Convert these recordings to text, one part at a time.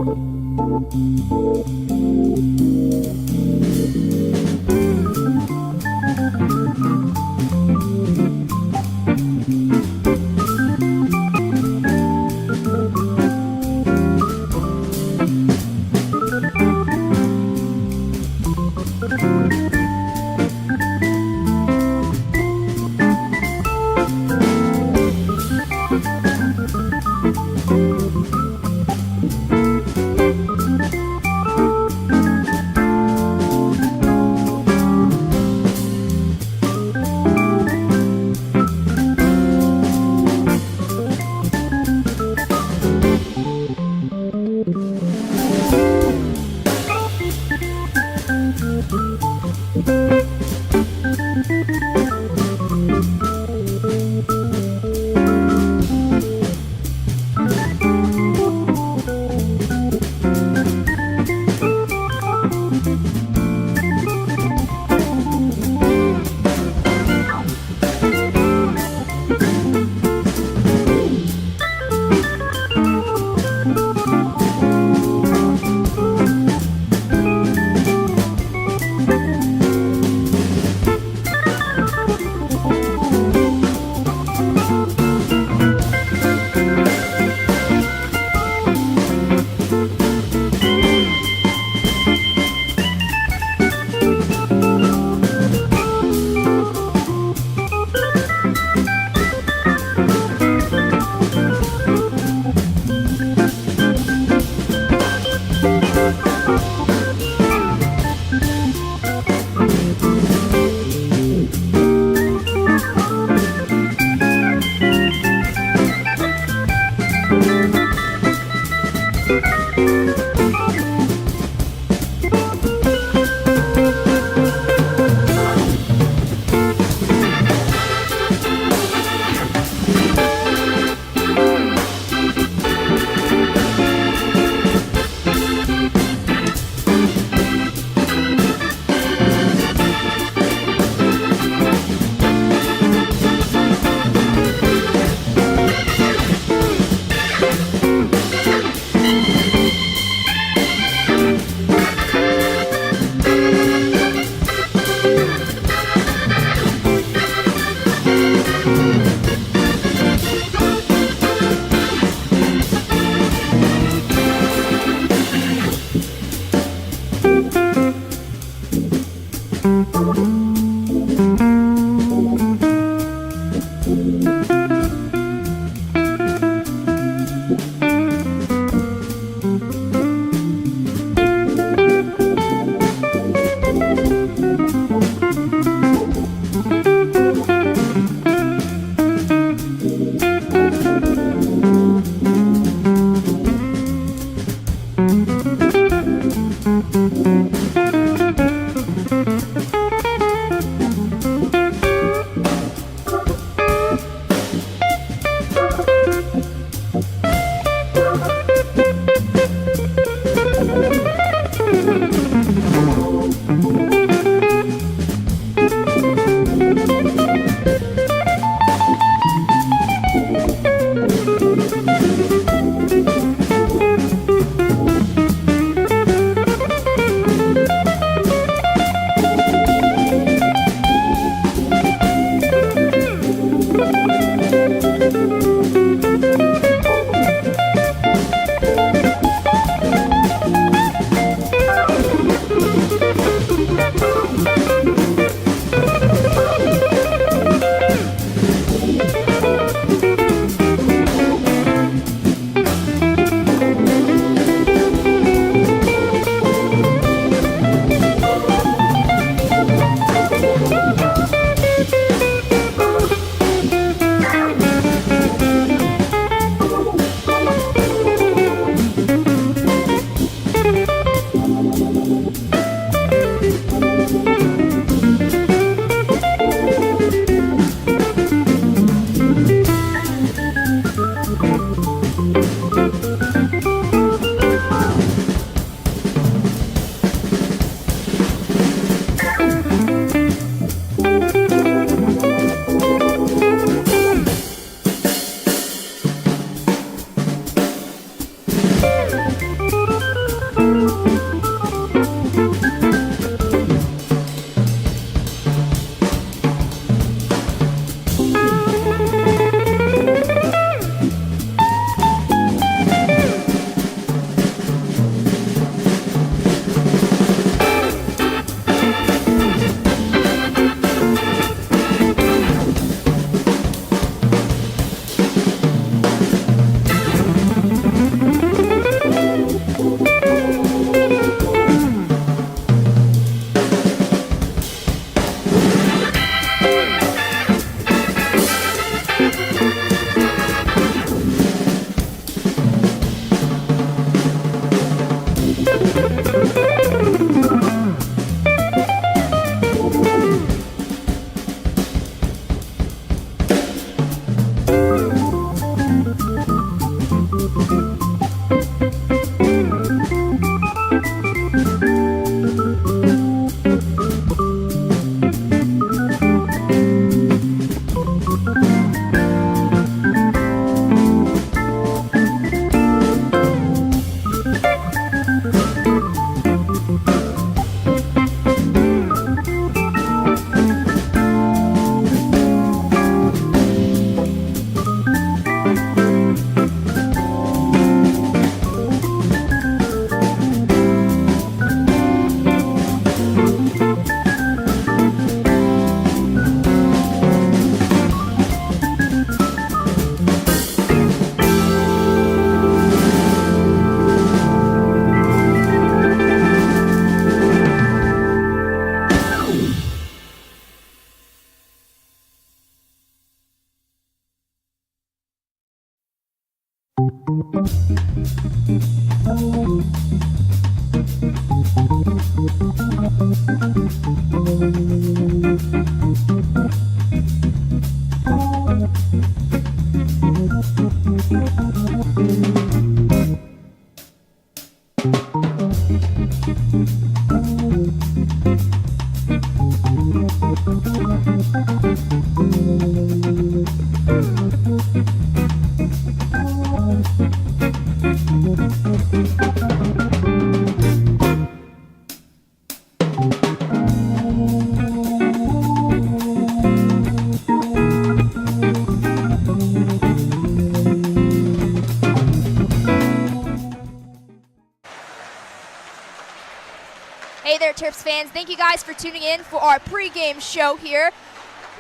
Thank you. Hey there, Terps fans. Thank you guys for tuning in for our pregame show here.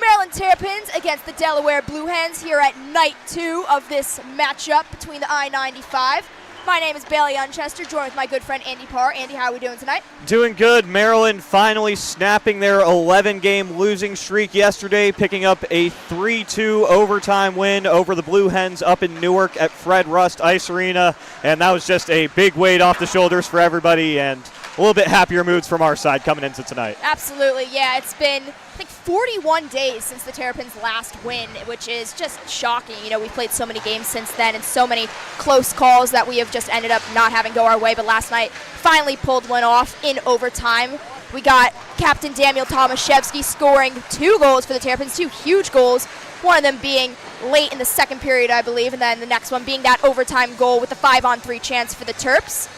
Maryland Terrapins against the Delaware Blue Hens here at night 2 of this matchup between the I-95. My name is Bailey Unchester, joined with my good friend Andy Parr. Andy, how are we doing tonight? Doing good. Maryland finally snapping their 11-game losing streak yesterday, picking up a 3-2 overtime win over the Blue Hens up in Newark at Fred Rust Ice Arena. And that was just a big weight off the shoulders for everybody, and a little bit happier moods from our side coming into tonight. Absolutely, yeah. It's been, I think, 41 days since the Terrapins' last win, which is just shocking. You know, we've played so many games since then and so many close calls that we have just ended up not having go our way. But last night, finally pulled one off in overtime. We got Captain Daniel Tomaszewski scoring 2 goals for the Terrapins, 2 huge goals, one of them being late in the second period, I believe, and then the next one being that overtime goal with the 5-on-3 chance for the Terps.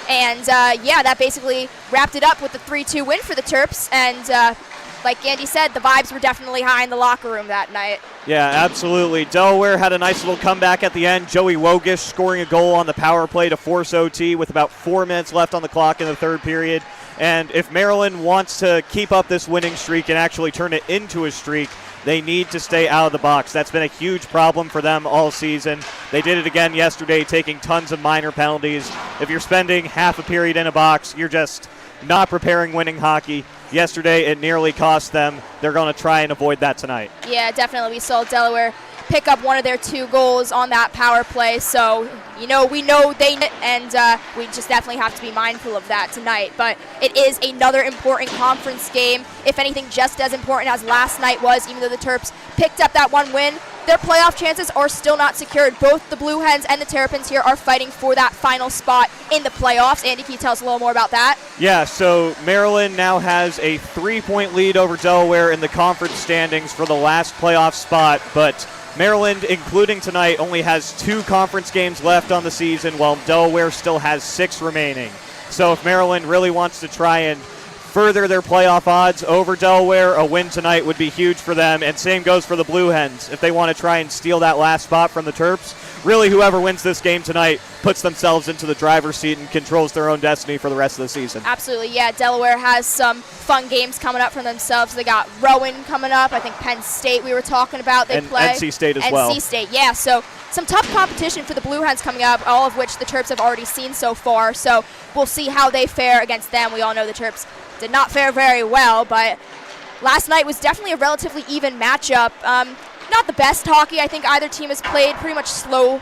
And, yeah, that basically wrapped it up with the 3-2 win for the Terps. And like Andy said, the vibes were definitely high in the locker room that night. Yeah, absolutely. Delaware had a nice little comeback at the end. Joey Wogish scoring a goal on the power play to force OT with about 4 minutes left on the clock in the third period. And if Maryland wants to keep up this winning streak and actually turn it into a streak, they need to stay out of the box. That's been a huge problem for them all season. They did it again yesterday, taking tons of minor penalties. If you're spending half a period in a box, you're just not preparing winning hockey. Yesterday, it nearly cost them. They're going to try and avoid that tonight. Yeah, definitely. We saw Delaware pick up one of their 2 goals on that power play. So, you know, we know they, and we just definitely have to be mindful of that tonight. But it is another important conference game. If anything, just as important as last night was, even though the Terps picked up that 1 win, their playoff chances are still not secured. Both the Blue Hens and the Terrapins here are fighting for that final spot in the playoffs. Andy, can you tell us a little more about that? Yeah, so Maryland now has a 3-point lead over Delaware in the conference standings for the last playoff spot, but Maryland, including tonight, only has 2 conference games left on the season, while Delaware still has 6 remaining. So if Maryland really wants to try and further their playoff odds over Delaware, a win tonight would be huge for them, and same goes for the Blue Hens. If they want to try and steal that last spot from the Terps, really whoever wins this game tonight puts themselves into the driver's seat and controls their own destiny for the rest of the season. Absolutely, yeah. Delaware has some fun games coming up for themselves. They got Rowan coming up. I think Penn State we were talking about. They play. NC State as well. NC State, yeah. So some tough competition for the Blue Hens coming up, all of which the Terps have already seen so far. So we'll see how they fare against them. We all know the Terps did not fare very well, but last night was definitely a relatively even matchup. Not the best hockey I think either team has played. Pretty much slow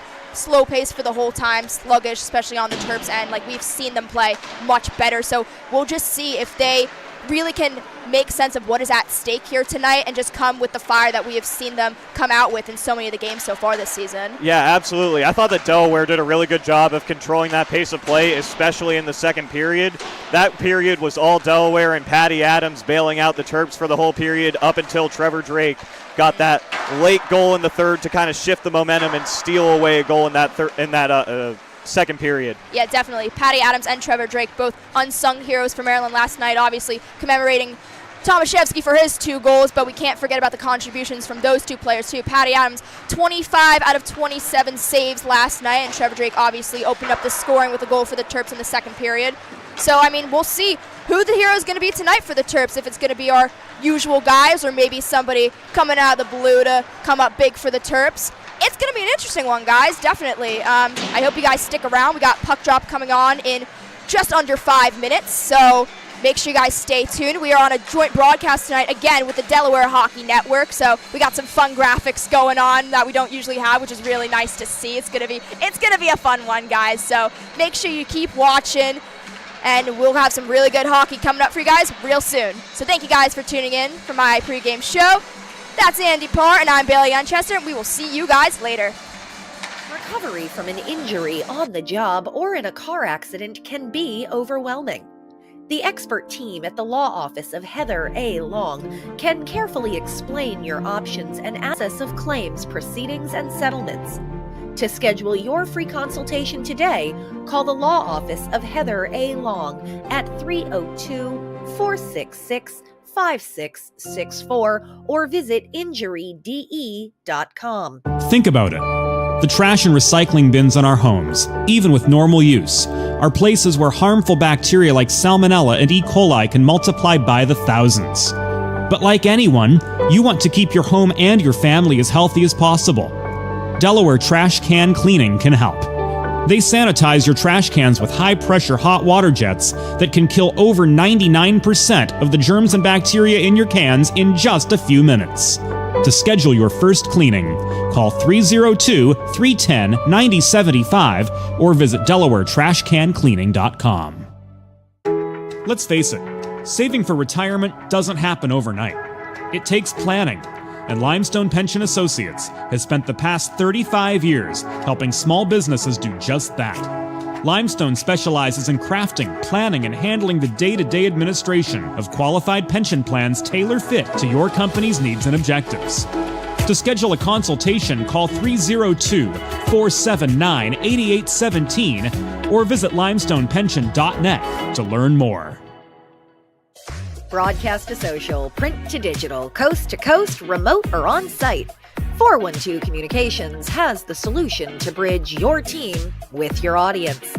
pace for the whole time, sluggish, especially on the Terps end. Like, we've seen them play much better. So we'll just see if they really can make sense of what is at stake here tonight and just come with the fire that we have seen them come out with in so many of the games so far this season. Yeah, absolutely. I thought that Delaware did a really good job of controlling that pace of play, especially in the second period. That period was all Delaware and Patty Adams bailing out the Terps for the whole period up until Trevor Drake got that late goal in the third to kind of shift the momentum and steal away a goal in that second period. Yeah, definitely. Patty Adams and Trevor Drake, both unsung heroes for Maryland last night, obviously commemorating Tomaszewski for his 2 goals, but we can't forget about the contributions from those 2 players too. Patty Adams, 25 out of 27 saves last night, and Trevor Drake obviously opened up the scoring with a goal for the Terps in the second period. So, I mean, we'll see who the hero is going to be tonight for the Terps, if it's going to be our usual guys or maybe somebody coming out of the blue to come up big for the Terps. It's going to be an interesting one, guys, definitely. I hope you guys stick around. We got puck drop coming on in just under 5 minutes, so make sure you guys stay tuned. We are on a joint broadcast tonight, again, with the Delaware Hockey Network, so we got some fun graphics going on that we don't usually have, which is really nice to see. It's gonna be a fun one, guys, so make sure you keep watching, and we'll have some really good hockey coming up for you guys real soon. So thank you guys for tuning in for my pregame show. That's Andy Parr, and I'm Bailey Unchester, and we will see you guys later. Recovery from an injury on the job or in a car accident can be overwhelming. The expert team at the law office of Heather A. Long can carefully explain your options and access of claims, proceedings, and settlements. To schedule your free consultation today, call the law office of Heather A. Long at 302-466-5664 or visit injuryde.com. Think about it. The trash and recycling bins in our homes, even with normal use, are places where harmful bacteria like Salmonella and E. coli can multiply by the thousands. But like anyone, you want to keep your home and your family as healthy as possible. Delaware Trash Can Cleaning can help. They sanitize your trash cans with high-pressure hot water jets that can kill over 99% of the germs and bacteria in your cans in just a few minutes. To schedule your first cleaning, call 302-310-9075 or visit DelawareTrashCanCleaning.com. Let's face it, saving for retirement doesn't happen overnight. It takes planning, and Limestone Pension Associates has spent the past 35 years helping small businesses do just that. Limestone specializes in crafting, planning, and handling the day-to-day administration of qualified pension plans tailor-fit to your company's needs and objectives. To schedule a consultation, call 302-479-8817 or visit limestonepension.net to learn more. Broadcast to social, print to digital, coast to coast, remote or on-site. 412 Communications has the solution to bridge your team with your audience.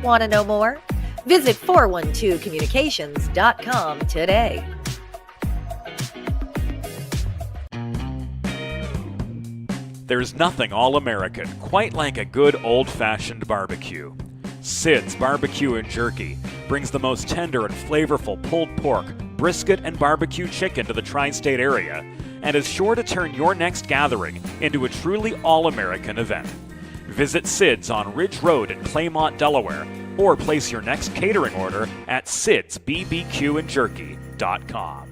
Want to know more? Visit 412communications.com today. There's nothing all-American quite like a good old-fashioned barbecue. Sid's Barbecue and Jerky brings the most tender and flavorful pulled pork, brisket, and barbecue chicken to the tri-state area, and is sure to turn your next gathering into a truly all-American event. Visit Sid's on Ridge Road in Claymont, Delaware, or place your next catering order at sidsbbqandjerky.com.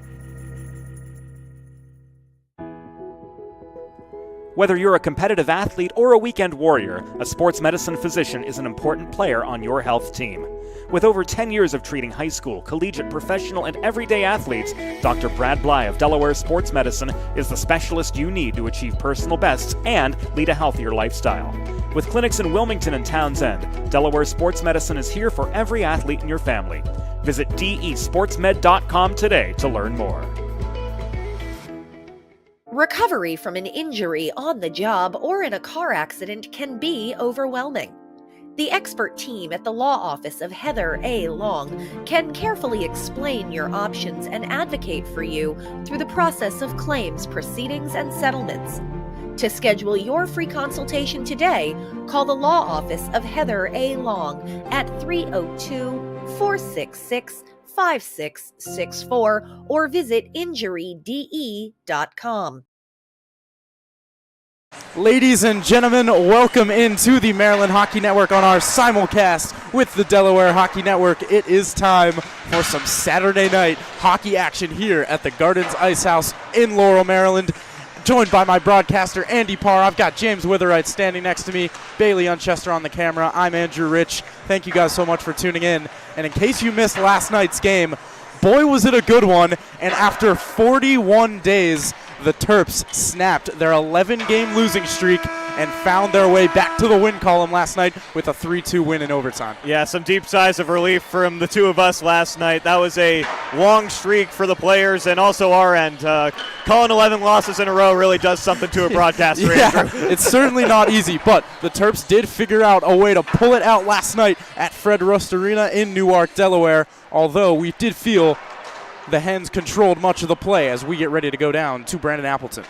Whether you're a competitive athlete or a weekend warrior, a sports medicine physician is an important player on your health team. With over 10 years of treating high school, collegiate, professional, and everyday athletes, Dr. Brad Bly of Delaware Sports Medicine is the specialist you need to achieve personal bests and lead a healthier lifestyle. With clinics in Wilmington and Townsend, Delaware Sports Medicine is here for every athlete in your family. Visit desportsmed.com today to learn more. Recovery from an injury on the job or in a car accident can be overwhelming. The expert team at the law office of Heather A. Long can carefully explain your options and advocate for you through the process of claims, proceedings, and settlements. To schedule your free consultation today, call the law office of Heather A. Long at 302-466-5664 or visit injuryde.com. Ladies and gentlemen, welcome into the Maryland Hockey Network on our simulcast with the Delaware Hockey Network. It is time for some Saturday night hockey action here at the Gardens Ice House in Laurel, Maryland. Joined by my broadcaster, Andy Parr. I've got James Witherite standing next to me, Bailey Unchester on the camera. I'm Andrew Rich. Thank you guys so much for tuning in. And in case you missed last night's game, boy, was it a good one. And after 41 days, the Terps snapped their 11-game losing streak and found their way back to the win column last night with a 3-2 win in overtime. Yeah, some deep sighs of relief from the two of us last night. That was a long streak for the players and also our end. Calling 11 losses in a row really does something to a broadcaster, Andrew. It's certainly not easy, but the Terps did figure out a way to pull it out last night at Fred Rust Arena in Newark, Delaware, although we did feel the Hens controlled much of the play as we get ready to go down to Brandon Appleton.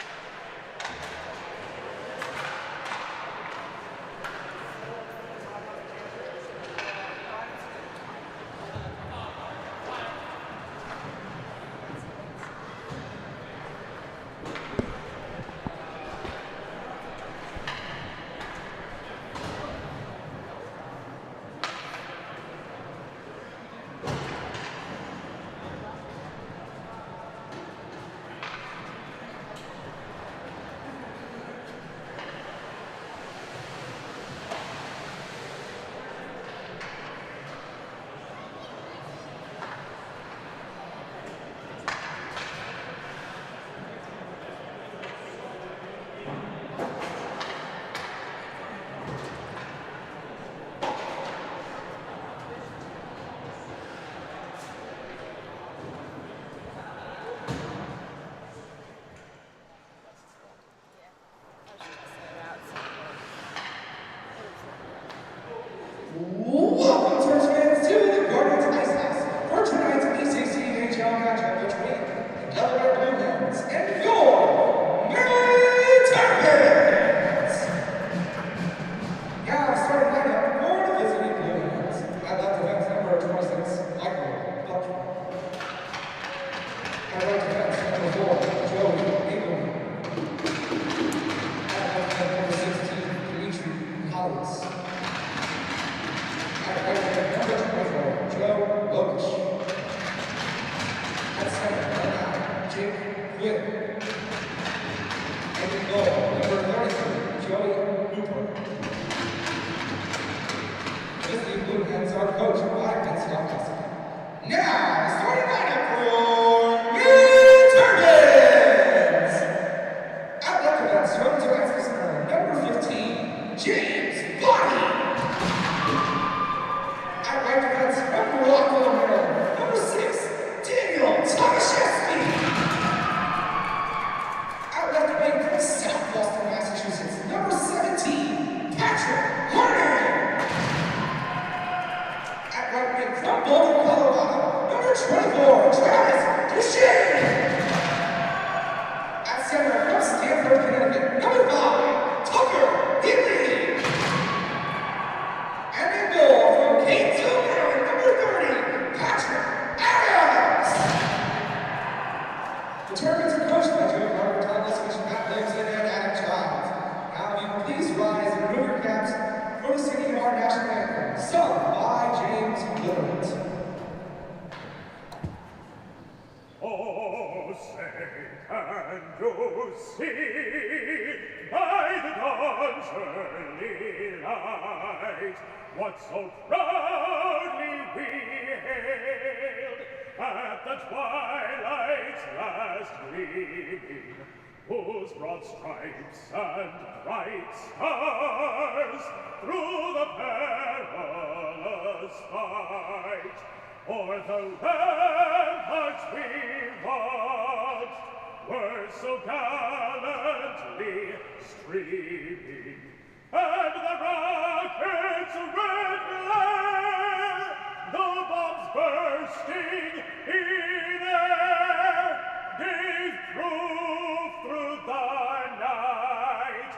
Welcome, Terps fans, to the Guardians Ice House for tonight's ECCHL matchup between the Delaware Blue Hens and your Maryland Terrapins. Now, starting lineup for the visiting Blue Hens. At left defense, number 26, Michael Buckner. At right defense, number 4, Joey Ingram. At left defense, number 16, Dimitri Hollis. At right hand, number 24, Joe Lokish. At center, Jake Quinn. And in goal, number 33, Joey Hooper. Visiting Blue Hens are coached by Vince Yalkowski. Now, the starting lineup for Maryland Terrapins. At left defense, running to extra center, number 15, James Body. At right defense, from Rockville, Maryland, number 6, Daniel Tomaszewski. At left wing from South Boston, Massachusetts, number 17, Patrick Harden. At right wing from Boulder, Colorado, number 24, Travis Duchesne. At center from Stamford, Connecticut, number 5, Tucker Healy. And in goal from Gainesville, Maryland, number 30, Patrick Adams. The Terrapins are coached by Joe Carter, Thomas Fish, Matt Livingston, and Adam Childs. Now, if you please rise and remove your caps for the singing of our national anthem, sung by James Willard. Oh, say, can you see by the dawn's early light what so proudly we hailed at the twilight's last gleaming, whose broad stripes and bright stars through the perilous fight o'er the ramparts we watched were so gallantly streaming, and the rocket's red glare, the bombs bursting in air, gave proof through the night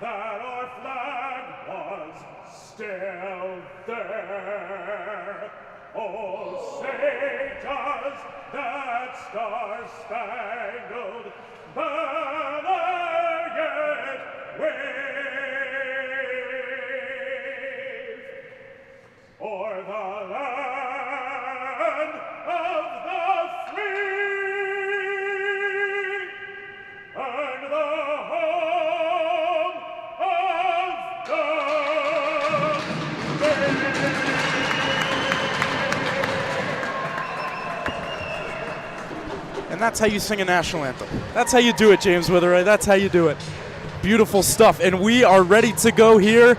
that our flag was still there. Oh, say does that star-spangled banner yet wave o'er the land of the free and the home of the brave? And that's how you sing a national anthem. That's how you do it, James Witheray. That's how you do it. Beautiful stuff. And we are ready to go here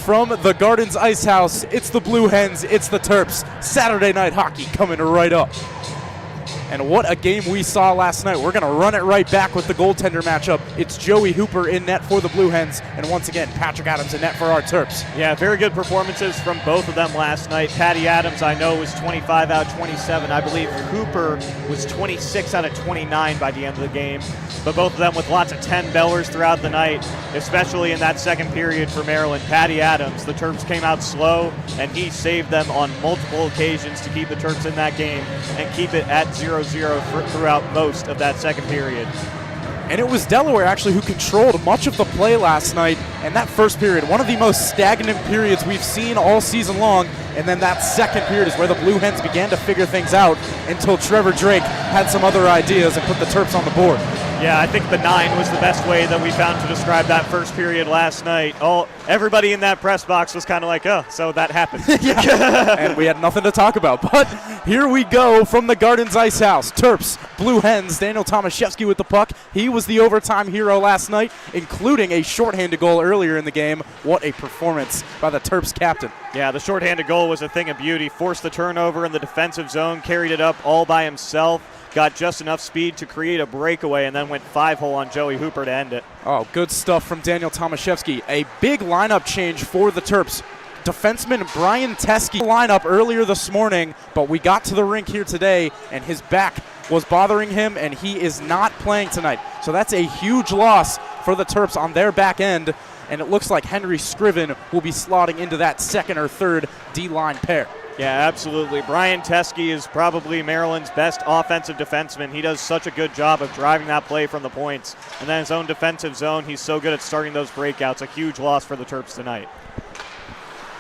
from the Gardens Ice House. It's the Blue Hens. It's the Terps. Saturday night hockey coming right up. And what a game we saw last night. We're going to run it right back with the goaltender matchup. It's Joey Hooper in net for the Blue Hens. And once again, Patrick Adams in net for our Terps. Yeah, very good performances from both of them last night. Patty Adams, I know, was 25 out of 27. I believe Hooper was 26 out of 29 by the end of the game. But both of them with lots of 10-bellers throughout the night, especially in that second period for Maryland. Patty Adams, the Terps came out slow, and he saved them on multiple occasions to keep the Terps in that game and keep it at 0-0 throughout most of that second period. And it was Delaware actually who controlled much of the play last night. And that first period, one of the most stagnant periods we've seen all season long. And then that second period is where the Blue Hens began to figure things out until Trevor Drake had some other ideas and put the Terps on the board. Yeah, I think the 9 was the best way that we found to describe that first period last night. Everybody in that press box was kind of like, oh, so that happened. And we had nothing to talk about. But here we go from the Gardens Ice House. Terps, Blue Hens, Daniel Tomaszewski with the puck. He was the overtime hero last night, including a shorthanded goal earlier in the game. What a performance by the Terps captain. Yeah, the shorthanded goal was a thing of beauty. Forced the turnover in the defensive zone, carried it up all by himself, got just enough speed to create a breakaway, and then went 5-hole on Joey Hooper to end it. Oh, good stuff from Daniel Tomaszewski. A big lineup change for the Terps. defenseman Brian Teskey lineup earlier this morning, but we got to the rink here today, and his back was bothering him, and he is not playing tonight. So that's a huge loss for the Terps on their back end, and it looks like Henry Scriven will be slotting into that second or third D-line pair. Yeah, absolutely. Brian Teskey is probably Maryland's best offensive defenseman. He does such a good job of driving that play from the points. And then his own defensive zone, he's so good at starting those breakouts. A huge loss for the Terps tonight.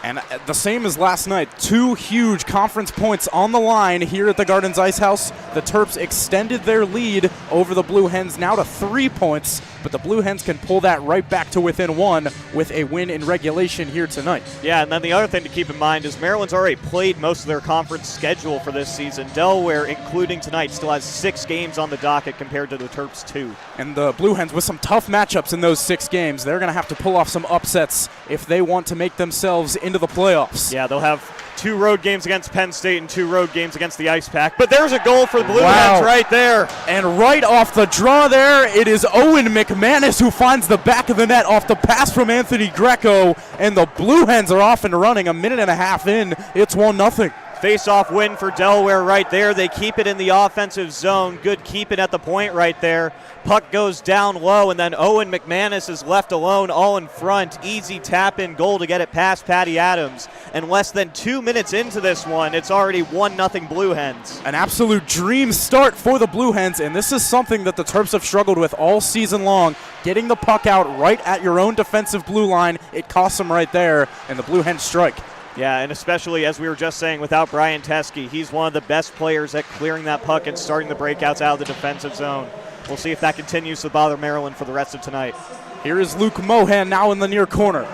And the same as last night, 2 huge conference points on the line here at the Gardens Ice House. The Terps extended their lead over the Blue Hens now to 3 points, but the Blue Hens can pull that right back to within 1 with a win in regulation here tonight. Yeah, and then the other thing to keep in mind is Maryland's already played most of their conference schedule for this season. Delaware, including tonight, still has 6 games on the docket compared to the Terps' 2. And the Blue Hens with some tough matchups in those 6 games. They're going to have to pull off some upsets if they want to make themselves into the playoffs. Yeah, they'll have 2 road games against Penn State and 2 road games against the Ice Pack. But there's a goal for the Blue Hens right there. And right off the draw there, it is Owen McManus who finds the back of the net off the pass from Anthony Greco. And the Blue Hens are off and running. A minute and a half in, it's 1-0. Face-off win for Delaware right there. They keep it in the offensive zone. Good keeping at the point right there. Puck goes down low, and then Owen McManus is left alone all in front. Easy tap-in goal to get it past Patty Adams. And less than 2 minutes into this one, it's already 1-0 Blue Hens. An absolute dream start for the Blue Hens, and this is something that the Terps have struggled with all season long. Getting the puck out right at your own defensive blue line, it costs them right there, and the Blue Hens strike. Yeah, and especially, as we were just saying, without Brian Teskey, he's one of the best players at clearing that puck and starting the breakouts out of the defensive zone. We'll see if that continues to bother Maryland for the rest of tonight. Here is Luke Mohan now in the near corner.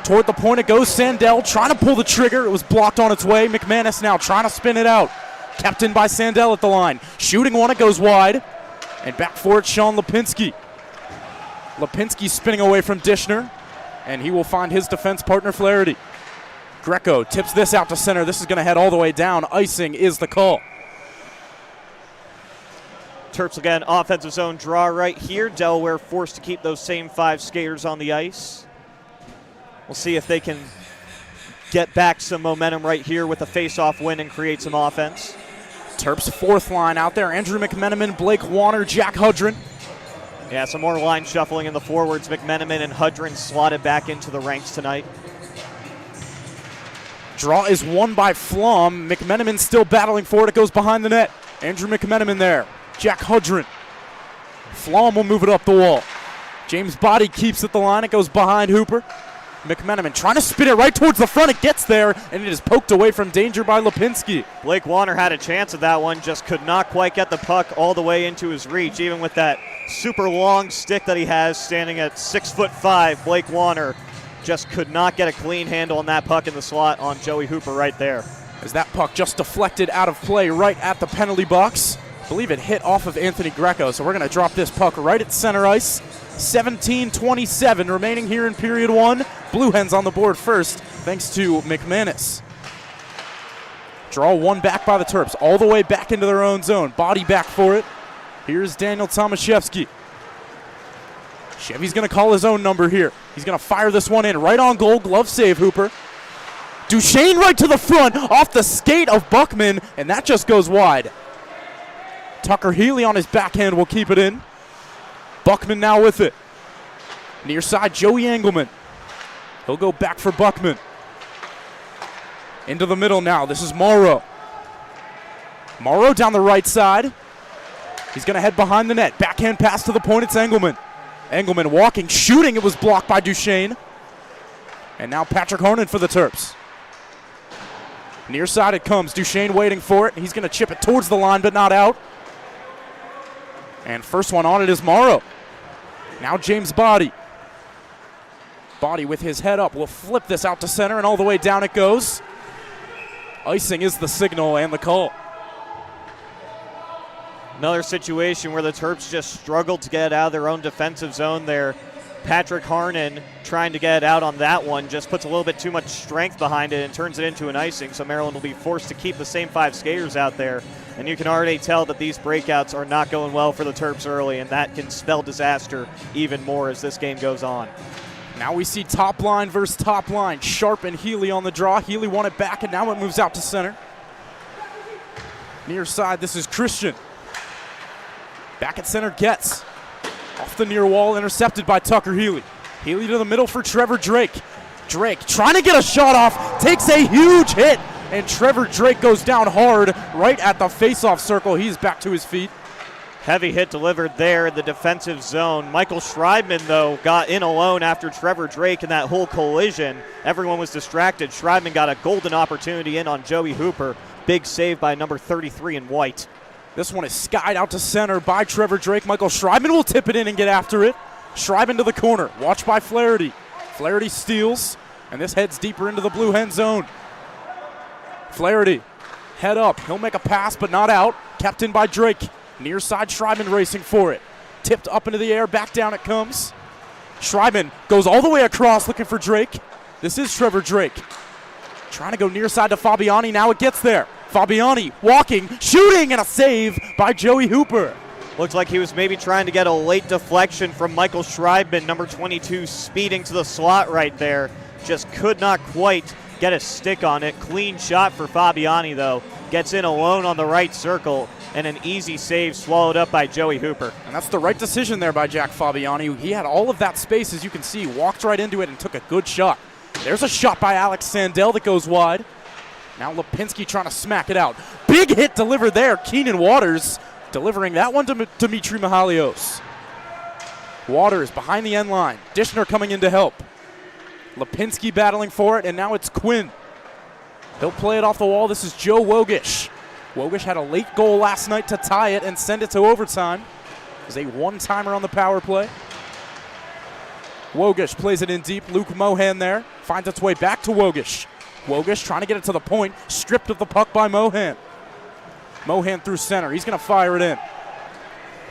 Toward the point it goes, Sandell trying to pull the trigger. It was blocked on its way. McManus now trying to spin it out. Kept in by Sandell at the line. Shooting one, it goes wide. And back for it, Sean Lipinski. Lipinski spinning away from Dishner, and he will find his defense partner Flaherty. Greco tips this out to center. This is going to head all the way down. Icing is the call. Terps again, offensive zone draw right here. Delaware forced to keep those same 5 skaters on the ice. We'll see if they can get back some momentum right here with a face-off win and create some offense. Terps 4th line out there. Andrew McMenamin, Blake Warner, Jack Hudrin. Yeah, some more line shuffling in the forwards. McMenamin and Hudrin slotted back into the ranks tonight. Draw is won by Flom. McMenamin still battling for it. It goes behind the net. Andrew McMenamin there. Jack Hudrin. Flom will move it up the wall. James Body keeps it the line. It goes behind Hooper. McMenamin trying to spin it right towards the front. It gets there, and it is poked away from danger by Lipinski. Blake Warner had a chance at that one, just could not quite get the puck all the way into his reach, even with that super long stick that he has standing at 6'5". Blake Warner just could not get a clean handle on that puck in the slot on Joey Hooper right there. As that puck just deflected out of play right at the penalty box. I believe it hit off of Anthony Greco, so we're going to drop this puck right at center ice. 17:27 remaining here in period 1. Blue Hens on the board first, thanks to McManus. Draw one back by the Terps, all the way back into their own zone. Body back for it. Here's Daniel Tomaszewski. Chevy's going to call his own number here. He's going to fire this one in right on goal. Glove save, Hooper. Duchesne right to the front, off the skate of Buckman, and that just goes wide. Tucker Healy on his backhand will keep it in. Buckman now with it. Near side, Joey Engelman. He'll go back for Buckman. Into the middle now. This is Morrow. Morrow down the right side. He's going to head behind the net. Backhand pass to the point. It's Engelman. Engelman walking, shooting. It was blocked by Duchesne. And now Patrick Harnan for the Terps. Near side it comes. Duchesne waiting for it. He's going to chip it towards the line, but not out. And first one on it is Morrow. Now James Body. Body with his head up will flip this out to center, and all the way down it goes. Icing is the signal and the call. Another situation where the Terps just struggled to get out of their own defensive zone there. Patrick Harnan trying to get out on that one just puts a little bit too much strength behind it and turns it into an icing, so Maryland will be forced to keep the same 5 skaters out there. And you can already tell that these breakouts are not going well for the Terps early, and that can spell disaster even more as this game goes on. Now we see top line versus top line. Sharp and Healy on the draw. Healy won it back, and now it moves out to center. Near side, this is Christian. Back at center, Getz. Off the near wall, intercepted by Tucker Healy. Healy to the middle for Trevor Drake. Drake trying to get a shot off, takes a huge hit, and Trevor Drake goes down hard right at the face-off circle. He's back to his feet. Heavy hit delivered there in the defensive zone. Michael Schreibman, though, got in alone after Trevor Drake in that whole collision. Everyone was distracted. Schreibman got a golden opportunity in on Joey Hooper. Big save by number 33 in white. This one is skied out to center by Trevor Drake. Michael Schreibman will tip it in and get after it. Schreibman to the corner. Watched by Flaherty. Flaherty steals, and this heads deeper into the blue hen zone. Flaherty, head up. He'll make a pass, but not out. Kept in by Drake. Near side, Schreibman racing for it. Tipped up into the air, back down it comes. Schreibman goes all the way across looking for Drake. This is Trevor Drake. Trying to go near side to Fabiani, now it gets there. Fabiani walking, shooting, and a save by Joey Hooper. Looks like he was maybe trying to get a late deflection from Michael Schreibman, number 22, speeding to the slot right there. Just could not quite get a stick on it. Clean shot for Fabiani, though. Gets in alone on the right circle, and an easy save swallowed up by Joey Hooper. And that's the right decision there by Jack Fabiani. He had all of that space, as you can see, walked right into it and took a good shot. There's a shot by Alex Sandell that goes wide. Now Lipinski trying to smack it out. Big hit delivered there. Keenan Waters delivering that one to Dimitri Mihalios. Waters behind the end line. Dishner coming in to help. Lipinski battling for it, and now it's Quinn. He'll play it off the wall. This is Joe Wogish. Wogish had a late goal last night to tie it and send it to overtime. It was a one-timer on the power play. Wogish plays it in deep. Luke Mohan there. Finds its way back to Wogish. Wogish trying to get it to the point. Stripped of the puck by Mohan. Mohan through center. He's going to fire it in.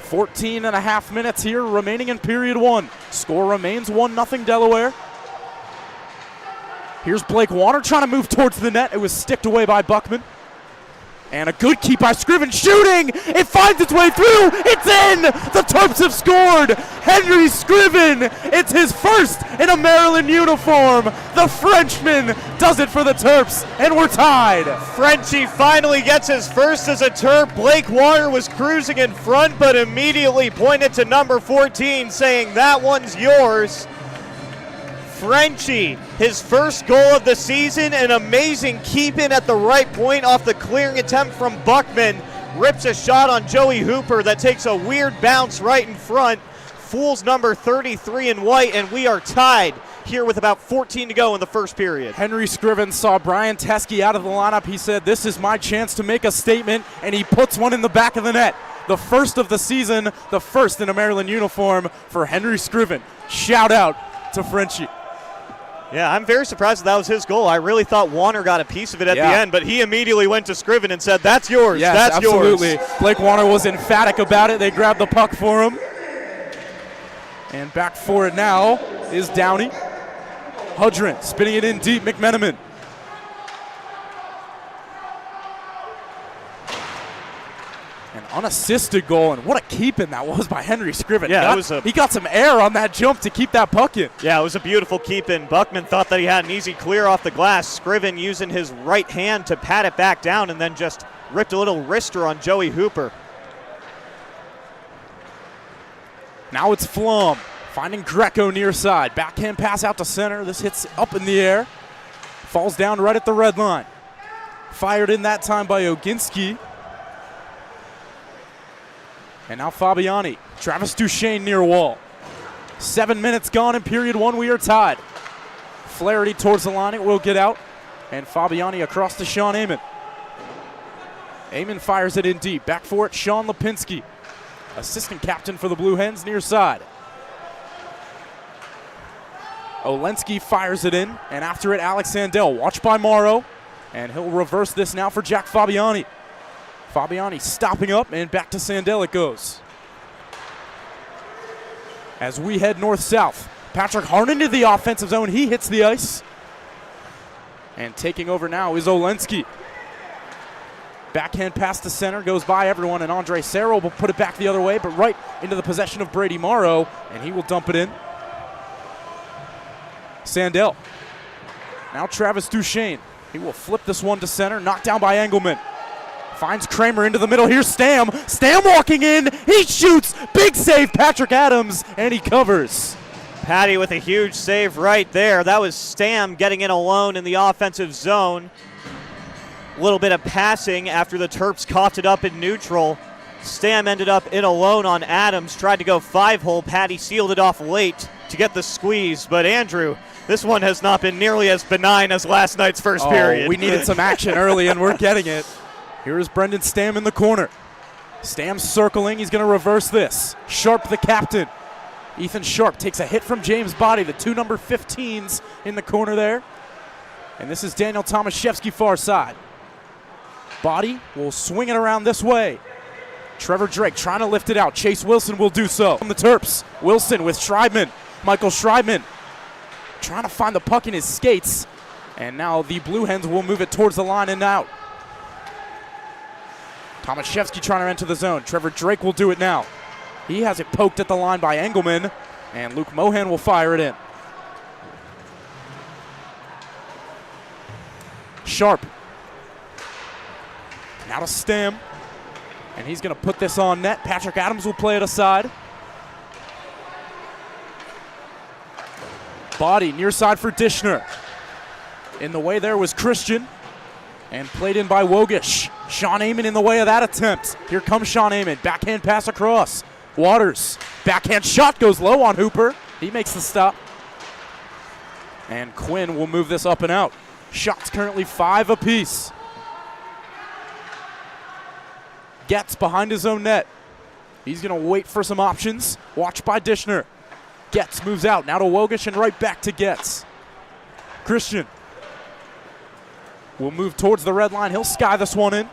14 and a half minutes here remaining in period one. Score remains 1-0 Delaware. Here's Blake Warner trying to move towards the net. It was sticked away by Buckman. And a good keep by Scriven, shooting! It finds its way through! It's in! The Terps have scored! Henry Scriven! It's his first in a Maryland uniform! The Frenchman does it for the Terps, and we're tied! Frenchie finally gets his first as a Terp. Blake Warner was cruising in front, but immediately pointed to number 14, saying, "That one's yours." Frenchie, his first goal of the season, an amazing keep-in at the right point off the clearing attempt from Buckman. Rips a shot on Joey Hooper that takes a weird bounce right in front. Fools number 33 in white, and we are tied here with about 14 to go in the first period. Henry Scriven saw Brian Teskey out of the lineup. He said, "This is my chance to make a statement," and he puts one in the back of the net. The first of the season, the first in a Maryland uniform for Henry Scriven. Shout out to Frenchie. Yeah, I'm very surprised that was his goal. I really thought Warner got a piece of it at the end, but he immediately went to Scriven and said, "That's yours, yes, that's absolutely. yours." Blake Warner was emphatic about it. They grabbed the puck for him. And back for it now is Downey. Hudrin spinning it in deep, McMenamin. An unassisted goal, and what a keep-in that was by Henry Scriven. Yeah, he got some air on that jump to keep that puck in. Yeah, it was a beautiful keep-in. Buckman thought that he had an easy clear off the glass. Scriven using his right hand to pat it back down and then just ripped a little wrister on Joey Hooper. Now it's Flom finding Greco near side. Backhand pass out to center. This hits up in the air. Falls down right at the red line. Fired in that time by Oginski. And now Fabiani. Travis Duchesne near wall. 7 minutes gone in period one. We are tied. Flaherty towards the line. It will get out. And Fabiani across to Sean Amon. Amon fires it in deep. Back for it, Sean Lipinski. Assistant captain for the Blue Hens near side. Olensky fires it in. And after it, Alex Sandell. Watched by Morrow. And he'll reverse this now for Jack Fabiani. Fabiani stopping up, and back to Sandell it goes. As we head north-south, Patrick Harnon to the offensive zone. He hits the ice. And taking over now is Olensky. Backhand pass to center, goes by everyone, and Andre Serra will put it back the other way, but right into the possession of Brady Morrow, and he will dump it in. Sandell. Now Travis Duchesne. He will flip this one to center, knocked down by Engelman. Finds Kramer into the middle. Here's Stam. Stam walking in. He shoots. Big save, Patrick Adams, and he covers. Patty with a huge save right there. That was Stam getting in alone in the offensive zone. A little bit of passing after the Terps coughed it up in neutral. Stam ended up in alone on Adams. Tried to go 5-hole. Patty sealed it off late to get the squeeze. But Andrew, this one has not been nearly as benign as last night's first period. We needed some action early, and we're getting it. Here is Brendan Stam in the corner. Stam circling. He's going to reverse this. Sharp, the captain. Ethan Sharp takes a hit from James Body, the 2 number 15s in the corner there. And this is Daniel Tomaszewski far side. Body will swing it around this way. Trevor Drake trying to lift it out. Chase Wilson will do so. From the Terps, Wilson with Schreibman. Michael Schreibman trying to find the puck in his skates. And now the Blue Hens will move it towards the line and out. Tomaszewski trying to enter the zone. Trevor Drake will do it now. He has it poked at the line by Engelman, and Luke Mohan will fire it in. Sharp. Now to Stam. And he's going to put this on net. Patrick Adams will play it aside. Body near side for Dishner. In the way there was Christian. And played in by Wogish. Sean Amon in the way of that attempt. Here comes Sean Amon. Backhand pass across. Waters. Backhand shot goes low on Hooper. He makes the stop. And Quinn will move this up and out. Shots currently 5 apiece. Getz behind his own net. He's going to wait for some options. Watched by Dishner. Getz moves out. Now to Wogish and right back to Getz. Christian will move towards the red line. He'll sky this one in.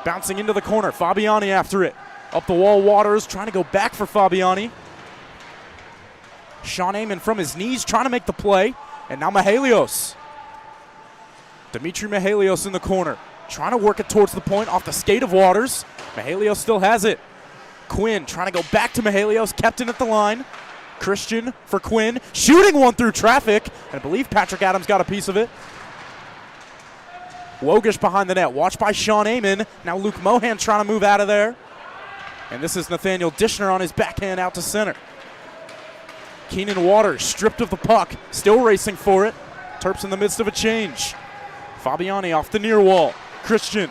Bouncing into the corner. Fabiani after it. Up the wall, Waters trying to go back for Fabiani. Sean Amon from his knees trying to make the play. And now Mihelios. Dimitri Mihelios in the corner. Trying to work it towards the point off the skate of Waters. Mihelios still has it. Quinn trying to go back to Mihelios. Kept in at the line. Christian for Quinn. Shooting one through traffic. And I believe Patrick Adams got a piece of it. Wogish behind the net. Watched by Sean Amon. Now Luke Mohan trying to move out of there. And this is Nathaniel Dishner on his backhand out to center. Keenan Waters stripped of the puck. Still racing for it. Terps in the midst of a change. Fabiani off the near wall. Christian.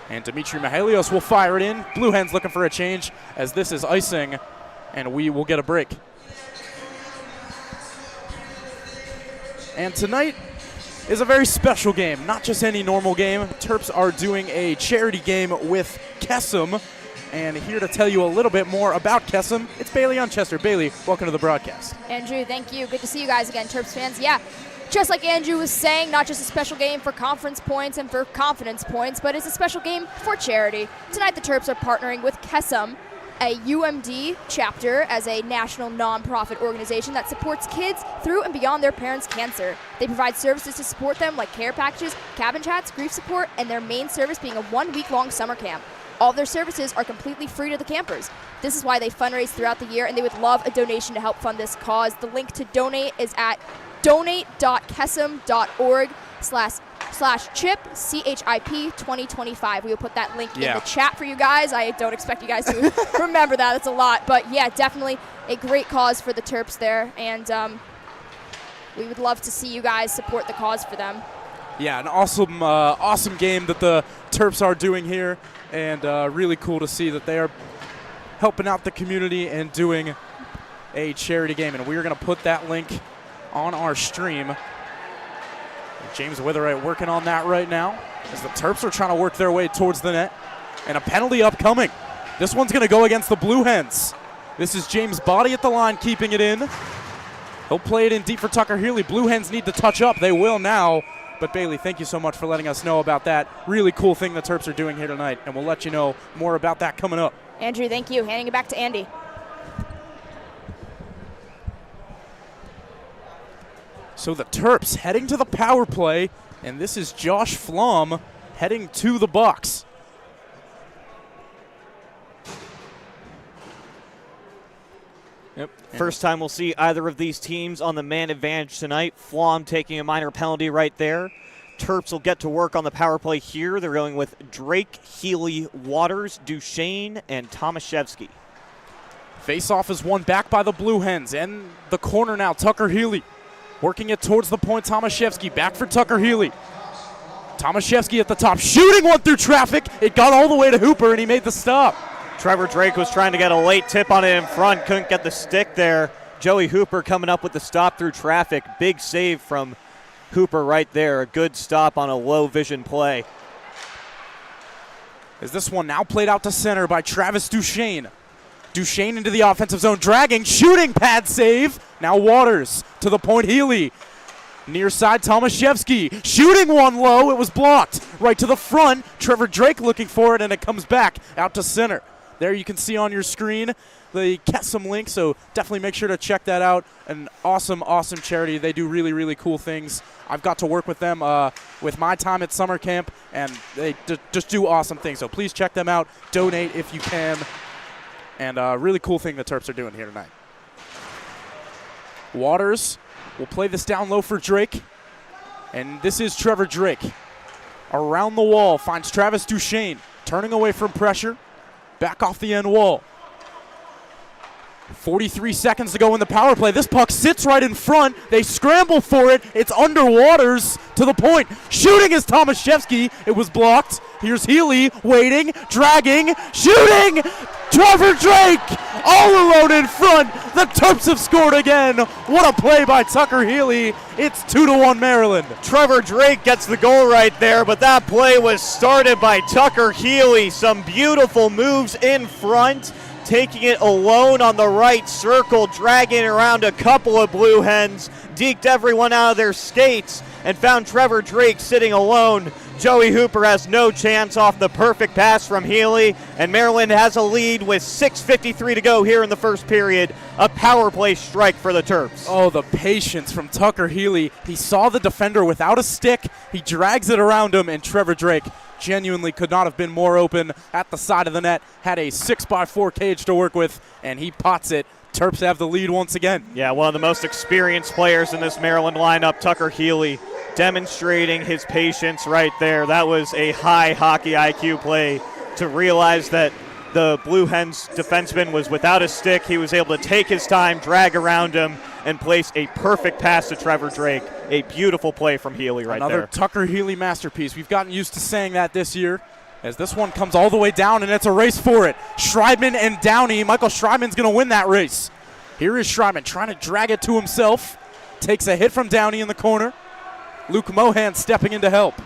And Dimitri Mihelios will fire it in. Blue Hens looking for a change as this is icing. And we will get a break. And tonight is a very special game. Not just any normal game. Terps are doing a charity game with Kesem. And here to tell you a little bit more about Kesem, it's Bailey Unchester. Bailey, welcome to the broadcast. Andrew, thank you. Good to see you guys again, Terps fans. Yeah, just like Andrew was saying, not just a special game for conference points and for confidence points, but it's a special game for charity. Tonight, the Terps are partnering with Kesem, a UMD chapter as a national nonprofit organization that supports kids through and beyond their parents' cancer. They provide services to support them like care packages, cabin chats, grief support, and their main service being a 1-week-long summer camp. All of their services are completely free to the campers. This is why they fundraise throughout the year, and they would love a donation to help fund this cause. The link to donate is at donate.kesem.org/chip, CHIP 2025. We will put that link in the chat for you guys. I don't expect you guys to remember that. That's a lot. But yeah, definitely a great cause for the Terps there. And we would love to see you guys support the cause for them. Yeah, an awesome game that the Terps are doing here. And really cool to see that they are helping out the community and doing a charity game. And we are going to put that link on our stream. James Witherite working on that right now as the Terps are trying to work their way towards the net. And a penalty upcoming. This one's going to go against the Blue Hens. This is James Body at the line keeping it in. He'll play it in deep for Tucker Healy. Blue Hens need to touch up. They will now. But Bailey, thank you so much for letting us know about that really cool thing the Terps are doing here tonight. And we'll let you know more about that coming up. Andrew, thank you. Handing it back to Andy. So the Terps heading to the power play, and this is Josh Flom heading to the box. Yep. First time we'll see either of these teams on the man advantage tonight. Flom taking a minor penalty right there. Terps will get to work on the power play here. They're going with Drake, Healy, Waters, Duchesne, and Tomaszewski. Face-off is won back by the Blue Hens. And the corner now, Tucker Healy. Working it towards the point, Tomaszewski. Back for Tucker Healy. Tomaszewski at the top, shooting one through traffic. It got all the way to Hooper, and he made the stop. Trevor Drake was trying to get a late tip on it in front, couldn't get the stick there. Joey Hooper coming up with the stop through traffic. Big save from Hooper right there. A good stop on a low vision play. As this one now played out to center by Travis Duchesne. Duchesne into the offensive zone, dragging, shooting, pad save. Now Waters to the point, Healy. Near side, Tomaszewski shooting one low. It was blocked. Right to the front. Trevor Drake looking for it, and it comes back out to center. There you can see on your screen the Kesem link, so definitely make sure to check that out. An awesome, awesome charity. They do really, really cool things. I've got to work with them with my time at summer camp, and they just do awesome things. So please check them out. Donate if you can. And a really cool thing the Terps are doing here tonight. Waters will play this down low for Drake. And this is Trevor Drake. Around the wall, finds Travis Duchesne. Turning away from pressure. Back off the end wall. 43 seconds to go in the power play. This puck sits right in front. They scramble for it. It's under Waters to the point. Shooting is Tomaszewski. It was blocked. Here's Healy waiting, dragging, shooting. Trevor Drake all alone in front. The Terps have scored again. What a play by Tucker Healy. It's 2-1 Maryland. Trevor Drake gets the goal right there, but that play was started by Tucker Healy. Some beautiful moves in front. Taking it alone on the right circle, dragging around a couple of Blue Hens, deked everyone out of their skates, and found Trevor Drake sitting alone. Joey Hooper has no chance off the perfect pass from Healy, and Maryland has a lead with 6:53 to go here in the first period. A power play strike for the Terps. Oh, the patience from Tucker Healy. He saw the defender without a stick. He drags it around him, and Trevor Drake genuinely could not have been more open at the side of the net. Had a 6x4 cage to work with, and he pots it. Terps have the lead once again. Yeah, one of the most experienced players in this Maryland lineup, Tucker Healy, demonstrating his patience right there. That was a high hockey IQ play to realize that the Blue Hens defenseman was without a stick. He was able to take his time, drag around him, and place a perfect pass to Trevor Drake. A beautiful play from Healy right there. Another Tucker Healy masterpiece. We've gotten used to saying that this year, as this one comes all the way down, and it's a race for it. Schreibman and Downey. Michael Schreibman's going to win that race. Here is Schreibman trying to drag it to himself. Takes a hit from Downey in the corner. Luke Mohan stepping in to help.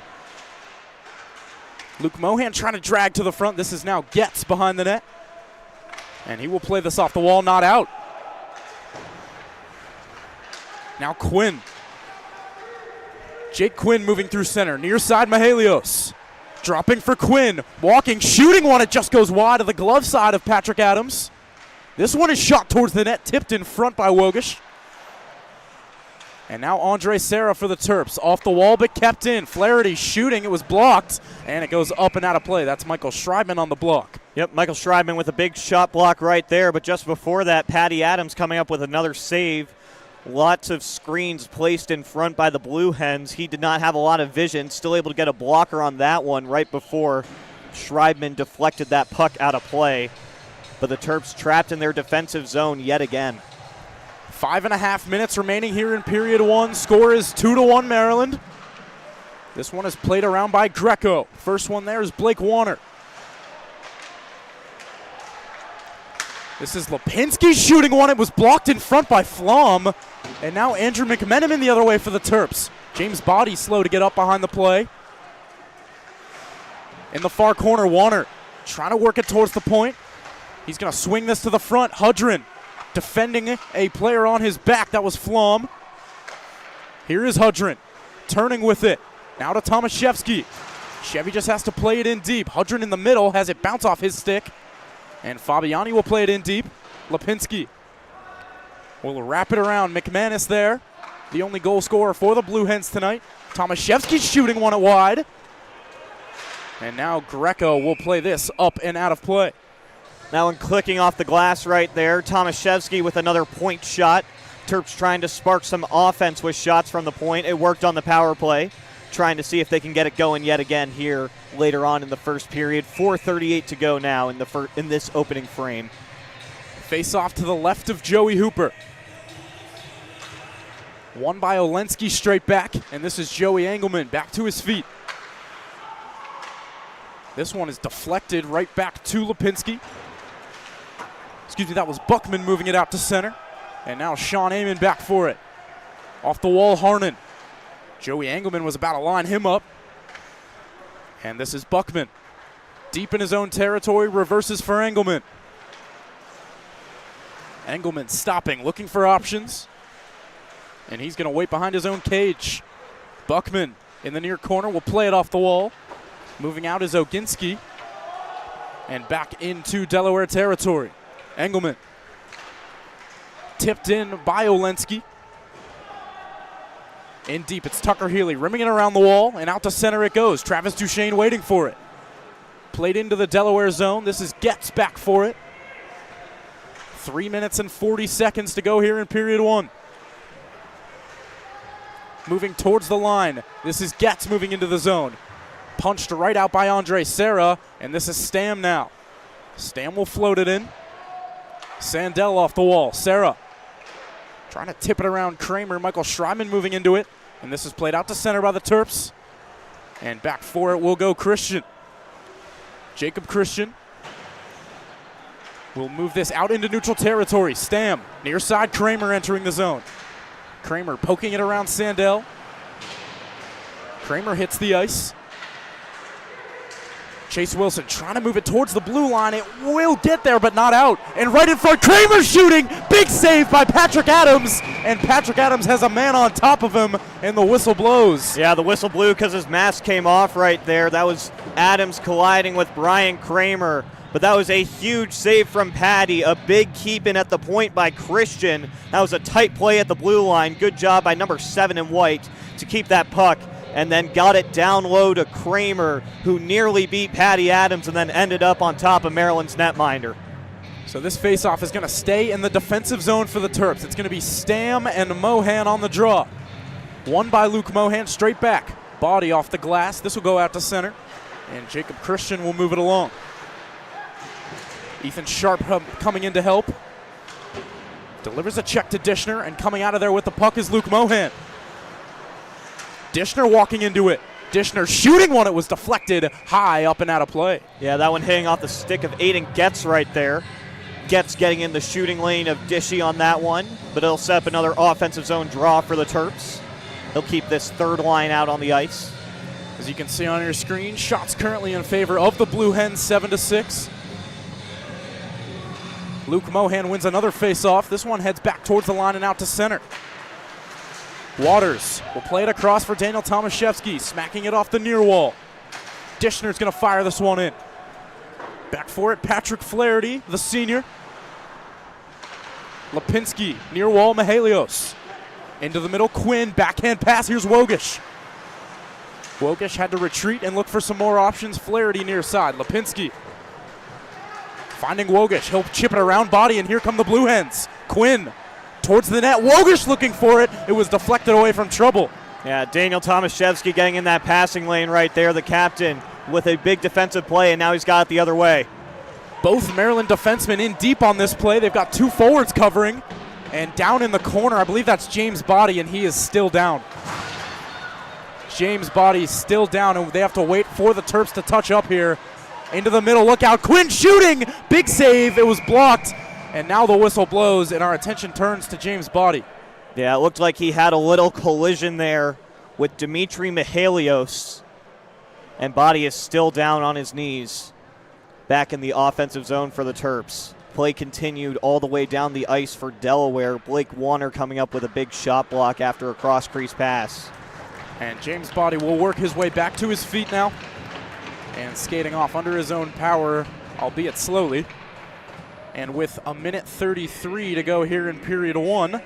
Luke Mohan trying to drag to the front. This is now Getz behind the net. And he will play this off the wall, not out. Now Quinn. Jake Quinn moving through center. Near side, Mihelios. Dropping for Quinn. Walking, shooting one. It just goes wide of the glove side of Patrick Adams. This one is shot towards the net, tipped in front by Wogish. And now Andre Serra for the Terps. Off the wall, but kept in. Flaherty shooting. It was blocked, and it goes up and out of play. That's Michael Schreibman on the block. Yep, Michael Schreibman with a big shot block right there, but just before that, Patty Adams coming up with another save. Lots of screens placed in front by the Blue Hens. He did not have a lot of vision, still able to get a blocker on that one right before Schreibman deflected that puck out of play. But the Terps trapped in their defensive zone yet again. 5.5 minutes remaining here in period one. Score is 2-1 Maryland. This one is played around by Greco. First one there is Blake Warner. This is Lipinski shooting one. It was blocked in front by Flom. And now Andrew McMenamin the other way for the Terps. James Body slow to get up behind the play. In the far corner, Warner trying to work it towards the point. He's going to swing this to the front. Hudrin defending a player on his back. That was Flom. Here is Hudrin turning with it. Now to Tomaszewski. Chevy just has to play it in deep. Hudrin in the middle has it bounce off his stick. And Fabiani will play it in deep. Lipinski will wrap it around. McManus there, the only goal scorer for the Blue Hens tonight. Tomaszewski shooting one at wide. And now Greco will play this up and out of play. That one clicking off the glass right there. Tomaszewski with another point shot. Terps trying to spark some offense with shots from the point. It worked on the power play. Trying to see if they can get it going yet again here later on in the first period. 4:38 to go now in this opening frame. Face off to the left of Joey Hooper. One by Olensky straight back, and this is Joey Engelman back to his feet. This one is deflected right back to Lipinski. Excuse me, that was Buckman moving it out to center. And now Sean Amon back for it. Off the wall, Harnan. Joey Engelman was about to line him up. And this is Buckman. Deep in his own territory, reverses for Engelman. Engelman stopping, looking for options. And he's going to wait behind his own cage. Buckman in the near corner will play it off the wall. Moving out is Oginski. And back into Delaware territory. Engelman. Tipped in by Olensky. In deep, it's Tucker Healy rimming it around the wall, and out to center it goes. Travis Duchesne waiting for it. Played into the Delaware zone. This is Getz back for it. 3 minutes and 40 seconds to go here in period one. Moving towards the line. This is Getz moving into the zone. Punched right out by Andre Serra, and this is Stam now. Stam will float it in. Sandell off the wall. Serra trying to tip it around Kramer. Michael Schreiman moving into it. And this is played out to center by the Terps. And back for it will go Christian. Jacob Christian will move this out into neutral territory. Stam, near side, Kramer entering the zone. Kramer poking it around Sandell. Kramer hits the ice. Chase Wilson trying to move it towards the blue line. It will get there, but not out. And right in front, Kramer shooting. Big save by Patrick Adams. And Patrick Adams has a man on top of him, and the whistle blows. Yeah, the whistle blew because his mask came off right there. That was Adams colliding with Brian Kramer. But that was a huge save from Patty. A big keep in at the point by Christian. That was a tight play at the blue line. Good job by number 7 in white to keep that puck. And then got it down low to Kramer, who nearly beat Patty Adams and then ended up on top of Maryland's netminder. So this faceoff is going to stay in the defensive zone for the Terps. It's going to be Stam and Mohan on the draw. One by Luke Mohan, straight back. Body off the glass. This will go out to center. And Jacob Christian will move it along. Ethan Sharp coming in to help. Delivers a check to Dishner, and coming out of there with the puck is Luke Mohan. Dishner walking into it. Dishner shooting one. It was deflected high up and out of play. Yeah, that one hitting off the stick of Aiden Getz right there. Getz getting in the shooting lane of Dishy on that one, but it'll set up another offensive zone draw for the Terps. He'll keep this third line out on the ice. As you can see on your screen, shots currently in favor of the Blue Hens, 7-6. Luke Mohan wins another face-off. This one heads back towards the line and out to center. Waters will play it across for Daniel Tomaszewski, smacking it off the near wall. Dishner's going to fire this one in. Back for it, Patrick Flaherty, the senior. Lipinski, near wall, Mihalios. Into the middle, Quinn, backhand pass, here's Wogish. Wogish had to retreat and look for some more options. Flaherty near side, Lipinski. Finding Wogish, he'll chip it around body, and here come the Blue Hens. Quinn towards the net, Wogish looking for it. It was deflected away from trouble. Yeah, Daniel Tomaszewski getting in that passing lane right there, the captain, with a big defensive play, and now he's got it the other way. Both Maryland defensemen in deep on this play. They've got two forwards covering. And down in the corner, I believe that's James Body, and he is still down. James Body still down, and they have to wait for the Terps to touch up here. Into the middle, look out, Quinn shooting! Big save, it was blocked. And now the whistle blows, and our attention turns to James Body. Yeah, it looked like he had a little collision there with Dimitri Mihalios. And Body is still down on his knees. Back in the offensive zone for the Terps. Play continued all the way down the ice for Delaware. Blake Warner coming up with a big shot block after a cross-crease pass. And James Body will work his way back to his feet now. And skating off under his own power, albeit slowly. And with 1:33 to go here in period one,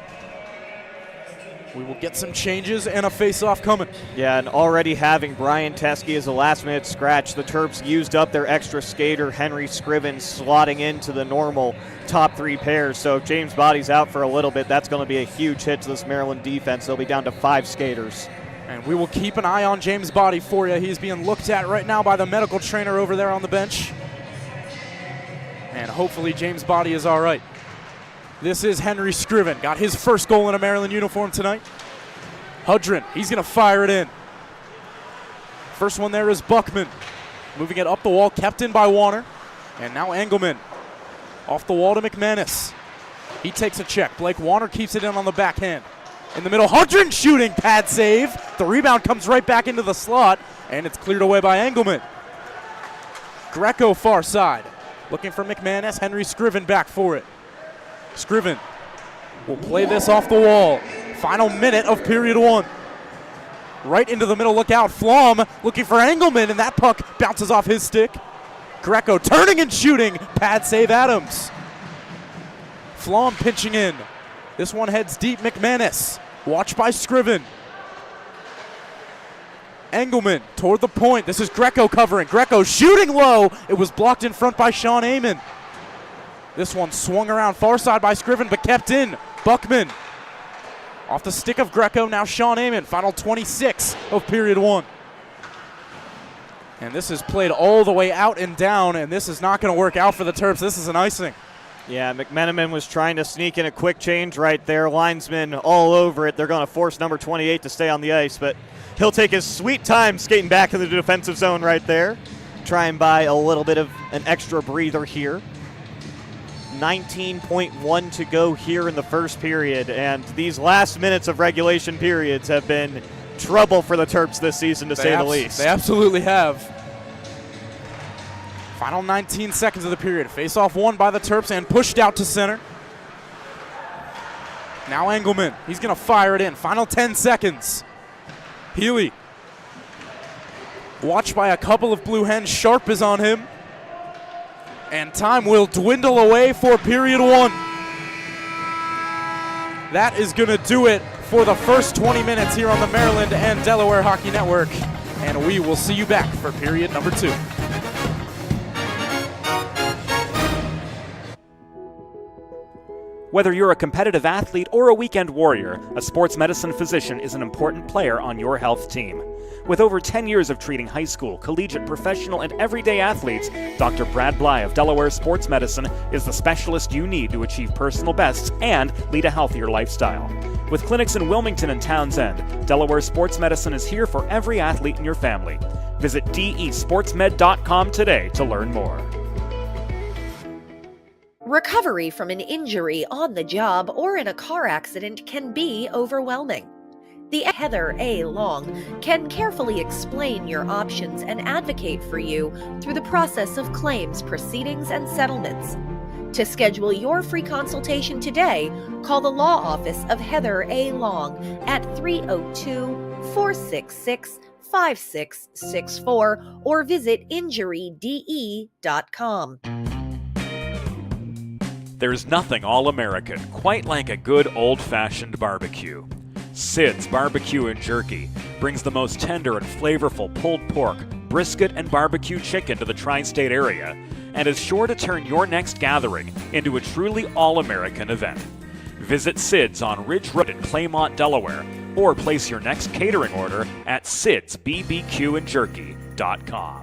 We will get some changes and a face-off coming. Yeah, and already having Brian Teskey as a last-minute scratch, the Terps used up their extra skater, Henry Scriven, slotting into the normal top 3 pairs. So if James Body's out for a little bit, that's going to be a huge hit to this Maryland defense. They'll be down to 5 skaters. And we will keep an eye on James Body for you. He's being looked at right now by the medical trainer over there on the bench. And hopefully James Body is all right. This is Henry Scriven. Got his first goal in a Maryland uniform tonight. Hudrin, he's going to fire it in. First one there is Buckman. Moving it up the wall, kept in by Warner. And now Engelman. Off the wall to McManus. He takes a check. Blake Warner keeps it in on the backhand. In the middle, Hudrin shooting, pad save. The rebound comes right back into the slot, and it's cleared away by Engelman. Greco far side. Looking for McManus, Henry Scriven back for it. Scriven will play this off the wall. Final minute of period 1. Right into the middle, look out. Flom looking for Engelman, and that puck bounces off his stick. Greco turning and shooting. Pad save Adams. Flom pinching in. This one heads deep. McManus. Watched by Scriven. Engelman toward the point. This is Greco covering. Greco shooting low. It was blocked in front by Sean Amon. This one swung around far side by Scriven, but kept in. Buckman. Off the stick of Greco, now Sean Amon. Final 26 of period 1. And this is played all the way out and down, and this is not going to work out for the Terps. This is an icing. Yeah, McMenamin was trying to sneak in a quick change right there. Linesmen all over it. They're going to force number 28 to stay on the ice, but he'll take his sweet time skating back in the defensive zone right there. Try and buy a little bit of an extra breather here. 19.1 to go here in the first period, and these last minutes of regulation periods have been trouble for the Terps this season, to say the least. They absolutely have. Final 19 seconds of the period. Face-off won by the Terps and pushed out to center. Now Engelman. He's going to fire it in. Final 10 seconds. Healy. Watched by a couple of Blue Hens. Sharp is on him. And time will dwindle away for period 1. That is going to do it for the first 20 minutes here on the Maryland and Delaware Hockey Network. And we will see you back for period number 2. Whether you're a competitive athlete or a weekend warrior, a sports medicine physician is an important player on your health team. With over 10 years of treating high school, collegiate, professional, and everyday athletes, Dr. Brad Bly of Delaware Sports Medicine is the specialist you need to achieve personal bests and lead a healthier lifestyle. With clinics in Wilmington and Townsend, Delaware Sports Medicine is here for every athlete in your family. Visit desportsmed.com today to learn more. Recovery from an injury on the job or in a car accident can be overwhelming. The Heather A. Long can carefully explain your options and advocate for you through the process of claims, proceedings, and settlements. To schedule your free consultation today, call the law office of Heather A. Long at 302-466-5664 or visit injuryde.com. There's nothing all-American quite like a good old-fashioned barbecue. Sid's Barbecue and Jerky brings the most tender and flavorful pulled pork, brisket, and barbecue chicken to the tri-state area and is sure to turn your next gathering into a truly all-American event. Visit Sid's on Ridge Road in Claymont, Delaware, or place your next catering order at sidsbbqandjerky.com.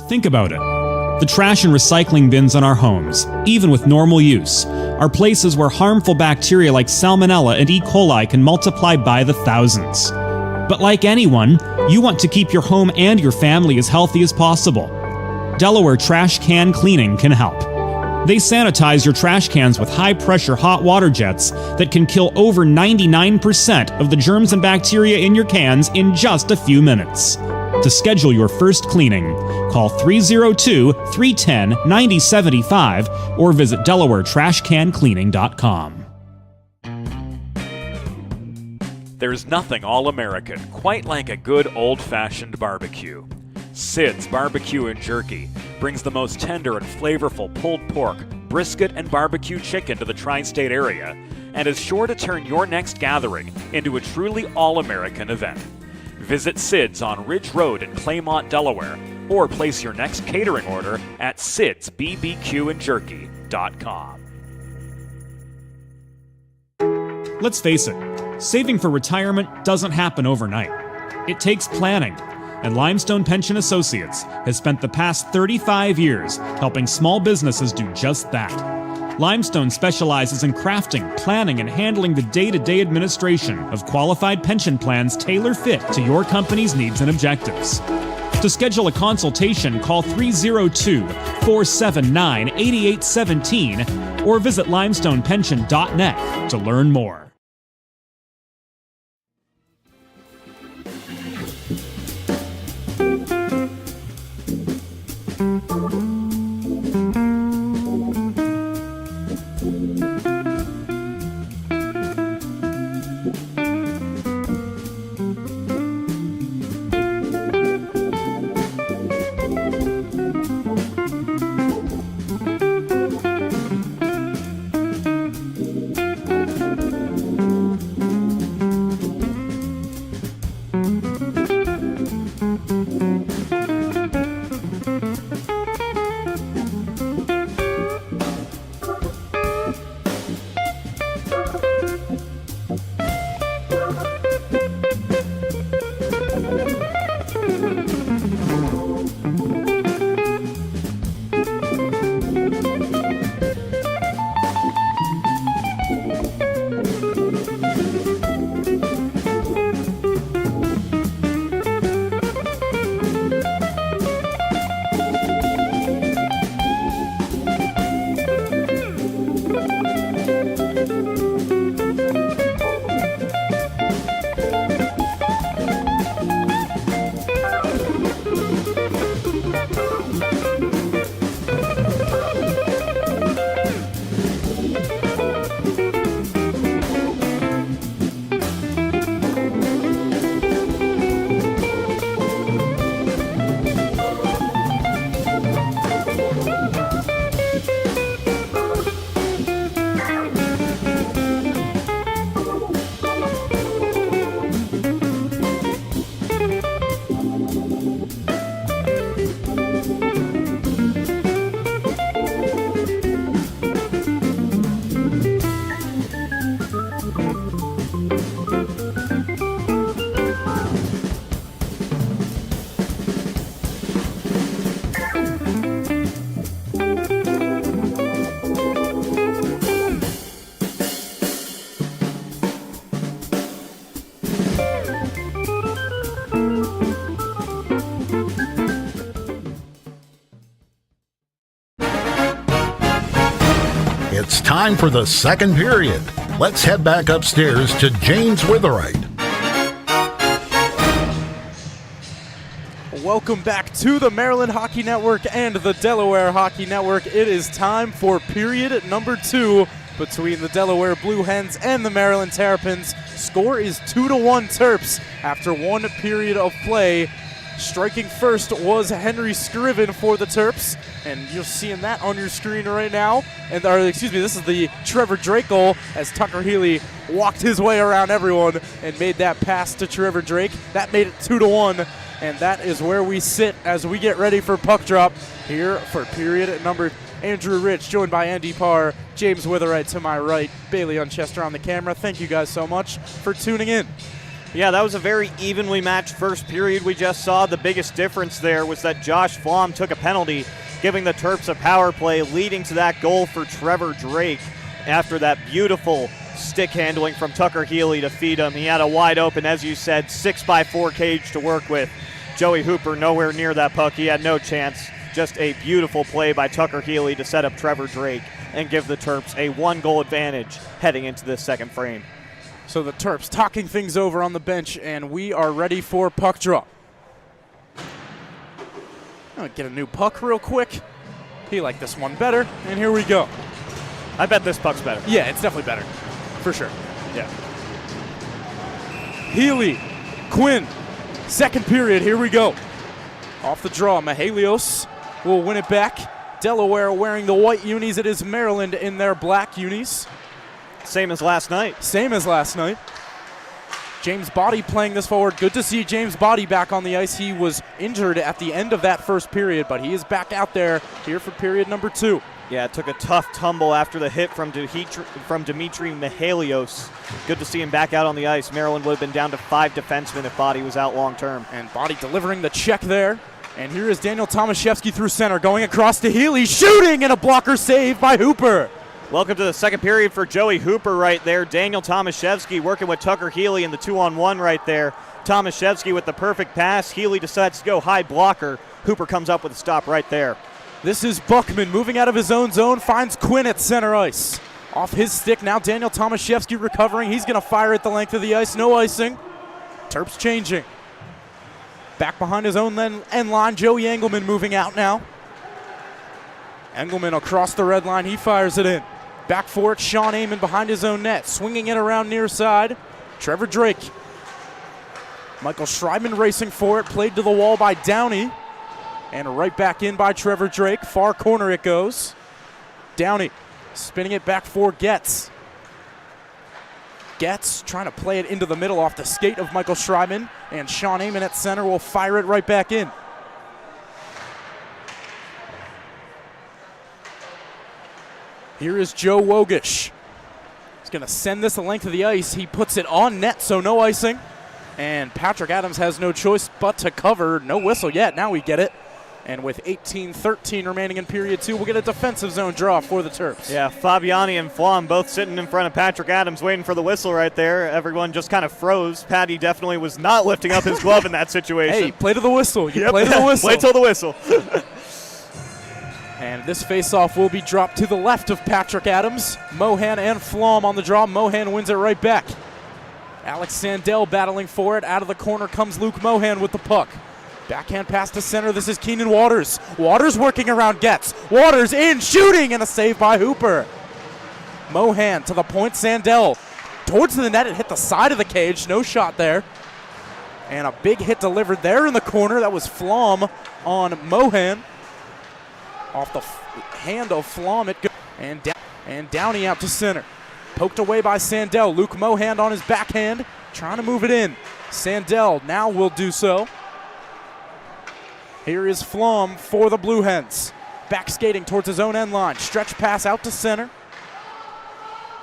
Think about it. The trash and recycling bins in our homes, even with normal use, are places where harmful bacteria like Salmonella and E. coli can multiply by the thousands. But like anyone, you want to keep your home and your family as healthy as possible. Delaware Trash Can Cleaning can help. They sanitize your trash cans with high-pressure hot water jets that can kill over 99% of the germs and bacteria in your cans in just a few minutes. To schedule your first cleaning, call 302-310-9075 or visit DelawareTrashCanCleaning.com. There's nothing all-American quite like a good old-fashioned barbecue. Sid's Barbecue and Jerky brings the most tender and flavorful pulled pork, brisket, and barbecue chicken to the tri-state area and is sure to turn your next gathering into a truly all-American event. Visit Sid's on Ridge Road in Claymont, Delaware, or place your next catering order at sidsbbqandjerky.com. Let's face it, saving for retirement doesn't happen overnight. It takes planning, and Limestone Pension Associates has spent the past 35 years helping small businesses do just that. Limestone specializes in crafting, planning, and handling the day-to-day administration of qualified pension plans tailor-fit to your company's needs and objectives. To schedule a consultation, call 302-479-8817 or visit limestonepension.net to learn more. It's time for the second period. Let's head back upstairs to James Witherite. Welcome back to the Maryland Hockey Network and the Delaware Hockey Network. It is time for period number 2 between the Delaware Blue Hens and the Maryland Terrapins. Score is 2-1 Terps after 1 period of play. Striking first was Henry Scriven for the Terps, and you're seeing that on your screen right now. This is the Trevor Drake goal as Tucker Healy walked his way around everyone and made that pass to Trevor Drake. That made it 2-1. And that is where we sit as we get ready for puck drop here for period number. Andrew Rich, joined by Andy Parr, James Witherite to my right, Bailey Unchester on the camera. Thank you guys so much for tuning in. Yeah, that was a very evenly matched first period we just saw. The biggest difference there was that Josh Flom took a penalty, giving the Terps a power play, leading to that goal for Trevor Drake after that beautiful stick handling from Tucker Healy to feed him. He had a wide open, as you said, 6x4 cage to work with. Joey Hooper nowhere near that puck. He had no chance. Just a beautiful play by Tucker Healy to set up Trevor Drake and give the Terps a 1-goal advantage heading into this second frame. So the Terps talking things over on the bench, and we are ready for puck drop. I'm going to get a new puck real quick. He liked this one better, and here we go. I bet this puck's better. Yeah, it's definitely better. For sure. Yeah. Healy, Quinn, second period, here we go. Off the draw, Mihalios will win it back. Delaware wearing the white unis. It is Maryland in their black unis. Same as last night. Same as last night. James Body playing this forward. Good to see James Body back on the ice. He was injured at the end of that first period, but he is back out there here for period number 2. Yeah, it took a tough tumble after the hit from Dimitri Mihalios. Good to see him back out on the ice. Maryland would have been down to 5 defensemen if Body was out long term. And Body delivering the check there. And here is Daniel Tomaszewski through center, going across to Healy, shooting, and a blocker save by Hooper. Welcome to the second period for Joey Hooper right there. Daniel Tomaszewski working with Tucker Healy in the 2-on-1 right there. Tomaszewski with the perfect pass. Healy decides to go high blocker. Hooper comes up with a stop right there. This is Buckman moving out of his own zone, finds Quinn at center ice. Off his stick now, Daniel Tomaszewski recovering. He's going to fire at the length of the ice, no icing. Terps changing. Back behind his own end line, Joey Engelman moving out now. Engelman across the red line, he fires it in. Back for it, Sean Amon behind his own net, swinging it around near side. Trevor Drake. Michael Schreiman racing for it, played to the wall by Downey. And right back in by Trevor Drake. Far corner it goes. Downey spinning it back for Getz. Getz trying to play it into the middle off the skate of Michael Schreiman. And Sean Amon at center will fire it right back in. Here is Joe Wogish. He's going to send this the length of the ice. He puts it on net, so no icing. And Patrick Adams has no choice but to cover. No whistle yet. Now we get it. And with 18-13 remaining in period 2, we'll get a defensive zone draw for the Terps. Yeah, Fabiani and Flom both sitting in front of Patrick Adams waiting for the whistle right there. Everyone just kind of froze. Patty definitely was not lifting up his glove in that situation. Hey, play to the whistle. You play to the whistle. Play till the whistle. And this faceoff will be dropped to the left of Patrick Adams. Mohan and Flom on the draw. Mohan wins it right back. Alex Sandell battling for it. Out of the corner comes Luke Mohan with the puck. Backhand pass to center. This is Keenan Waters. Waters working around Getz. Waters in, shooting, and a save by Hooper. Mohan to the point. Sandell towards the net. It hit the side of the cage. No shot there. And a big hit delivered there in the corner. That was Flom on Mohan. Off the hand of Flom it goes. And Downey out to center. Poked away by Sandell. Luke Mohan on his backhand. Trying to move it in. Sandell now will do so. Here is Flom for the Blue Hens. Back skating towards his own end line. Stretch pass out to center.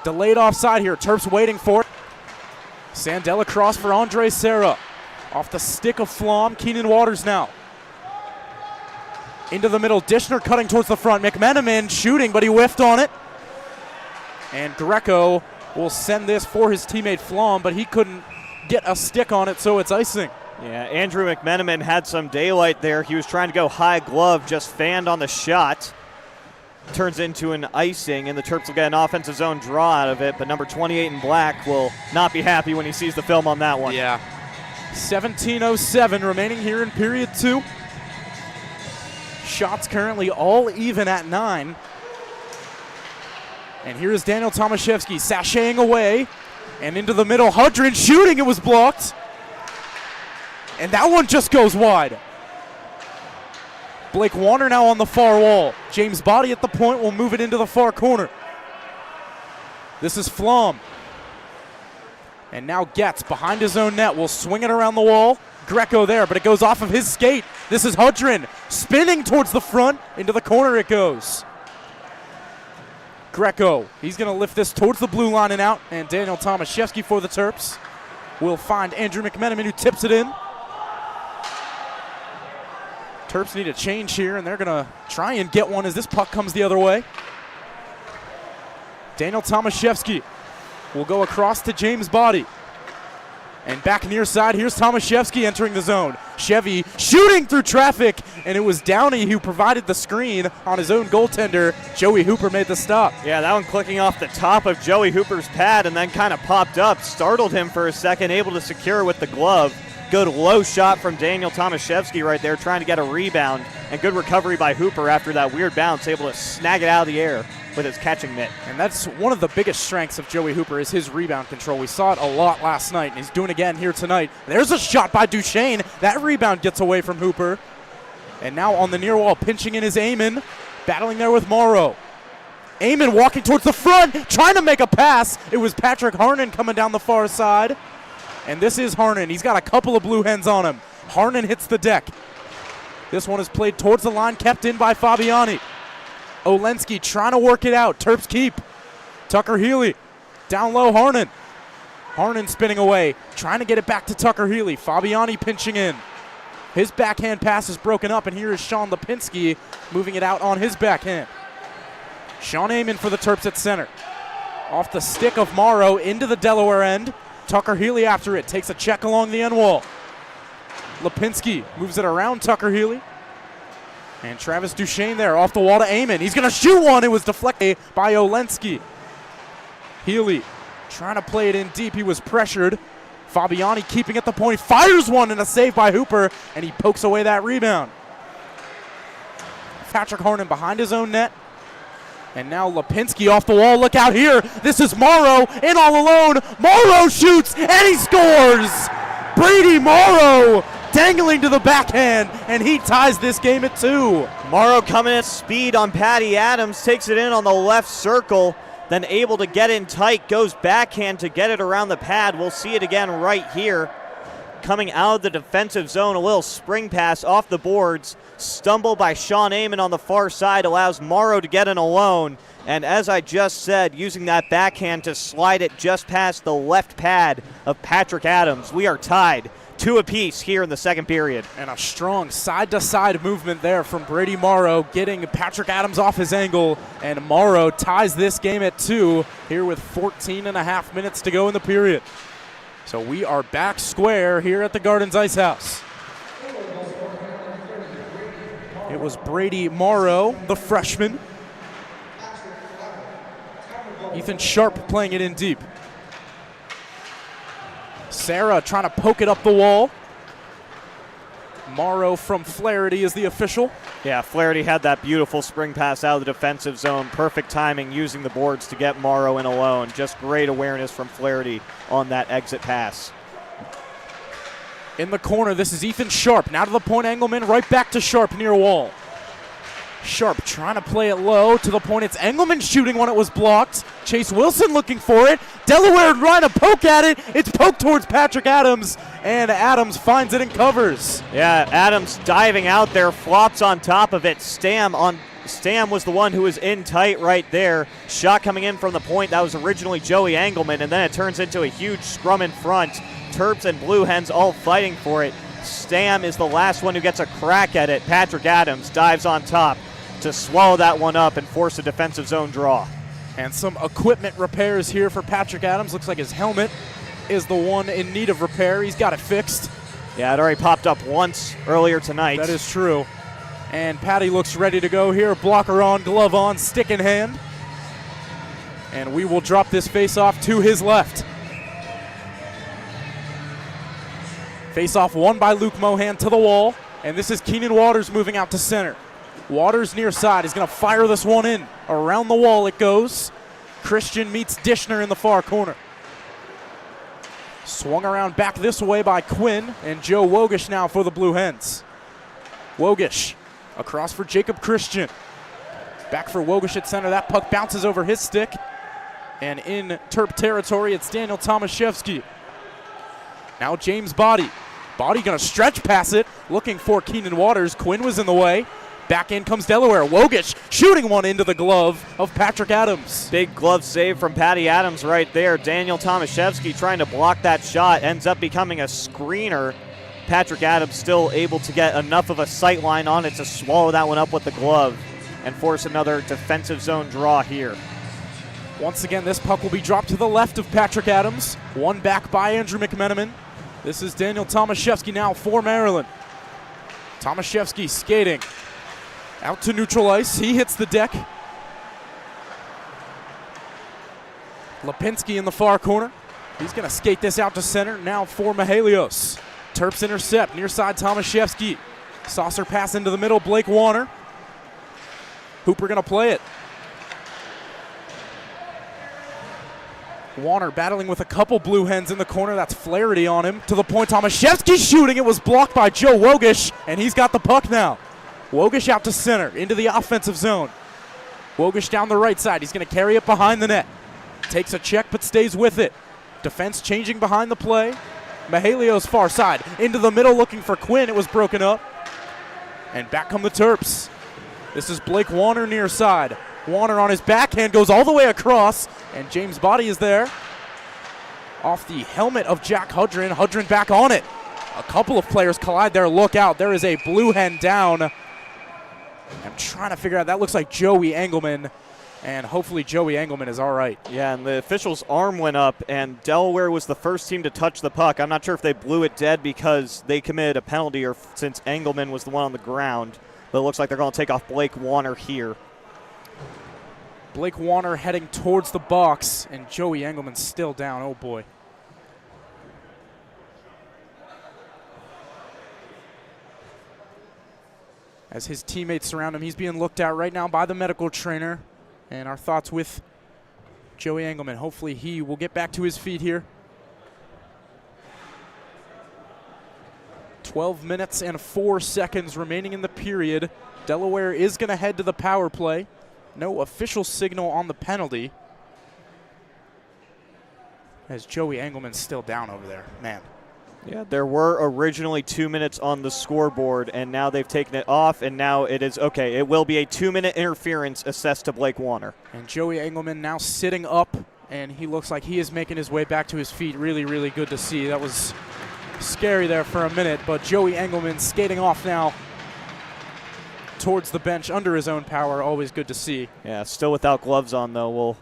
Delayed offside here. Terps waiting for it. Sandell across for Andre Serra. Off the stick of Flom. Keenan Waters now. Into the middle. Dishner cutting towards the front. McMenamin shooting, but he whiffed on it. And Greco will send this for his teammate Flom, but he couldn't get a stick on it, so it's icing. Yeah, Andrew McMenamin had some daylight there. He was trying to go high glove, just fanned on the shot. turns into an icing, and the Terps will get an offensive zone draw out of it, but number 28 in black will not be happy when he sees the film on that one. Yeah. 17:07 remaining here in period 2. Shots currently all even at 9. And here is Daniel Tomaszewski sashaying away and into the middle. Hudrin shooting, it was blocked. And that one just goes wide. Blake Warner now on the far wall. James Body at the point will move it into the far corner. This is Flom. And now Getz behind his own net will swing it around the wall. Greco there, but it goes off of his skate. This is Hudrin spinning towards the front. Into the corner it goes. Greco, he's going to lift this towards the blue line and out. And Daniel Tomaszewski for the Terps will find Andrew McMenamin, who tips it in. Terps need a change here, and they're going to try and get one as this puck comes the other way. Daniel Tomaszewski will go across to James Body. And back near side, here's Tomaszewski entering the zone. Chevy shooting through traffic, and it was Downey who provided the screen on his own goaltender. Joey Hooper made the stop. Yeah, that one clicking off the top of Joey Hooper's pad and then kind of popped up, startled him for a second, able to secure with the glove. Good low shot from Daniel Tomaszewski right there, trying to get a rebound, and good recovery by Hooper after that weird bounce, able to snag it out of the air with his catching mitt. And that's one of the biggest strengths of Joey Hooper is his rebound control. We saw it a lot last night, and he's doing it again here tonight. There's a shot by Duchesne. That rebound gets away from Hooper. And now on the near wall, pinching in is Eamon, battling there with Morrow. Eamon walking towards the front, trying to make a pass. It was Patrick Harnan coming down the far side. And this is Harnan. He's got a couple of blue hens on him. Harnan hits the deck. This one is played towards the line, kept in by Fabiani. Olensky trying to work it out. Terps keep. Tucker Healy. Down low, Harnan. Harnan spinning away, trying to get it back to Tucker Healy. Fabiani pinching in. His backhand pass is broken up, and here is Sean Lipinski moving it out on his backhand. Sean Eamon for the Terps at center. Off the stick of Morrow into the Delaware end. Tucker Healy after it, takes a check along the end wall. Lipinski moves it around Tucker Healy. And Travis Duchesne there off the wall to Eamon. He's going to shoot one. It was deflected by Olensky. Healy trying to play it in deep. He was pressured. Fabiani keeping at the point. Fires one and a save by Hooper. And he pokes away that rebound. Patrick Harnan behind his own net. And now Lipinski off the wall. Look out here. This is Morrow in all alone. Morrow shoots and he scores. Brady Morrow dangling to the backhand, and he ties this game at 2. Morrow coming at speed on Patty Adams, takes it in on the left circle, then able to get in tight, goes backhand to get it around the pad. We'll see it again right here. Coming out of the defensive zone, a little spring pass off the boards. Stumble by Sean Eamon on the far side allows Morrow to get in alone. And as I just said, using that backhand to slide it just past the left pad of Patrick Adams. We are tied 2 apiece here in the second period. And a strong side-to-side movement there from Brady Morrow, getting Patrick Adams off his angle. And Morrow ties this game at 2 here with 14 and a half minutes to go in the period. So we are back square here at the Gardens Ice House. It was Brady Morrow, the freshman. Ethan Sharp playing it in deep. Sarah trying to poke it up the wall. Morrow from Flaherty is the official. Yeah, Flaherty had that beautiful spring pass out of the defensive zone. Perfect timing using the boards to get Morrow in alone. Just great awareness from Flaherty on that exit pass. In the corner, this is Ethan Sharp. Now to the point, Engelman, right back to Sharp near wall. Sharp trying to play it low to the point. It's Engelman shooting when it was blocked. Chase Wilson looking for it. Delaware trying to poke at it. It's poked towards Patrick Adams, and Adams finds it and covers. Yeah, Adams diving out there, flops on top of it. Stam was the one who was in tight right there. Shot coming in from the point. That was originally Joey Engelman, and then it turns into a huge scrum in front. Terps and Blue Hens all fighting for it. Stam is the last one who gets a crack at it. Patrick Adams dives on top to swallow that one up and force a defensive zone draw. And some equipment repairs here for Patrick Adams. Looks like his helmet is the one in need of repair. He's got it fixed. Yeah, it already popped up once earlier tonight. That is true. And Patty looks ready to go here. Blocker on, glove on, stick in hand. And we will drop this face-off to his left. Face-off won by Luke Mohan to the wall. And this is Keenan Waters moving out to center. Waters near side. He's going to fire this one in. Around the wall it goes. Christian meets Dishner in the far corner. Swung around back this way by Quinn. And Joe Wogish now for the Blue Hens. Wogish across for Jacob Christian. Back for Wogish at center. That puck bounces over his stick. And in Terp territory, it's Daniel Tomaszewski. Now James Body. Body going to stretch pass it. Looking for Keenan Waters. Quinn was in the way. Back in comes Delaware. Wogish shooting one into the glove of Patrick Adams. Big glove save from Patty Adams right there. Daniel Tomaszewski trying to block that shot. Ends up becoming a screener. Patrick Adams still able to get enough of a sight line on it to swallow that one up with the glove and force another defensive zone draw here. Once again, this puck will be dropped to the left of Patrick Adams. One back by Andrew McMenamin. This is Daniel Tomaszewski now for Maryland. Tomaszewski skating out to neutral ice. He hits the deck. Lipinski in the far corner. He's going to skate this out to center now for Mihalios. Terps intercept near side Tomaszewski. Saucer pass into the middle, Blake Warner. Hooper going to play it. Warner battling with a couple Blue Hens in the corner. That's Flaherty on him. To the point, Tomaszewski shooting. It was blocked by Joe Wogish, and he's got the puck now. Wogish out to center, into the offensive zone. Wogish down the right side. He's going to carry it behind the net. Takes a check, but stays with it. Defense changing behind the play. Mihalios far side. Into the middle looking for Quinn. It was broken up. And back come the Terps. This is Blake Warner near side. Warner on his backhand goes all the way across, and James Body is there. Off the helmet of Jack Hudrin. Hudrin back on it. A couple of players collide there. Look out. There is a Blue Hen down. I'm trying to figure out. That looks like Joey Engelman, and hopefully Joey Engelman is all right. Yeah, and the official's arm went up, and Delaware was the first team to touch the puck. I'm not sure if they blew it dead because they committed a penalty or since Engelman was the one on the ground, but it looks like they're going to take off Blake Warner here. Blake Warner heading towards the box, and Joey Engelman's still down. Oh, boy. As his teammates surround him, he's being looked at right now by the medical trainer. And our thoughts with Joey Engelman. Hopefully he will get back to his feet here. 12 minutes and 4 seconds remaining in the period. Delaware is going to head to the power play. No official signal on the penalty. As Joey Engelman's still down over there. Man. Yeah, there were originally 2 minutes on the scoreboard, and now they've taken it off, and now it is, okay, it will be a 2-minute interference assessed to Blake Warner. And Joey Engelman now sitting up, and he looks like he is making his way back to his feet. Really, really good to see. That was scary there for a minute, but Joey Engelman skating off now towards the bench under his own power. Always good to see. Yeah, still without gloves on, though. We'll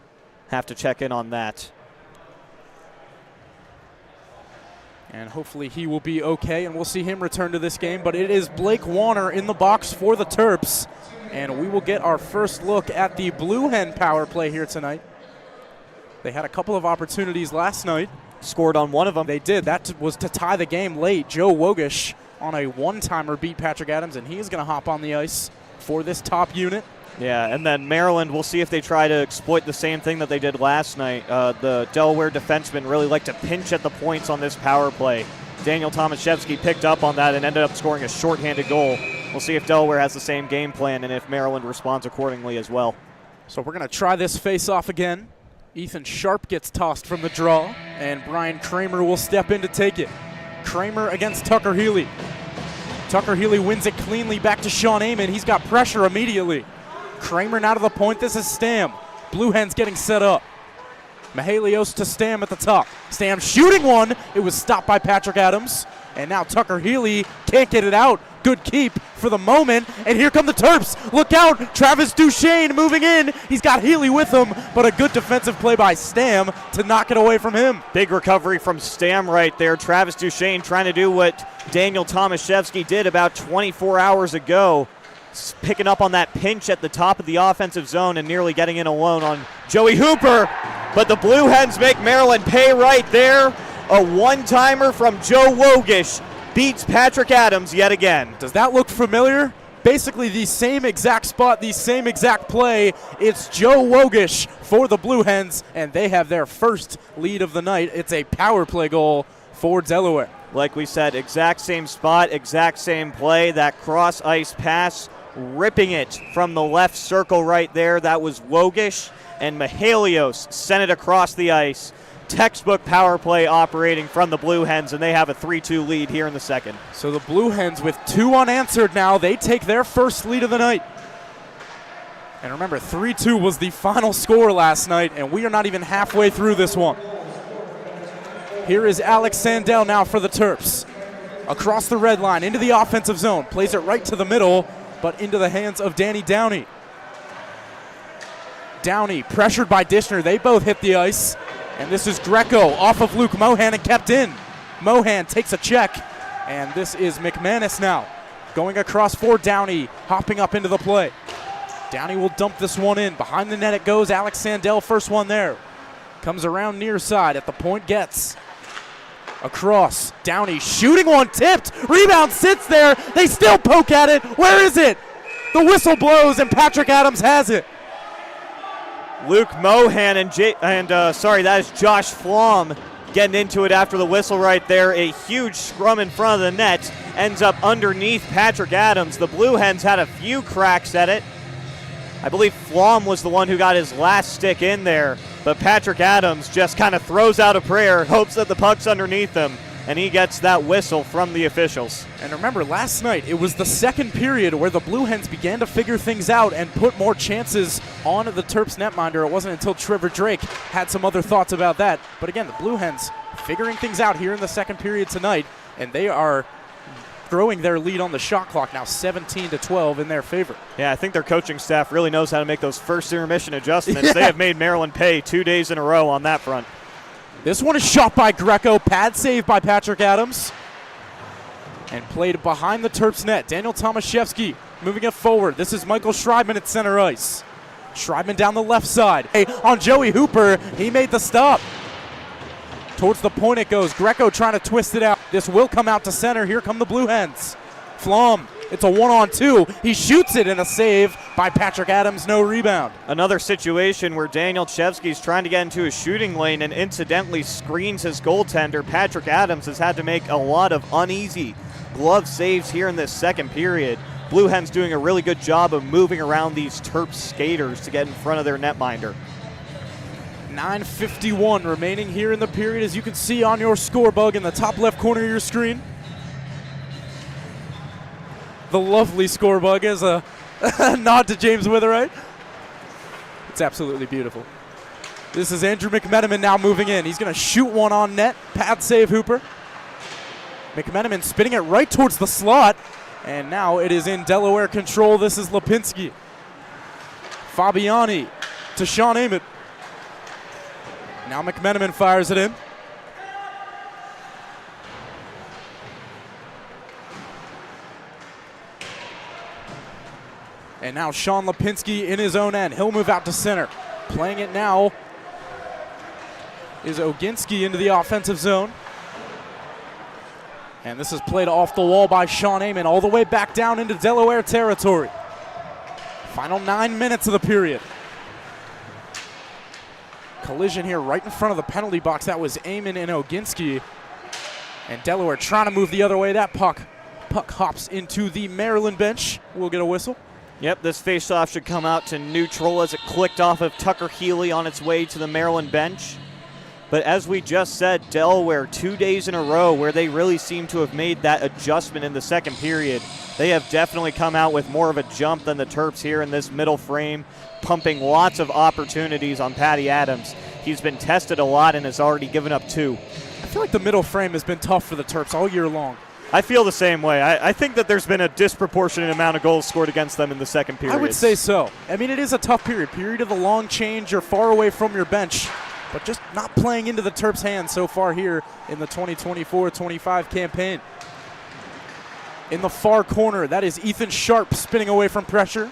have to check in on that. And hopefully he will be okay, and we'll see him return to this game. But it is Blake Warner in the box for the Terps. And we will get our first look at the Blue Hen power play here tonight. They had a couple of opportunities last night. Scored on one of them. They did. That was to tie the game late. Joe Wogish on a one-timer beat Patrick Adams, and he is going to hop on the ice for this top unit. Yeah, and then Maryland, we'll see if they try to exploit the same thing that they did last night. The Delaware defensemen really like to pinch at the points on this power play. Daniel Tomaszewski picked up on that and ended up scoring a shorthanded goal. We'll see if Delaware has the same game plan and if Maryland responds accordingly as well. So we're going to try this face-off again. Ethan Sharp gets tossed from the draw, and Brian Kramer will step in to take it. Kramer against Tucker Healy. Tucker Healy wins it cleanly back to Sean Amon. He's got pressure immediately. Kramer now to the point. This is Stam. Blue Hens getting set up. Mihalios to Stam at the top. Stam shooting one. It was stopped by Patrick Adams. And now Tucker Healy can't get it out. Good keep for the moment. And here come the Terps. Look out. Travis Duchesne moving in. He's got Healy with him, but a good defensive play by Stam to knock it away from him. Big recovery from Stam right there. Travis Duchesne trying to do what Daniel Tomaszewski did about 24 hours ago. picking up on that pinch at the top of the offensive zone and nearly getting in alone on Joey Hooper. But the Blue Hens make Maryland pay right there. A one-timer from Joe Wogish beats Patrick Adams yet again. Does that look familiar? Basically the same exact spot, the same exact play. It's Joe Wogish for the Blue Hens, and they have their first lead of the night. It's a power play goal for Delaware. Like we said, exact same spot, exact same play. That cross-ice pass, ripping it from the left circle right there. That was Wogish, and Mihalios sent it across the ice. Textbook power play operating from the Blue Hens, and they have a 3-2 lead here in the second. So the Blue Hens with 2 unanswered now. They take their first lead of the night. And remember, 3-2 was the final score last night, and we are not even halfway through this one. Here is Alex Sandell now for the Terps. Across the red line, into the offensive zone. Plays it right to the middle, but into the hands of Danny Downey. Downey pressured by Dishner. They both hit the ice. And this is Greco off of Luke Mohan and kept in. Mohan takes a check, and this is McManus now. Going across for Downey, hopping up into the play. Downey will dump this one in. Behind the net it goes. Alex Sandell, first one there. Comes around near side at the point, gets. Across, Downey shooting one, tipped. Rebound sits there. They still poke at it. Where is it? The whistle blows, and Patrick Adams has it. Luke Mohan that is Josh Flom getting into it after the whistle right there. A huge scrum in front of the net ends up underneath Patrick Adams. The Blue Hens had a few cracks at it. I believe Flom was the one who got his last stick in there, but Patrick Adams just kind of throws out a prayer, hopes that the puck's underneath him, and he gets that whistle from the officials. And remember, last night it was the second period where the Blue Hens began to figure things out and put more chances on the Terps netminder. It wasn't until Trevor Drake had some other thoughts about that. But again, the Blue Hens figuring things out here in the second period tonight, and they are throwing their lead on the shot clock now 17-12 in their favor. Yeah, I think their coaching staff really knows how to make those first intermission adjustments. Yeah. They have made Maryland pay 2 days in a row on that front. This one is shot by Greco, pad save by Patrick Adams, and played behind the Terps net. Daniel Tomaszewski moving it forward. This is Michael Schreibman at center ice. Schreibman down the left side. Hey, on Joey Hooper, he made the stop. Towards the point it goes. Greco trying to twist it out. This will come out to center. Here come the Blue Hens. Flom, it's a 1-on-2. He shoots it in a save by Patrick Adams, no rebound. Another situation where Daniel Chevsky's trying to get into a shooting lane and incidentally screens his goaltender. Patrick Adams has had to make a lot of uneasy glove saves here in this second period. Blue Hens doing a really good job of moving around these Terps skaters to get in front of their netminder. 9:51 remaining here in the period, as you can see on your score bug in the top left corner of your screen. The lovely score bug is a nod to James Witherite. It's absolutely beautiful. This is Andrew McMenamin now moving in. He's going to shoot one on net. Pad save Hooper. McMenamin spinning it right towards the slot. And now it is in Delaware control. This is Lipinski. Fabiani to Sean Ament. Now McMenamin fires it in. And now Sean Lipinski in his own end. He'll move out to center. Playing it now is Oginski into the offensive zone. And this is played off the wall by Sean Ament all the way back down into Delaware territory. Final 9 minutes of the period. Collision here right in front of the penalty box. That was Ament and Oginski. And Delaware trying to move the other way. That puck hops into the Maryland bench. We'll get a whistle. Yep, this faceoff should come out to neutral as it clicked off of Tucker Healy on its way to the Maryland bench. But as we just said, Delaware 2 days in a row where they really seem to have made that adjustment in the second period. They have definitely come out with more of a jump than the Terps here in this middle frame, pumping lots of opportunities on Patty Adams. He's been tested a lot and has already given up 2. I feel like the middle frame has been tough for the Terps all year long. I feel the same way. I think that there's been a disproportionate amount of goals scored against them in the second period. I would say so. I mean, it is a tough period of the long change. You're far away from your bench, but just not playing into the Terps' hands so far here in the 2024-25 campaign. In the far corner, that is Ethan Sharp spinning away from pressure.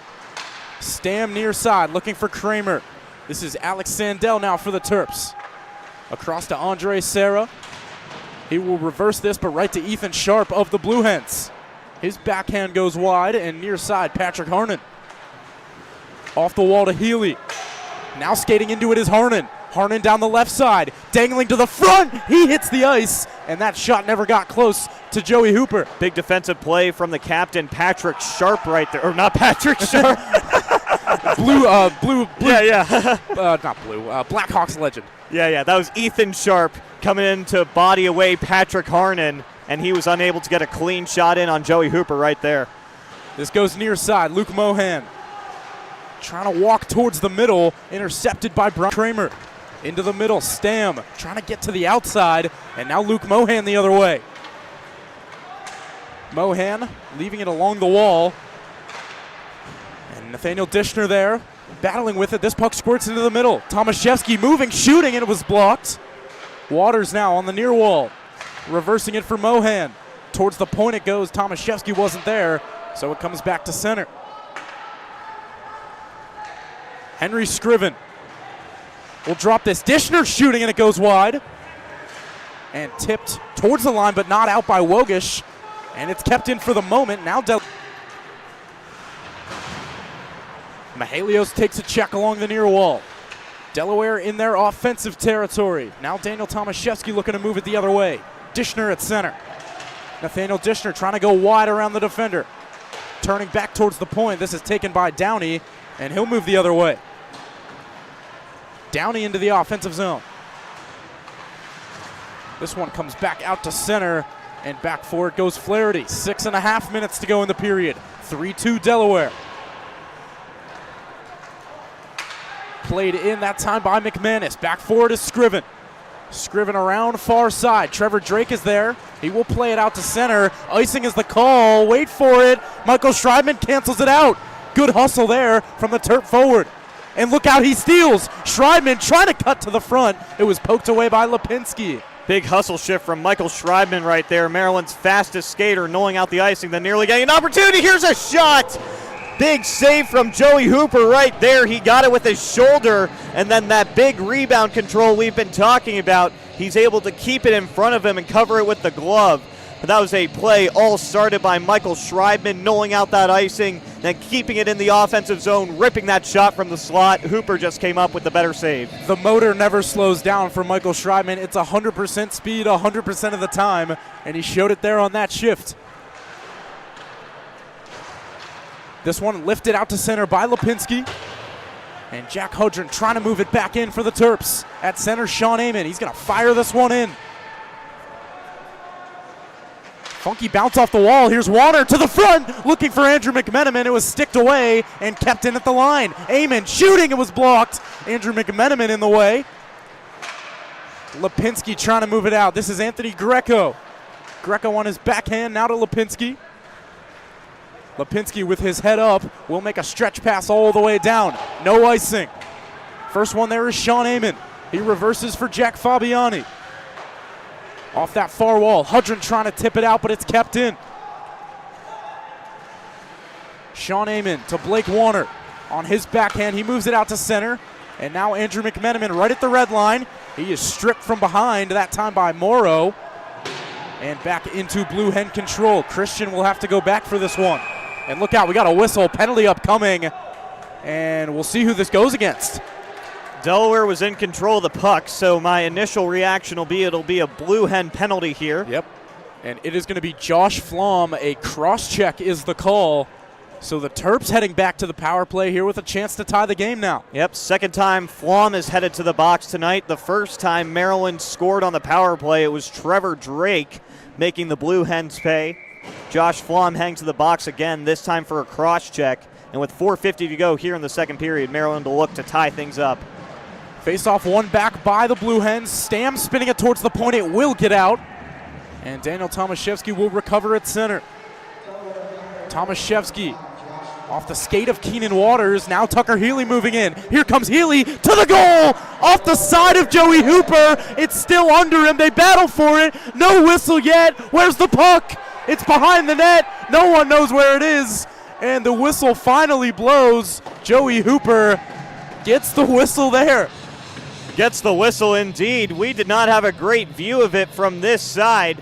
Stam near side, looking for Kramer. This is Alex Sandell now for the Terps. Across to Andre Serra. He will reverse this, but right to Ethan Sharp of the Blue Hens. His backhand goes wide, and near side, Patrick Harnan. Off the wall to Healy. Now skating into it is Harnan. Harnan down the left side, dangling to the front. He hits the ice, and that shot never got close to Joey Hooper. Big defensive play from the captain, Patrick Sharp, right there. Or not Patrick Sharp. Not blue. Blackhawks legend. Yeah, that was Ethan Sharp coming in to body away Patrick Harnan, and he was unable to get a clean shot in on Joey Hooper right there. This goes near side, Luke Mohan. Trying to walk towards the middle, intercepted by Brian Kramer. Into the middle, Stam trying to get to the outside, and now Luke Mohan the other way. Mohan leaving it along the wall. And Nathaniel Dishner there, battling with it. This puck squirts into the middle. Tomaszewski moving, shooting, and it was blocked. Waters now on the near wall, reversing it for Mohan. Towards the point it goes. Tomaszewski wasn't there, so it comes back to center. Henry Scriven will drop this. Dishner shooting, and it goes wide. And tipped towards the line, but not out by Wogish. And it's kept in for the moment. Now Mahalios takes a check along the near wall. Delaware in their offensive territory. Now Daniel Tomaszewski looking to move it the other way. Dishner at center. Nathaniel Dishner trying to go wide around the defender. Turning back towards the point. This is taken by Downey, and he'll move the other way. Downey into the offensive zone. This one comes back out to center, and back for it goes Flaherty. 6.5 minutes to go in the period. 3-2 Delaware. Played in that time by McManus. Back forward is Scriven. Scriven around far side. Trevor Drake is there. He will play it out to center. Icing is the call. Wait for it. Michael Schreibman cancels it out. Good hustle there from the Terp forward. And look out, he steals. Schreibman trying to cut to the front. It was poked away by Lipinski. Big hustle shift from Michael Schreibman right there. Maryland's fastest skater, knowing out the icing, then nearly getting an opportunity. Here's a shot. Big save from Joey Hooper right there. He got it with his shoulder, and then that big rebound control we've been talking about. He's able to keep it in front of him and cover it with the glove. But that was a play all started by Michael Schreibman, knowing out that icing, then keeping it in the offensive zone, ripping that shot from the slot. Hooper just came up with the better save. The motor never slows down for Michael Schreibman. It's 100% speed 100% of the time, and he showed it there on that shift. This one lifted out to center by Lipinski. And Jack Hudron trying to move it back in for the Terps. At center, Sean Amon. He's going to fire this one in. Funky bounce off the wall. Here's Warner to the front, looking for Andrew McMenamin. It was sticked away and kept in at the line. Amon shooting. It was blocked. Andrew McMenamin in the way. Lipinski trying to move it out. This is Anthony Greco. Greco on his backhand, now to Lipinski. Lipinski with his head up will make a stretch pass all the way down. No icing. First one there is Sean Amon. He reverses for Jack Fabiani. Off that far wall, Hudron trying to tip it out, but it's kept in. Sean Amon to Blake Warner. On his backhand, he moves it out to center. And now Andrew McMenamin right at the red line. He is stripped from behind, that time by Morrow. And back into Blue Hen control. Christian will have to go back for this one. And look out, we got a whistle, penalty upcoming. And we'll see who this goes against. Delaware was in control of the puck, so my initial reaction will be it'll be a Blue Hen penalty here. Yep. And it is going to be Josh Flom. A cross-check is the call. So the Terps heading back to the power play here with a chance to tie the game now. Yep, second time Flom is headed to the box tonight. The first time Maryland scored on the power play, it was Trevor Drake making the Blue Hens pay. Josh Flom hangs to the box again, this time for a cross-check. And with 4:50 to go here in the second period, Maryland will look to tie things up. Face-off one back by the Blue Hens. Stam spinning it towards the point. It will get out. And Daniel Tomaszewski will recover at center. Tomaszewski off the skate of Keenan Waters. Now Tucker Healy moving in. Here comes Healy to the goal. Off the side of Joey Hooper. It's still under him. They battle for it. No whistle yet. Where's the puck? It's behind the net. No one knows where it is. And the whistle finally blows. Joey Hooper gets the whistle there. Gets the whistle indeed. We did not have a great view of it from this side.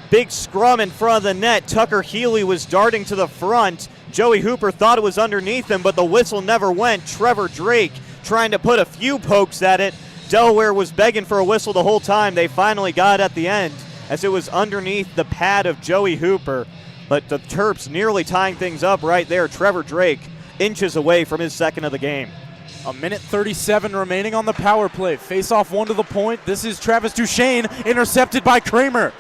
Big scrum in front of the net. Tucker Healy was darting to the front. Joey Hooper thought it was underneath him, but the whistle never went. Trevor Drake trying to put a few pokes at it. Delaware was begging for a whistle the whole time. They finally got it at the end as it was underneath the pad of Joey Hooper. But the Terps nearly tying things up right there. Trevor Drake inches away from his second of the game. A minute 37 remaining on the power play. Face off one to the point. This is Travis Duchesne, intercepted by Kramer.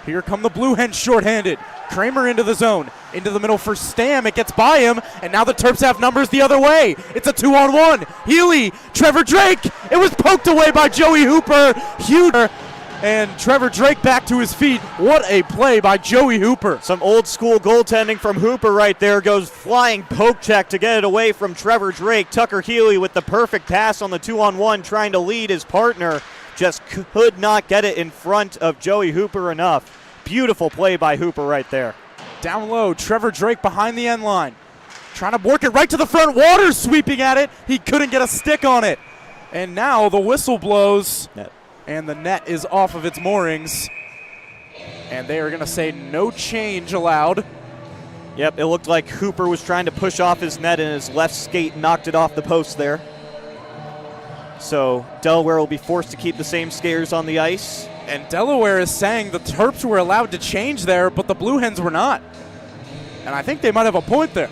Here come the Blue Hens shorthanded. Kramer into the zone. Into the middle for Stam. It gets by him, and now the Terps have numbers the other way. It's a 2-on-1. Healy, Trevor Drake. It was poked away by Joey Hooper. Huge. And Trevor Drake back to his feet. What a play by Joey Hooper. Some old school goaltending from Hooper right there. Goes flying poke check to get it away from Trevor Drake. Tucker Healy with the perfect pass on the 2-on-1 trying to lead his partner. Just could not get it in front of Joey Hooper enough. Beautiful play by Hooper right there. Down low, Trevor Drake behind the end line. Trying to work it right to the front. Waters sweeping at it. He couldn't get a stick on it. And now the whistle blows. Net. And the net is off of its moorings. And they are going to say no change allowed. Yep, it looked like Hooper was trying to push off his net and his left skate knocked it off the post there. So Delaware will be forced to keep the same skaters on the ice. And Delaware is saying the Terps were allowed to change there, but the Blue Hens were not. And I think they might have a point there.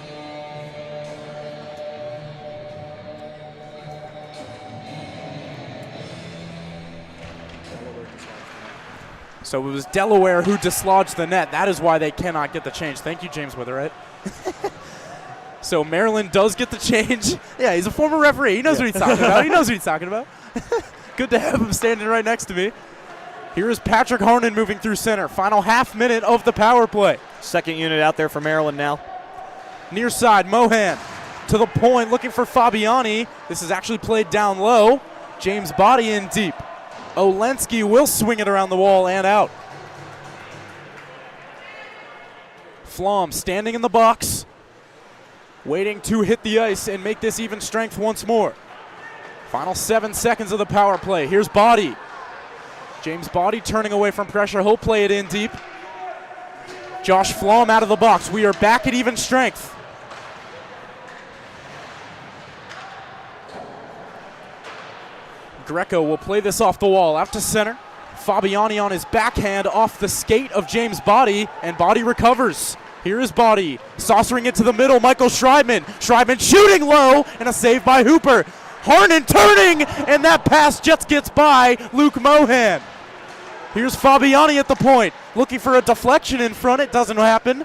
So it was Delaware who dislodged the net. That is why they cannot get the change. Thank you, James Witherite. So Maryland does get the change. Yeah, he's a former referee. He knows what he's talking about. He knows what he's talking about. Good to have him standing right next to me. Here is Patrick Harnon moving through center. Final half minute of the power play. Second unit out there for Maryland now. Near side, Mohan to the point, looking for Fabiani. This is actually played down low. James Body in deep. Olensky will swing it around the wall and out. Flom standing in the box, waiting to hit the ice and make this even strength once more. Final 7 seconds of the power play. Here's Body. James Body turning away from pressure. He'll play it in deep. Josh Flom out of the box. We are back at even strength. Greco will play this off the wall, out to center. Fabiani on his backhand off the skate of James Body, and Body recovers. Here is Body, saucering it to the middle, Michael Schreibman. Schreibman shooting low, and a save by Hooper. Harnon turning, and that pass just gets by Luke Mohan. Here's Fabiani at the point, looking for a deflection in front. It doesn't happen.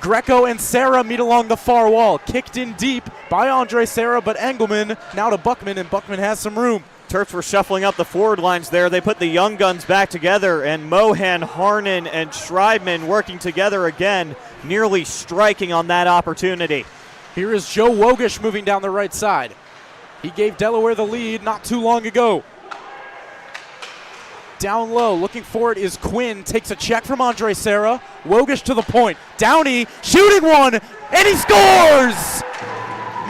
Greco and Serra meet along the far wall. Kicked in deep by Andre Serra, but Engelman now to Buckman, and Buckman has some room. Terps were shuffling up the forward lines there. They put the young guns back together, and Mohan, Harnon, and Schreibman working together again, nearly striking on that opportunity. Here is Joe Wogish moving down the right side. He gave Delaware the lead not too long ago. Down low, looking for it is Quinn. Takes a check from Andre Serra. Wogish to the point. Downey shooting one, and he scores!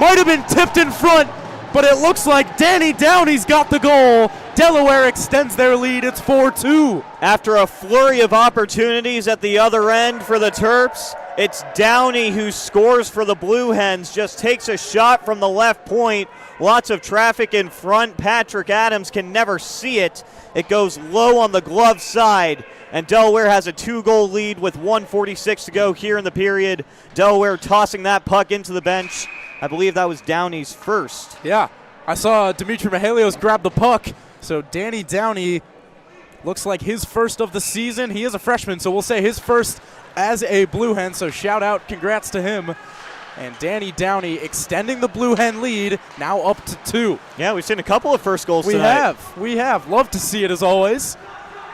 Might have been tipped in front, but it looks like Danny Downey's got the goal. Delaware extends their lead. It's 4-2. After a flurry of opportunities at the other end for the Terps, it's Downey who scores for the Blue Hens. Just takes a shot from the left point. Lots of traffic in front. Patrick Adams can never see it. It goes low on the glove side, and Delaware has a 2-goal lead with 1:46 to go here in the period. Delaware tossing that puck into the bench. I believe that was Downey's first. Yeah, I saw Dimitri Mihalios grab the puck, so Danny Downey looks like his first of the season. He is a freshman, so we'll say his first as a Blue Hen, so shout out, congrats to him. And Danny Downey extending the Blue Hen lead, now up to 2. Yeah, we've seen a couple of first goals tonight. We have. Love to see it as always.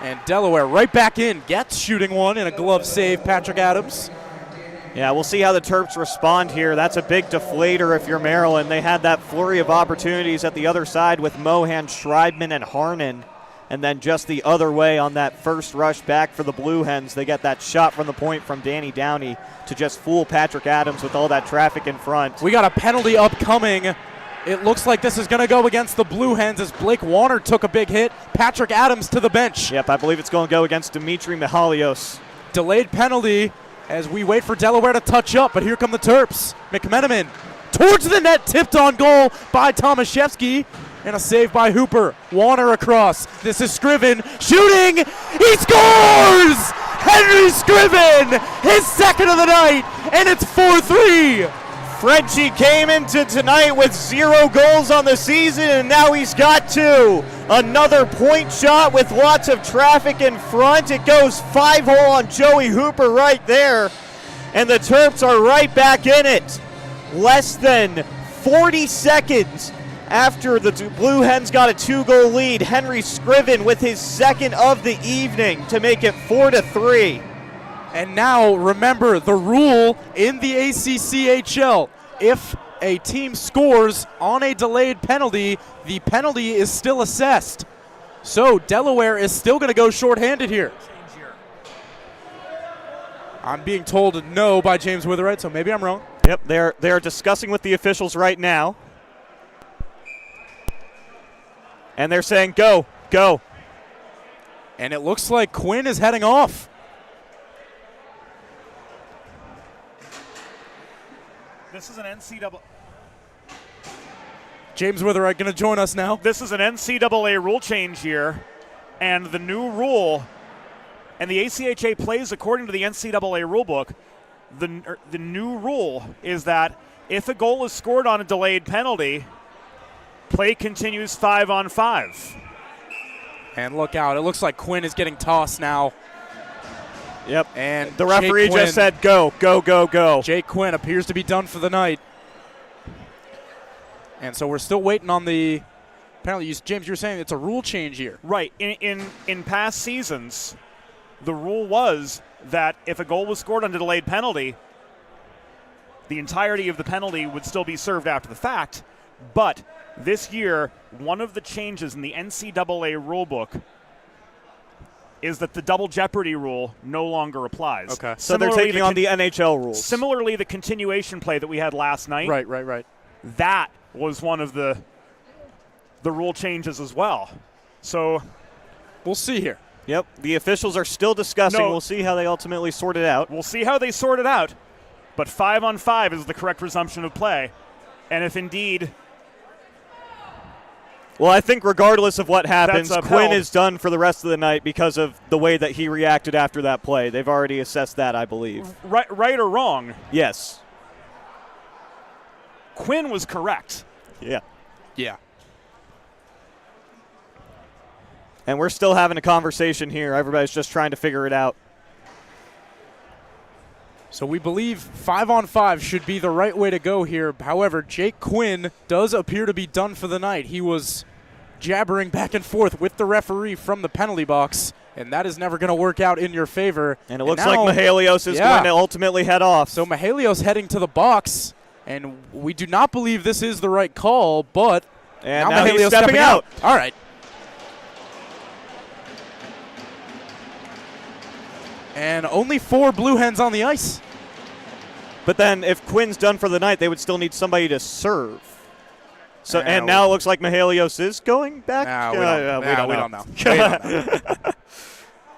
And Delaware right back in, gets shooting one in a glove save, Patrick Adams. Yeah, we'll see how the Terps respond here. That's a big deflator if you're Maryland. They had that flurry of opportunities at the other side with Mohan, Schreibman, and Harnon. And then just the other way on that first rush back for the Blue Hens, they get that shot from the point from Danny Downey to just fool Patrick Adams with all that traffic in front. We got a penalty upcoming. It looks like this is going to go against the Blue Hens as Blake Warner took a big hit. Patrick Adams to the bench. Yep, I believe it's going to go against Dimitri Mihalios. Delayed penalty as we wait for Delaware to touch up, but here come the Terps. McMenamin towards the net, tipped on goal by Tomaszewski, and a save by Hooper. Warner across. This is Scriven shooting. He scores! Henry Scriven, his second of the night, and it's 4-3. Frenchie came into tonight with 0 goals on the season, and now he's got 2. Another point shot with lots of traffic in front. It goes 5-hole on Joey Hooper right there, and the Terps are right back in it. Less than 40 seconds after the Blue Hens got a 2-goal lead, Henry Scriven with his second of the evening to make it 4-3. And now, remember, the rule in the ACCHL, if a team scores on a delayed penalty, the penalty is still assessed. So Delaware is still going to go shorthanded here. I'm being told no by James Witherite, so maybe I'm wrong. Yep, they're discussing with the officials right now. And they're saying go, go. And it looks like Quinn is heading off. This is an NCAA. James Witherite going to join us now. This is an NCAA rule change here, and the new rule, and the ACHA plays according to the NCAA rulebook. The new rule is that if a goal is scored on a delayed penalty, play continues 5-on-5. And look out, it looks like Quinn is getting tossed now. Yep, and the referee just said go, go, go, go. Jake Quinn appears to be done for the night. And so we're still waiting on the penalty. James, you were saying it's a rule change here. Right. In past seasons, the rule was that if a goal was scored on a delayed penalty, the entirety of the penalty would still be served after the fact. But this year, one of the changes in the NCAA rulebook is that the double jeopardy rule no longer applies. Okay. So they're taking on the NHL rules. Similarly, the continuation play that we had last night. Right. That was one of the rule changes as well. So we'll see here. Yep, the officials are still discussing. We'll see how they ultimately sort it out. We'll see how they sort it out. But 5-on-5 is the correct resumption of play. And if indeed... Well, I think regardless of what happens, That's Quinn upheld. is done for the rest of the night because of the way that he reacted after that play. They've already assessed that, I believe. Right or wrong, Yes. Quinn was correct. Yeah. Yeah. And we're still having a conversation here. Everybody's just trying to figure it out. So we believe 5-on-5 should be the right way to go here. However, Jake Quinn does appear to be done for the night. He was jabbering back and forth with the referee from the penalty box, and that is never going to work out in your favor. And it looks like Mihalios is going to ultimately head off. So Mihalios heading to the box, and we do not believe this is the right call, but and now he's stepping out. All right. And only 4 Blue Hens on the ice. But then if Quinn's done for the night, they would still need somebody to serve. So and now it looks like Mihalios is going back. We don't know.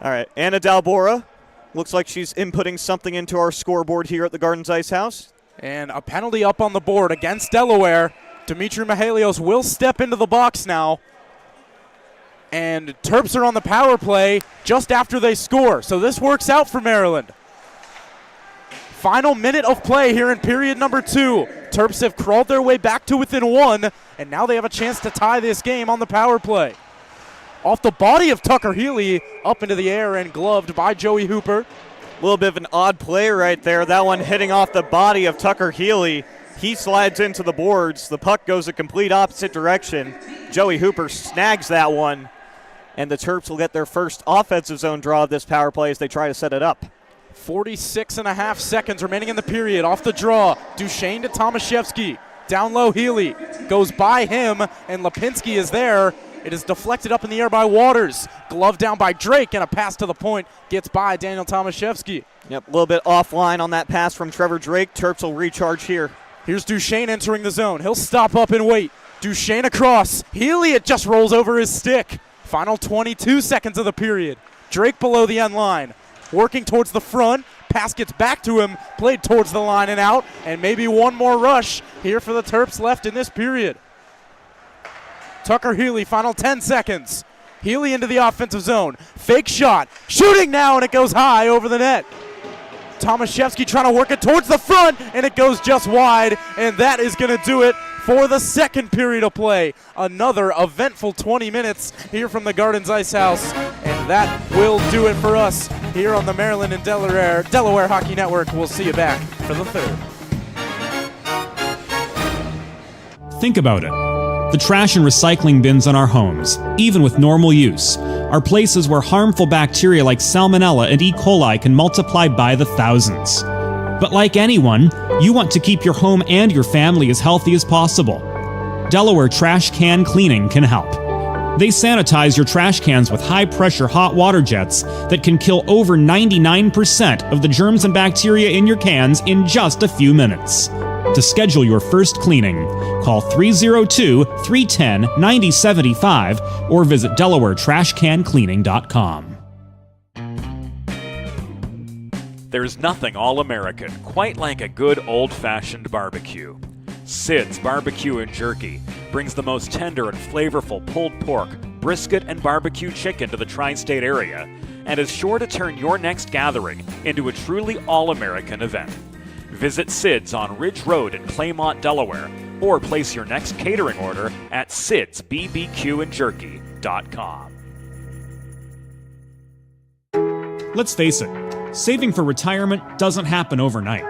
All right, Anna Dalbora looks like she's inputting something into our scoreboard here at the Gardens Ice House. And a penalty up on the board against Delaware. Dimitri Mihalios will step into the box now. And Terps are on the power play just after they score. So this works out for Maryland. Final minute of play here in period number 2. Terps have crawled their way back to within 1, and now they have a chance to tie this game on the power play. Off the body of Tucker Healy, up into the air and gloved by Joey Hooper. A little bit of an odd play right there. That one hitting off the body of Tucker Healy. He slides into the boards. The puck goes a complete opposite direction. Joey Hooper snags that one, and the Terps will get their first offensive zone draw of this power play as they try to set it up. 46.5 seconds remaining in the period. Off the draw, Duchesne to Tomaszewski. Down low, Healy goes by him, and Lipinski is there. It is deflected up in the air by Waters. Glove down by Drake, and a pass to the point gets by Daniel Tomaszewski. Yep, a little bit offline on that pass from Trevor Drake. Terps will recharge here. Here's Duchesne entering the zone. He'll stop up and wait. Duchesne across. Healy, it just rolls over his stick. Final 22 seconds of the period. Drake below the end line. Working towards the front. Pass gets back to him. Played towards the line and out. And maybe one more rush here for the Terps left in this period. Tucker Healy, final 10 seconds. Healy into the offensive zone. Fake shot. Shooting now, and it goes high over the net. Tomaszewski trying to work it towards the front, and it goes just wide, and that is going to do it for the second period of play. Another eventful 20 minutes here from the Gardens Ice House, and that will do it for us here on the Maryland and Delaware Hockey Network. We'll see you back for the third. Think about it. The trash and recycling bins in our homes, even with normal use, are places where harmful bacteria like Salmonella and E. coli can multiply by the thousands. But like anyone, you want to keep your home and your family as healthy as possible. Delaware Trash Can Cleaning can help. They sanitize your trash cans with high-pressure hot water jets that can kill over 99% of the germs and bacteria in your cans in just a few minutes. To schedule your first cleaning, call 302-310-9075 or visit DelawareTrashCanCleaning.com. There's nothing all-American quite like a good old-fashioned barbecue. Sid's Barbecue and Jerky brings the most tender and flavorful pulled pork, brisket, and barbecue chicken to the tri-state area and is sure to turn your next gathering into a truly all-American event. Visit Sid's on Ridge Road in Claymont, Delaware, or place your next catering order at sidsbbqandjerky.com. Let's face it, saving for retirement doesn't happen overnight.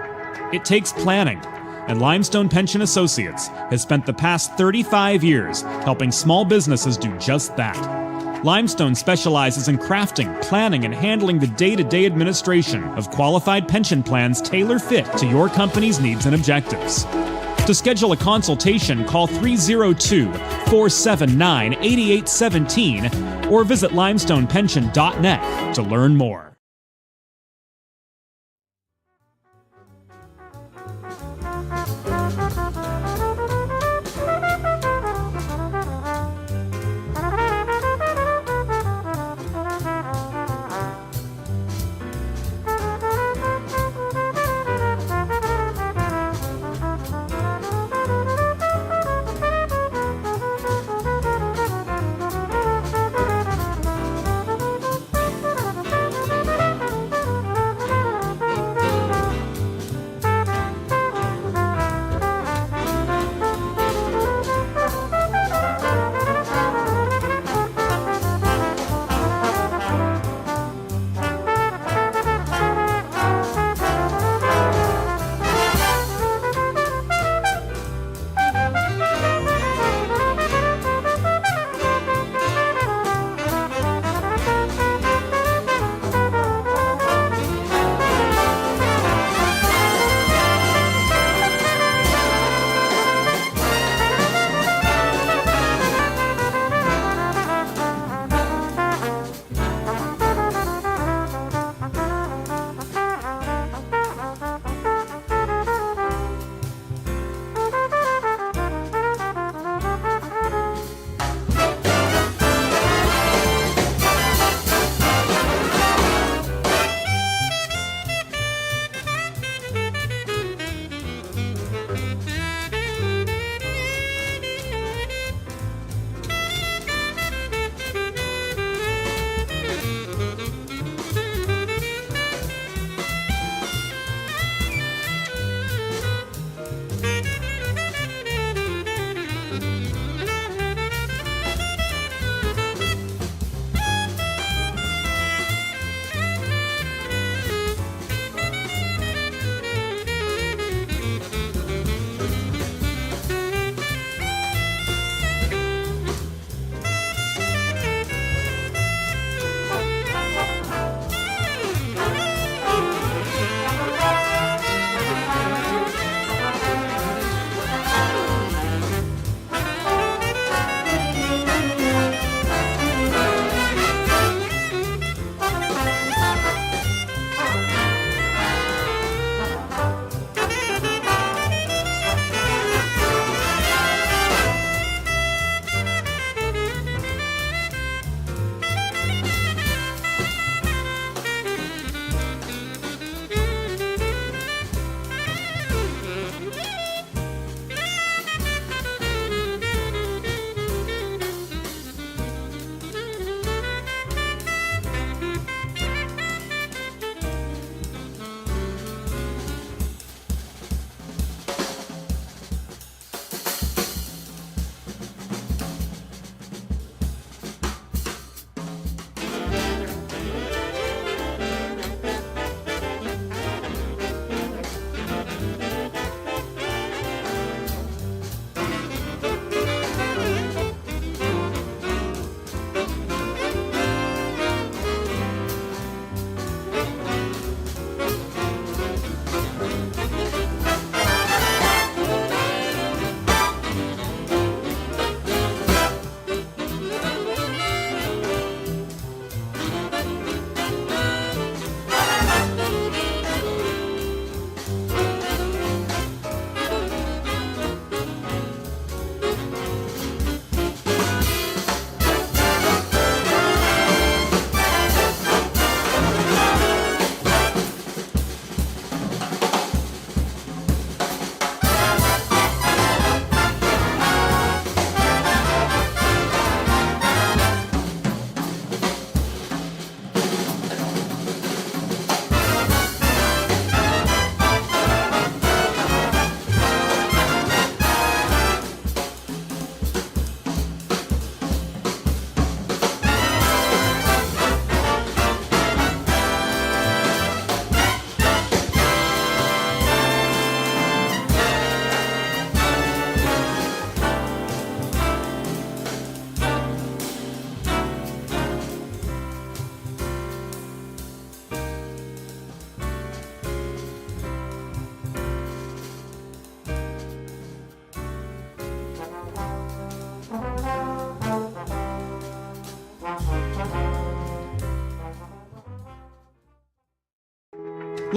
It takes planning, and Limestone Pension Associates has spent the past 35 years helping small businesses do just that. Limestone specializes in crafting, planning, and handling the day-to-day administration of qualified pension plans tailor-fit to your company's needs and objectives. To schedule a consultation, call 302-479-8817 or visit limestonepension.net to learn more.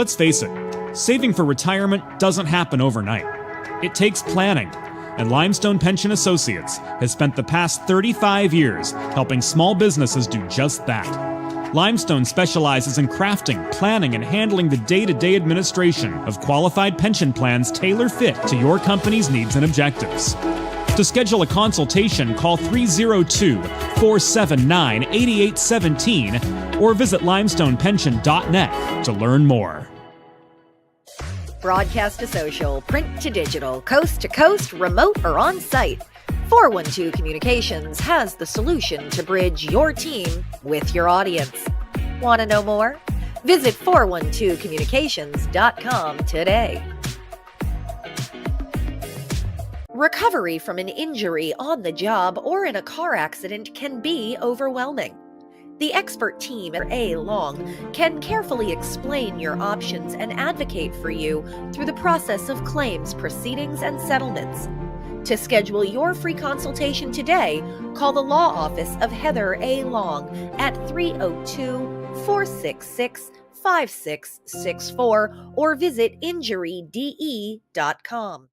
Let's face it, saving for retirement doesn't happen overnight. It takes planning, and Limestone Pension Associates has spent the past 35 years helping small businesses do just that. Limestone specializes in crafting, planning, and handling the day-to-day administration of qualified pension plans tailor-fit to your company's needs and objectives. To schedule a consultation, call 302-479-8817 or visit limestonepension.net to learn more. Broadcast to social, print to digital, coast to coast, remote or on site, 412 Communications has the solution to bridge your team with your audience. Want to know more? Visit 412communications.com today. Recovery from an injury on the job or in a car accident can be overwhelming. The expert team at A Long can carefully explain your options and advocate for you through the process of claims, proceedings, and settlements. To schedule your free consultation today, call the law office of Heather A. Long at 302-466-5664 or visit injuryde.com.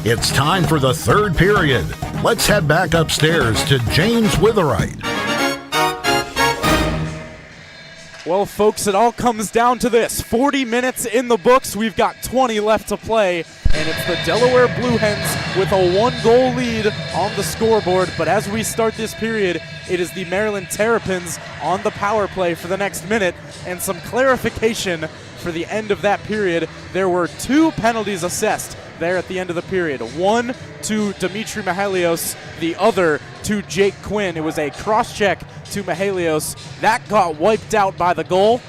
It's time for the third period. Let's head back upstairs to James Witherite. Well, folks, it all comes down to this. 40 minutes in the books. We've got 20 left to play, and it's the Delaware Blue Hens with a 1-goal lead on the scoreboard. But as we start this period, it is the Maryland Terrapins on the power play for the next minute. And some clarification for the end of that period. There were 2 penalties assessed there at the end of the period. One to Dimitri Mihalios, the other to Jake Quinn. It was a cross-check to Mihalios. That got wiped out by the goal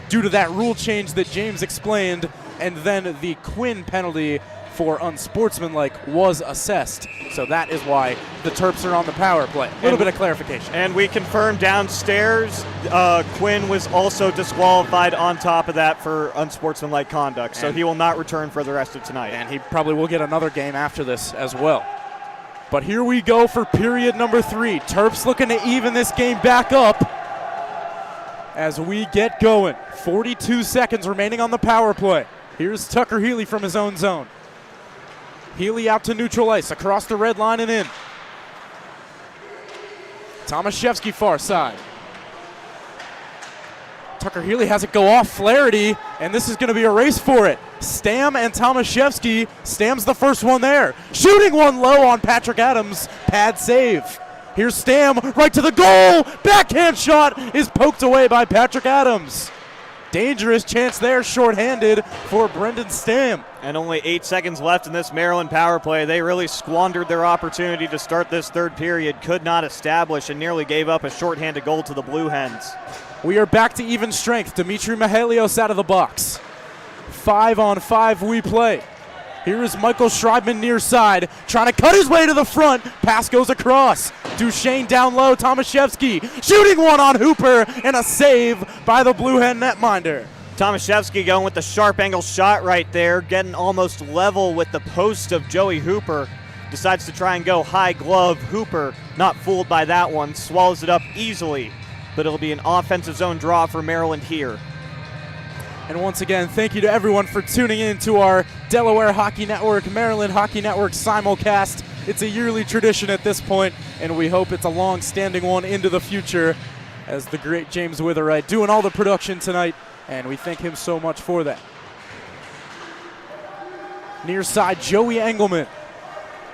due to that rule change that James explained, and then the Quinn penalty for unsportsmanlike was assessed. So that is why the Terps are on the power play. A little bit of clarification. And we confirmed downstairs, Quinn was also disqualified on top of that for unsportsmanlike conduct. So he will not return for the rest of tonight. And he probably will get another game after this as well. But here we go for period number 3. Terps looking to even this game back up as we get going. 42 seconds remaining on the power play. Here's Tucker Healy from his own zone. Healy out to neutral ice, across the red line and in. Tomaszewski far side. Tucker Healy has it go off Flaherty, and this is going to be a race for it. Stam and Tomaszewski. Stam's the first one there. Shooting one low on Patrick Adams. Pad save. Here's Stam right to the goal. Backhand shot is poked away by Patrick Adams. Dangerous chance there, shorthanded for Brendan Stam. And only 8 seconds left in this Maryland power play. They really squandered their opportunity to start this third period, could not establish, and nearly gave up a shorthanded goal to the Blue Hens. We are back to even strength. Dimitri Mihalios out of the box. 5-on-5 we play. Here is Michael Schreibman near side, trying to cut his way to the front. Pass goes across. Duchesne down low, Tomaszewski shooting one on Hooper, and a save by the Blue Hen netminder. Tomaszewski going with the sharp angle shot right there, getting almost level with the post of Joey Hooper. Decides to try and go high glove. Hooper, not fooled by that one, swallows it up easily. But it'll be an offensive zone draw for Maryland here. And once again, thank you to everyone for tuning in to our Delaware Hockey Network, Maryland Hockey Network simulcast. It's a yearly tradition at this point, and we hope it's a long-standing one into the future, as the great James Witherite doing all the production tonight, and we thank him so much for that. Near side, Joey Engelman.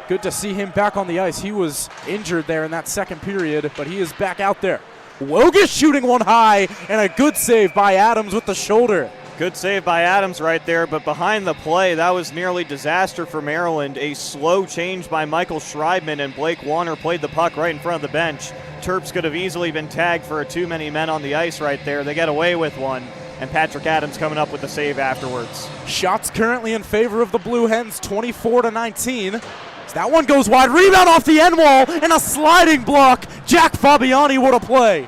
Good to see him back on the ice. He was injured there in that second period, but he is back out there. Wogus shooting one high, and a good save by Adams with the shoulder. Good save by Adams right there, but behind the play, that was nearly disaster for Maryland. A slow change by Michael Schreibman, and Blake Warner played the puck right in front of the bench. Terps could have easily been tagged for too many men on the ice right there. They get away with one, and Patrick Adams coming up with the save afterwards. Shots currently in favor of the Blue Hens, 24-19. So that one goes wide. Rebound off the end wall, and a sliding block. Jack Fabiani, what a play.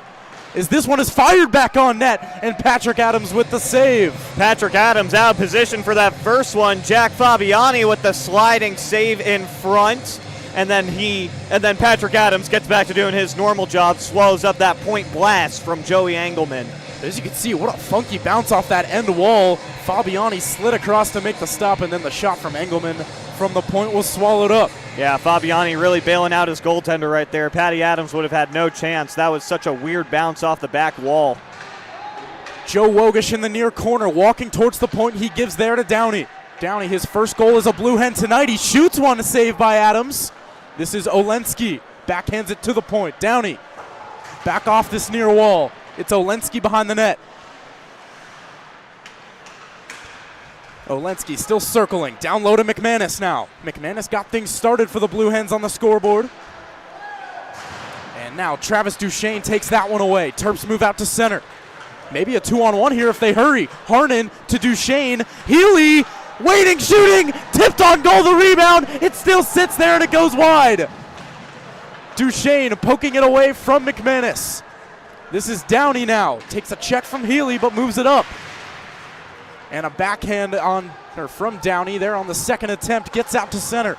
As this one is fired back on net, and Patrick Adams with the save. Patrick Adams out of position for that first one. Jack Fabiani with the sliding save in front. And then Patrick Adams gets back to doing his normal job, swallows up that point blast from Joey Engelman. As you can see, what a funky bounce off that end wall. Fabiani slid across to make the stop, and then the shot from Engelman from the point was swallowed up. Yeah, Fabiani really bailing out his goaltender right there. Patty Adams would have had no chance. That was such a weird bounce off the back wall. Joe Wogish in the near corner, walking towards the point. He gives there to Downey. Downey, his first goal as a Blue Hen tonight. He shoots one to save by Adams. This is Olensky. Backhands it to the point. Downey back off this near wall. It's Olensky behind the net. Olensky still circling. Down low to McManus now. McManus got things started for the Blue Hens on the scoreboard. And now Travis Duchesne takes that one away. Terps move out to center. Maybe a 2-on-1 here if they hurry. Harnan to Duchesne. Healy waiting, shooting. Tipped on goal, the rebound. It still sits there and it goes wide. Duchesne poking it away from McManus. This is Downey now. Takes a check from Healy but moves it up. And a backhand from Downey there on the second attempt. Gets out to center.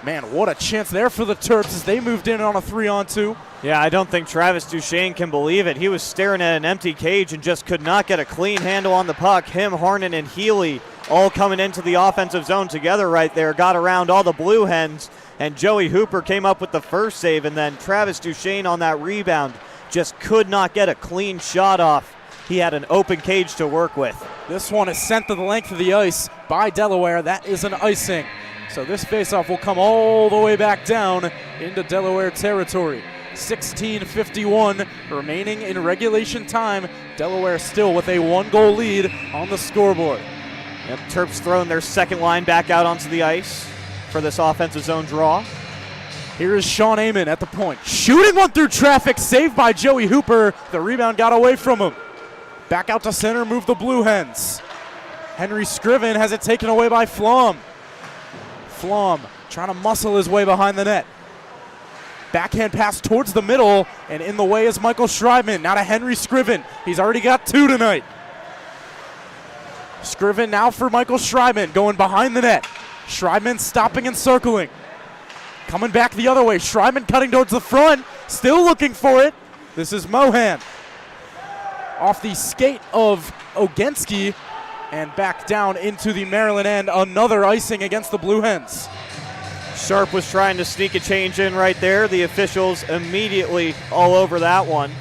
Man, what a chance there for the Terps as they moved in on a 3-on-2. Yeah, I don't think Travis Duchesne can believe it. He was staring at an empty cage and just could not get a clean handle on the puck. Him, Harnan, and Healy all coming into the offensive zone together right there, got around all the Blue Hens, and Joey Hooper came up with the first save, and then Travis Duchesne on that rebound just could not get a clean shot off. He had an open cage to work with. This one is sent to the length of the ice by Delaware. That is an icing. So this faceoff will come all the way back down into Delaware territory. 16:51 remaining in regulation time. Delaware still with a 1-goal lead on the scoreboard. Yep, Terps throwing their second line back out onto the ice for this offensive zone draw. Here is Sean Amon at the point. Shooting one through traffic, saved by Joey Hooper. The rebound got away from him. Back out to center, move the Blue Hens. Henry Scriven has it taken away by Flom. Flom trying to muscle his way behind the net. Backhand pass towards the middle, and in the way is Michael Schreibman. Now to Henry Scriven. He's already got 2 tonight. Scriven now for Michael Schreibman, going behind the net. Schreibman stopping and circling. Coming back the other way. Schreibman cutting towards the front, still looking for it. This is Mohan. Off the skate of Ogensky, and back down into the Maryland end. Another icing against the Blue Hens. Sharp was trying to sneak a change in right there. The officials immediately all over that one.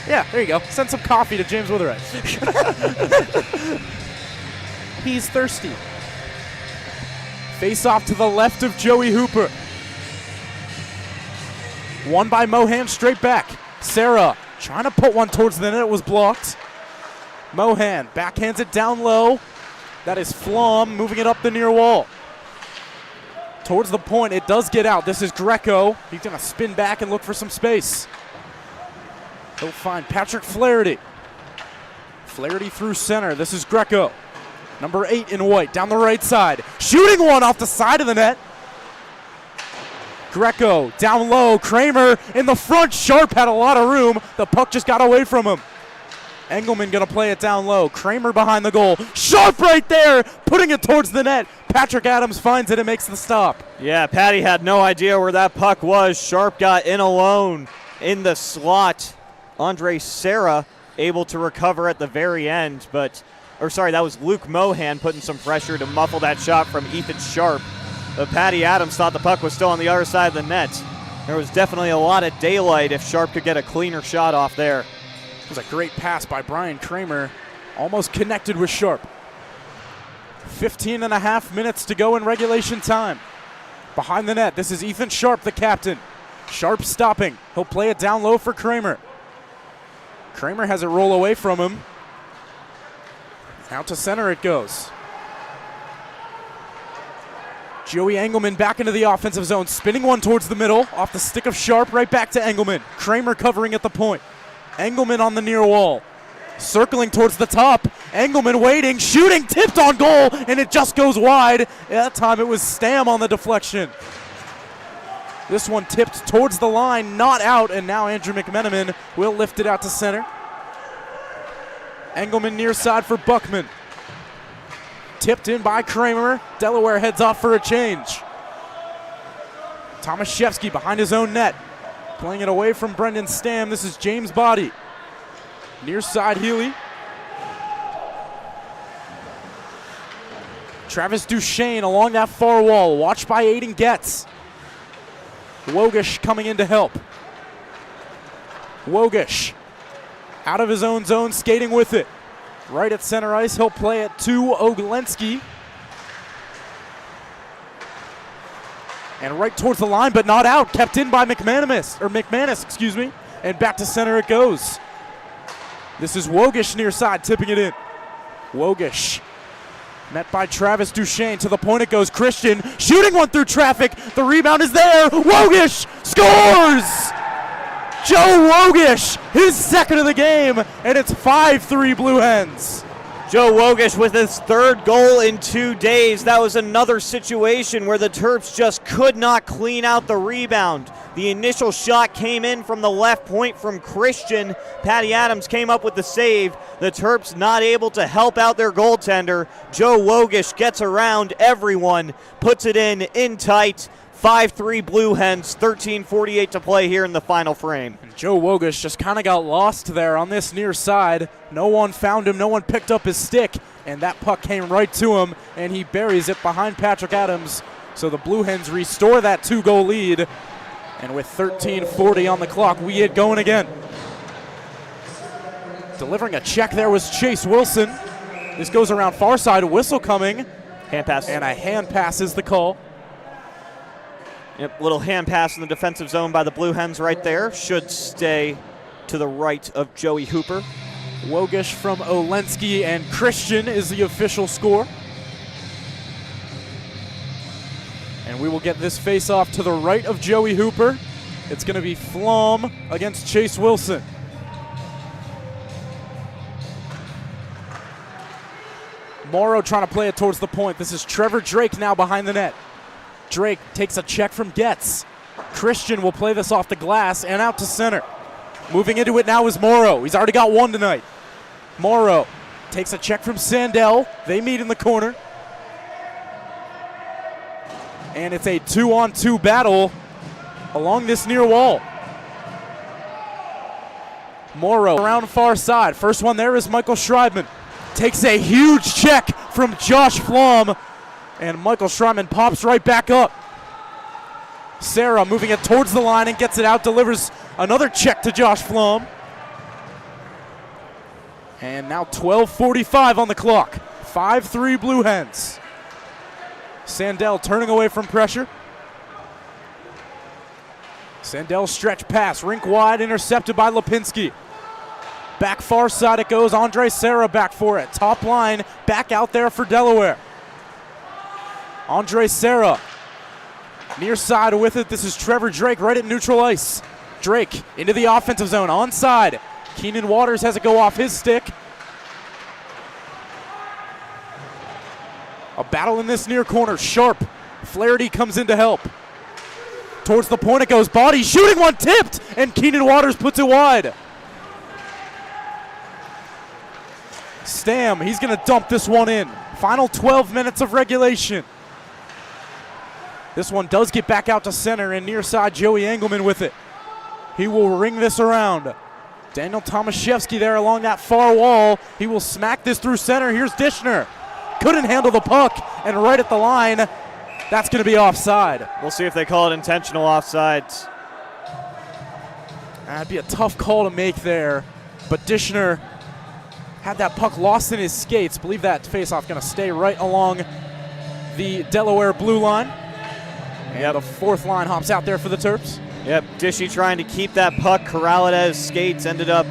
Yeah, there you go. Send some coffee to James Witherite. He's thirsty. Face off to the left of Joey Hooper. One by Mohan, straight back. Sarah trying to put one towards the net. It was blocked. Mohan backhands it down low. That is Flom moving it up the near wall. Towards the point, it does get out. This is Greco. He's going to spin back and look for some space. He'll find Patrick Flaherty. Flaherty through center. This is Greco. Number 8 in white, down the right side. Shooting one off the side of the net. Greco down low. Kramer in the front. Sharp had a lot of room. The puck just got away from him. Engelman going to play it down low. Kramer behind the goal. Sharp right there, putting it towards the net. Patrick Adams finds it and makes the stop. Yeah, Patty had no idea where that puck was. Sharp got in alone in the slot. Andre Serra able to recover at the very end, that was Luke Mohan putting some pressure to muffle that shot from Ethan Sharp. But Patty Adams thought the puck was still on the other side of the net. There was definitely a lot of daylight if Sharp could get a cleaner shot off there. It was a great pass by Brian Kramer. Almost connected with Sharp. 15 and a half minutes to go in regulation time. Behind the net, this is Ethan Sharp, the captain. Sharp stopping. He'll play it down low for Kramer. Kramer has it roll away from him. Out to center it goes. Joey Engelman back into the offensive zone, spinning one towards the middle, off the stick of Sharp, right back to Engelman. Kramer covering at the point. Engelman on the near wall. Circling towards the top. Engelman waiting, shooting, tipped on goal, and it just goes wide. That time it was Stam on the deflection. This one tipped towards the line, not out, and now Andrew McMenamin will lift it out to center. Engelman near side for Buckman. Tipped in by Kramer. Delaware heads off for a change. Tomaszewski behind his own net. Playing it away from Brendan Stam. This is James Body. Near side Healy. Travis Duchesne along that far wall. Watched by Aiden Getz. Wogish coming in to help. Wogish out of his own zone, skating with it. Right at center ice, he'll play it to Oglensky. And right towards the line, but not out. Kept in by McManus, and back to center it goes. This is Wogish near side, tipping it in. Wogish met by Travis Duchesne. To the point it goes. Christian shooting one through traffic. The rebound is there. Wogish scores! Joe Wogish, his second of the game, and it's 5-3 Blue Hens. Joe Wogish with his third goal in 2 days. That was another situation where the Terps just could not clean out the rebound. The initial shot came in from the left point from Christian. Patty Adams came up with the save. The Terps not able to help out their goaltender. Joe Wogish gets around everyone, puts it in tight. 5-3 Blue Hens, 13:48 to play here in the final frame. And Joe Wogish just kind of got lost there on this near side. No one found him. No one picked up his stick. And that puck came right to him, and he buries it behind Patrick Adams. So the Blue Hens restore that 2-goal lead. And with 13:40 on the clock, we get going again. Delivering a check there was Chase Wilson. This goes around far side, whistle coming. Hand pass. And a hand pass is the call. Yep, little hand pass in the defensive zone by the Blue Hens right there. Should stay to the right of Joey Hooper. Wogish from Olensky and Christian is the official score. And we will get this face-off to the right of Joey Hooper. It's going to be Flom against Chase Wilson. Morrow trying to play it towards the point. This is Trevor Drake now behind the net. Drake takes a check from Getz. Christian will play this off the glass and out to center. Moving into it now is Morrow. He's already got one tonight. Morrow takes a check from Sandell. They meet in the corner. And it's a 2-on-2 battle along this near wall. Morrow around far side. First one there is Michael Schreibman. Takes a huge check from Josh Flom. And Michael Schreibman pops right back up. Sarah moving it towards the line and gets it out. Delivers another check to Josh Flom. And now 12:45 on the clock. 5-3 Blue Hens. Sandell turning away from pressure. Sandell stretch pass, rink wide, intercepted by Lipinski. Back far side it goes. Andre Serra back for it. Top line, back out there for Delaware. Andre Serra near side with it. This is Trevor Drake right at neutral ice. Drake into the offensive zone, onside. Keenan Waters has it go off his stick. A battle in this near corner. Sharp. Flaherty comes in to help. Towards the point it goes. Body shooting one tipped, and Keenan Waters puts it wide. Stam, he's going to dump this one in. Final 12 minutes of regulation. This one does get back out to center, and near side Joey Engelman with it. He will ring this around. Daniel Tomaszewski there along that far wall. He will smack this through center. Here's Dishner. Couldn't handle the puck, and right at the line, that's going to be offside. We'll see if they call it intentional offsides. That'd be a tough call to make there, but Dishner had that puck lost in his skates. Believe that faceoff going to stay right along the Delaware blue line. And the fourth line hops out there for the Terps. Yep, Dishy trying to keep that puck, corral it at his skates, ended up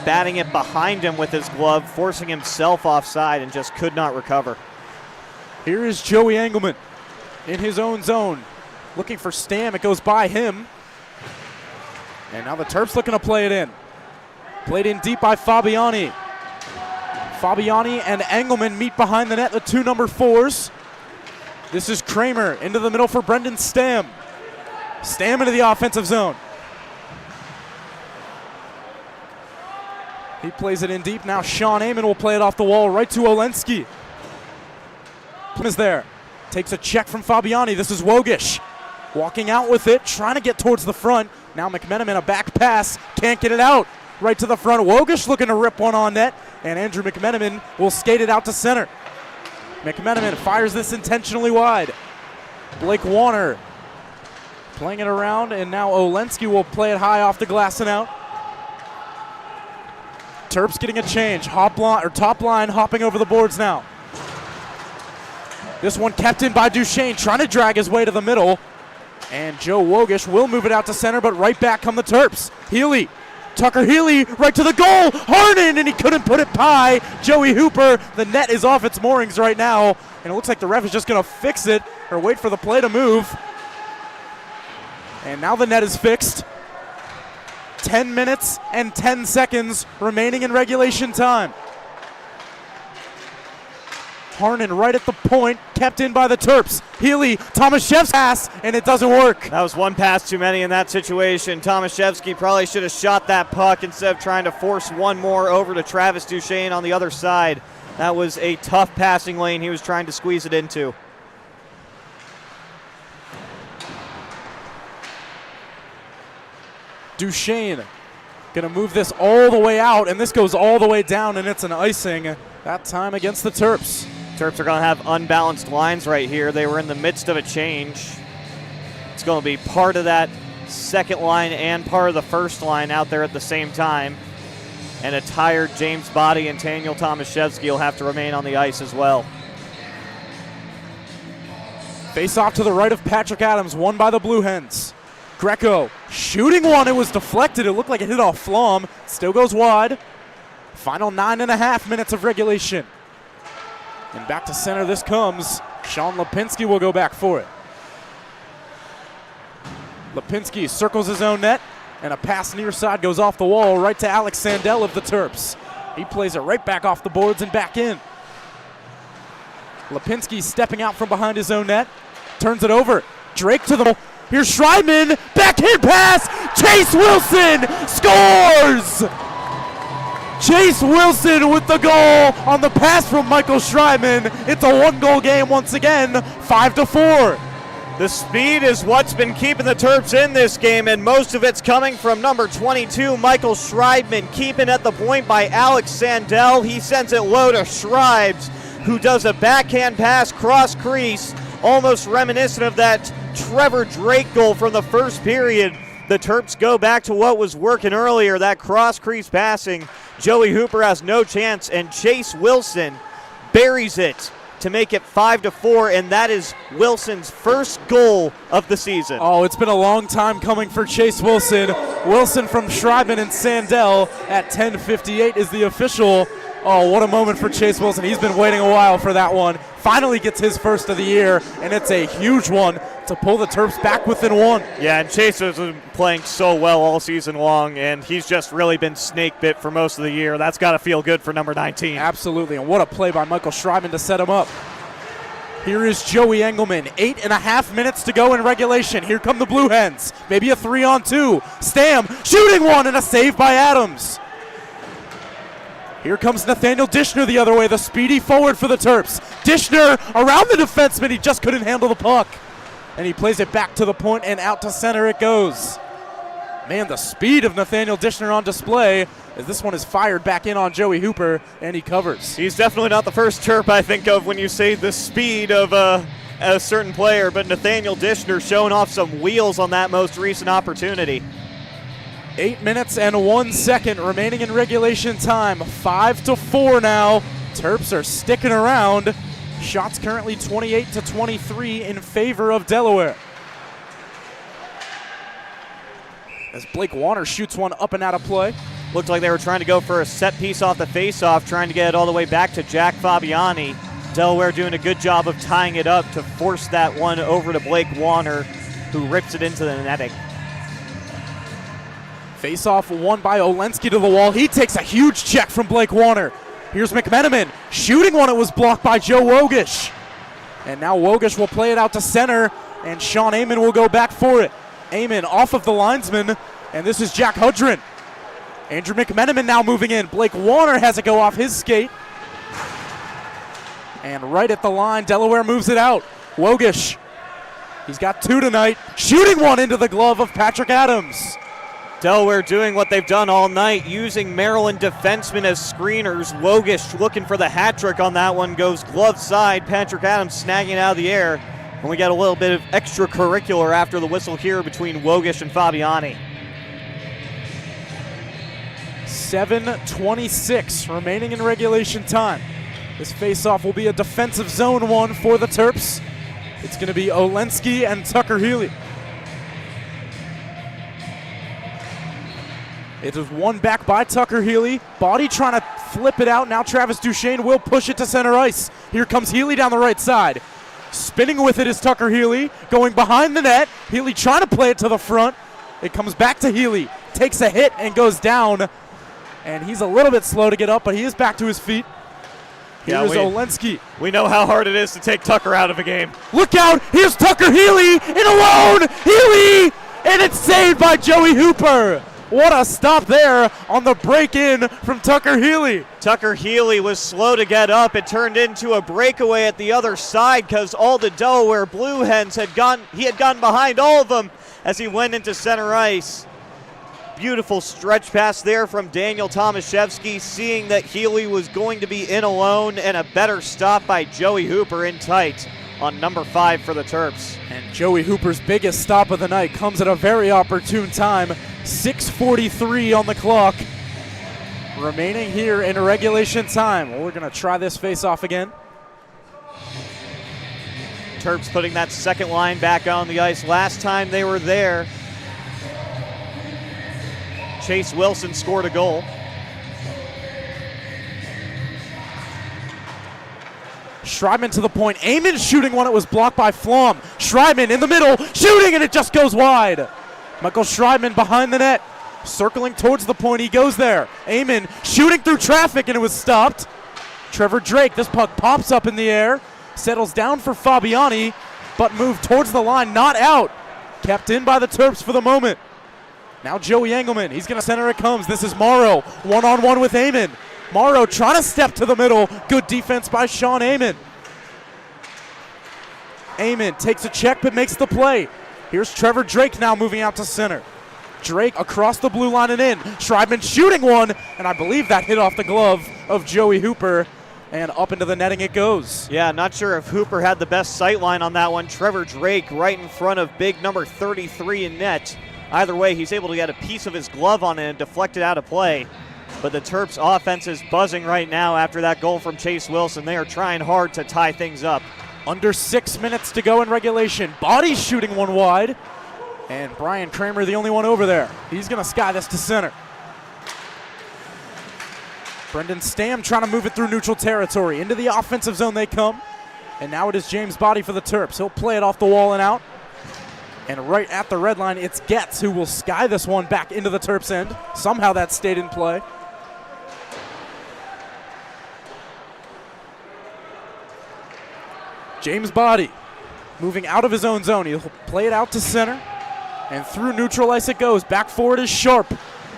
batting it behind him with his glove, forcing himself offside and just could not recover. Here is Joey Engelman in his own zone, looking for Stam. It goes by him. And now the Terps looking to play it in. Played in deep by Fabiani. Fabiani and Engelman meet behind the net, the two number 4s. This is Kramer into the middle for Brendan Stam. Stam into the offensive zone. He plays it in deep. Now Sean Amon will play it off the wall right to Olensky. Is there. Takes a check from Fabiani. This is Wogish. Walking out with it, trying to get towards the front. Now McMenamin, a back pass. Can't get it out. Right to the front. Wogish looking to rip one on net. And Andrew McMenamin will skate it out to center. McMenamin fires this intentionally wide. Blake Warner playing it around, and now Olensky will play it high off the glass and out. Terps getting a change. Top line hopping over the boards now. This one kept in by Duchesne, trying to drag his way to the middle. And Joe Wogish will move it out to center, but right back come the Terps. Healy. Tucker Healy right to the goal. Harden, and he couldn't put it by Joey Hooper. The net is off its moorings right now, and it looks like the ref is just going to fix it or wait for the play to move. And now the net is fixed. 10 minutes and 10 seconds remaining in regulation time. Harnan right at the point, kept in by the Terps. Healy, Tomaszewski pass, and it doesn't work. That was one pass too many in that situation. Tomaszewski probably should have shot that puck instead of trying to force one more over to Travis Duchesne on the other side. That was a tough passing lane he was trying to squeeze it into. Duchesne gonna move this all the way out, and this goes all the way down, and it's an icing, that time against the Terps. Terps are going to have unbalanced lines right here. They were in the midst of a change. It's going to be part of that second line and part of the first line out there at the same time. And a tired James Body and Daniel Tomaszewski will have to remain on the ice as well. Face off to the right of Patrick Adams, won by the Blue Hens. Greco shooting one, it was deflected. It looked like it hit off Flom. Still goes wide. Final 9.5 minutes of regulation. And back to center this comes. Sean Lipinski will go back for it. Lipinski circles his own net, and a pass near side goes off the wall right to Alex Sandell of the Terps. He plays it right back off the boards and back in. Lipinski stepping out from behind his own net, turns it over. Drake to the... Here's Schreiman, backhand pass, Chase Wilson scores! Chase Wilson with the goal on the pass from Michael Schreiman. It's a one-goal game once again, 5-4. The speed is what's been keeping the Terps in this game, and most of it's coming from number 22, Michael Schreiman, keeping at the point by Alex Sandell. He sends it low to Schreibs, who does a backhand pass cross crease, almost reminiscent of that Trevor Drake goal from the first period. The Terps go back to what was working earlier, that cross crease passing. Joey Hooper has no chance, and Chase Wilson buries it to make it 5-4, and that is Wilson's first goal of the season. Oh, it's been a long time coming for Chase Wilson. Wilson from Schreiben and Sandell at 10:58 is the official. Oh, what a moment for Chase Wilson. He's been waiting a while for that one. Finally gets his first of the year, and it's a huge one to pull the Terps back within one. Yeah, and Chase has been playing so well all season long, and he's just really been snake bit for most of the year. That's got to feel good for number 19. Absolutely, and what a play by Michael Schreiben to set him up. Here is Joey Engelman, 8.5 minutes to go in regulation. Here come the Blue Hens, maybe a 3-on-2. Stam shooting one, and a save by Adams. Here comes Nathaniel Dishner the other way, the speedy forward for the Terps. Dishner around the defenseman, he just couldn't handle the puck. And he plays it back to the point, and out to center it goes. Man, the speed of Nathaniel Dishner on display, as this one is fired back in on Joey Hooper, and he covers. He's definitely not the first Terp I think of when you say the speed of a certain player, but Nathaniel Dishner showing off some wheels on that most recent opportunity. 8 minutes and 1 second remaining in regulation time. 5-4 now. Terps are sticking around. Shots currently 28-23 in favor of Delaware. As Blake Warner shoots one up and out of play. Looked like they were trying to go for a set piece off the faceoff, trying to get it all the way back to Jack Fabiani. Delaware doing a good job of tying it up to force that one over to Blake Warner, who rips it into the netting. Face-off won by Olensky to the wall. He takes a huge check from Blake Warner. Here's McMenamin shooting one. It was blocked by Joe Wogish. And now Wogish will play it out to center, and Sean Amon will go back for it. Amon off of the linesman, and this is Jack Hudrin. Andrew McMenamin now moving in. Blake Warner has it go off his skate. And right at the line, Delaware moves it out. Wogish, he's got two tonight. Shooting one into the glove of Patrick Adams. Delaware doing what they've done all night, using Maryland defensemen as screeners. Wogish looking for the hat trick on that one, goes glove side. Patrick Adams snagging it out of the air. And we got a little bit of extracurricular after the whistle here between Wogish and Fabiani. 7:26 remaining in regulation time. This faceoff will be a defensive zone one for the Terps. It's going to be Olensky and Tucker Healy. It is won back by Tucker Healy. Body trying to flip it out. Now Travis Duchesne will push it to center ice. Here comes Healy down the right side. Spinning with it is Tucker Healy. Going behind the net. Healy trying to play it to the front. It comes back to Healy. Takes a hit and goes down. And he's a little bit slow to get up, but he is back to his feet. Here's Olensky. We know how hard it is to take Tucker out of a game. Look out! Here's Tucker Healy in alone! Healy! And it's saved by Joey Hooper. What a stop there on the break-in from Tucker Healy. Tucker Healy was slow to get up. It turned into a breakaway at the other side because all the Delaware Blue Hens had gone behind all of them as he went into center ice. Beautiful stretch pass there from Daniel Tomaszewski, seeing that Healy was going to be in alone, and a better stop by Joey Hooper in tight on number 5 for the Terps. And Joey Hooper's biggest stop of the night comes at a very opportune time. 6:43 on the clock remaining here in regulation time. Well, we're going to try this face-off again. Terps putting that second line back on the ice. Last time they were there, Chase Wilson scored a goal. Schreibman to the point. Amon shooting one. It was blocked by Flom. Schreibman in the middle, shooting, and it just goes wide. Michael Schreibman behind the net, circling towards the point. He goes there. Amon shooting through traffic, and it was stopped. Trevor Drake, this puck pops up in the air, settles down for Fabiani, but moved towards the line, not out. Kept in by the Terps for the moment. Now Joey Engelman, he's going to center it comes. This is Morrow, one-on-one with Amon. Morrow trying to step to the middle. Good defense by Sean Amon. Amon takes a check but makes the play. Here's Trevor Drake now moving out to center. Drake across the blue line and in. Schreibman shooting one, and I believe that hit off the glove of Joey Hooper, and up into the netting it goes. Yeah, not sure if Hooper had the best sight line on that one. Trevor Drake right in front of big number 33 in net. Either way, he's able to get a piece of his glove on it and deflect it out of play. But the Terps offense is buzzing right now after that goal from Chase Wilson. They are trying hard to tie things up. Under 6 minutes to go in regulation. Body shooting one wide. And Brian Kramer the only one over there. He's going to sky this to center. Brendan Stam trying to move it through neutral territory. Into the offensive zone they come. And now it is James Body for the Terps. He'll play it off the wall and out. And right at the red line, it's Getz who will sky this one back into the Terps end. Somehow that stayed in play. James Body moving out of his own zone. He'll play it out to center. And through neutral ice it goes. Back forward is Sharp.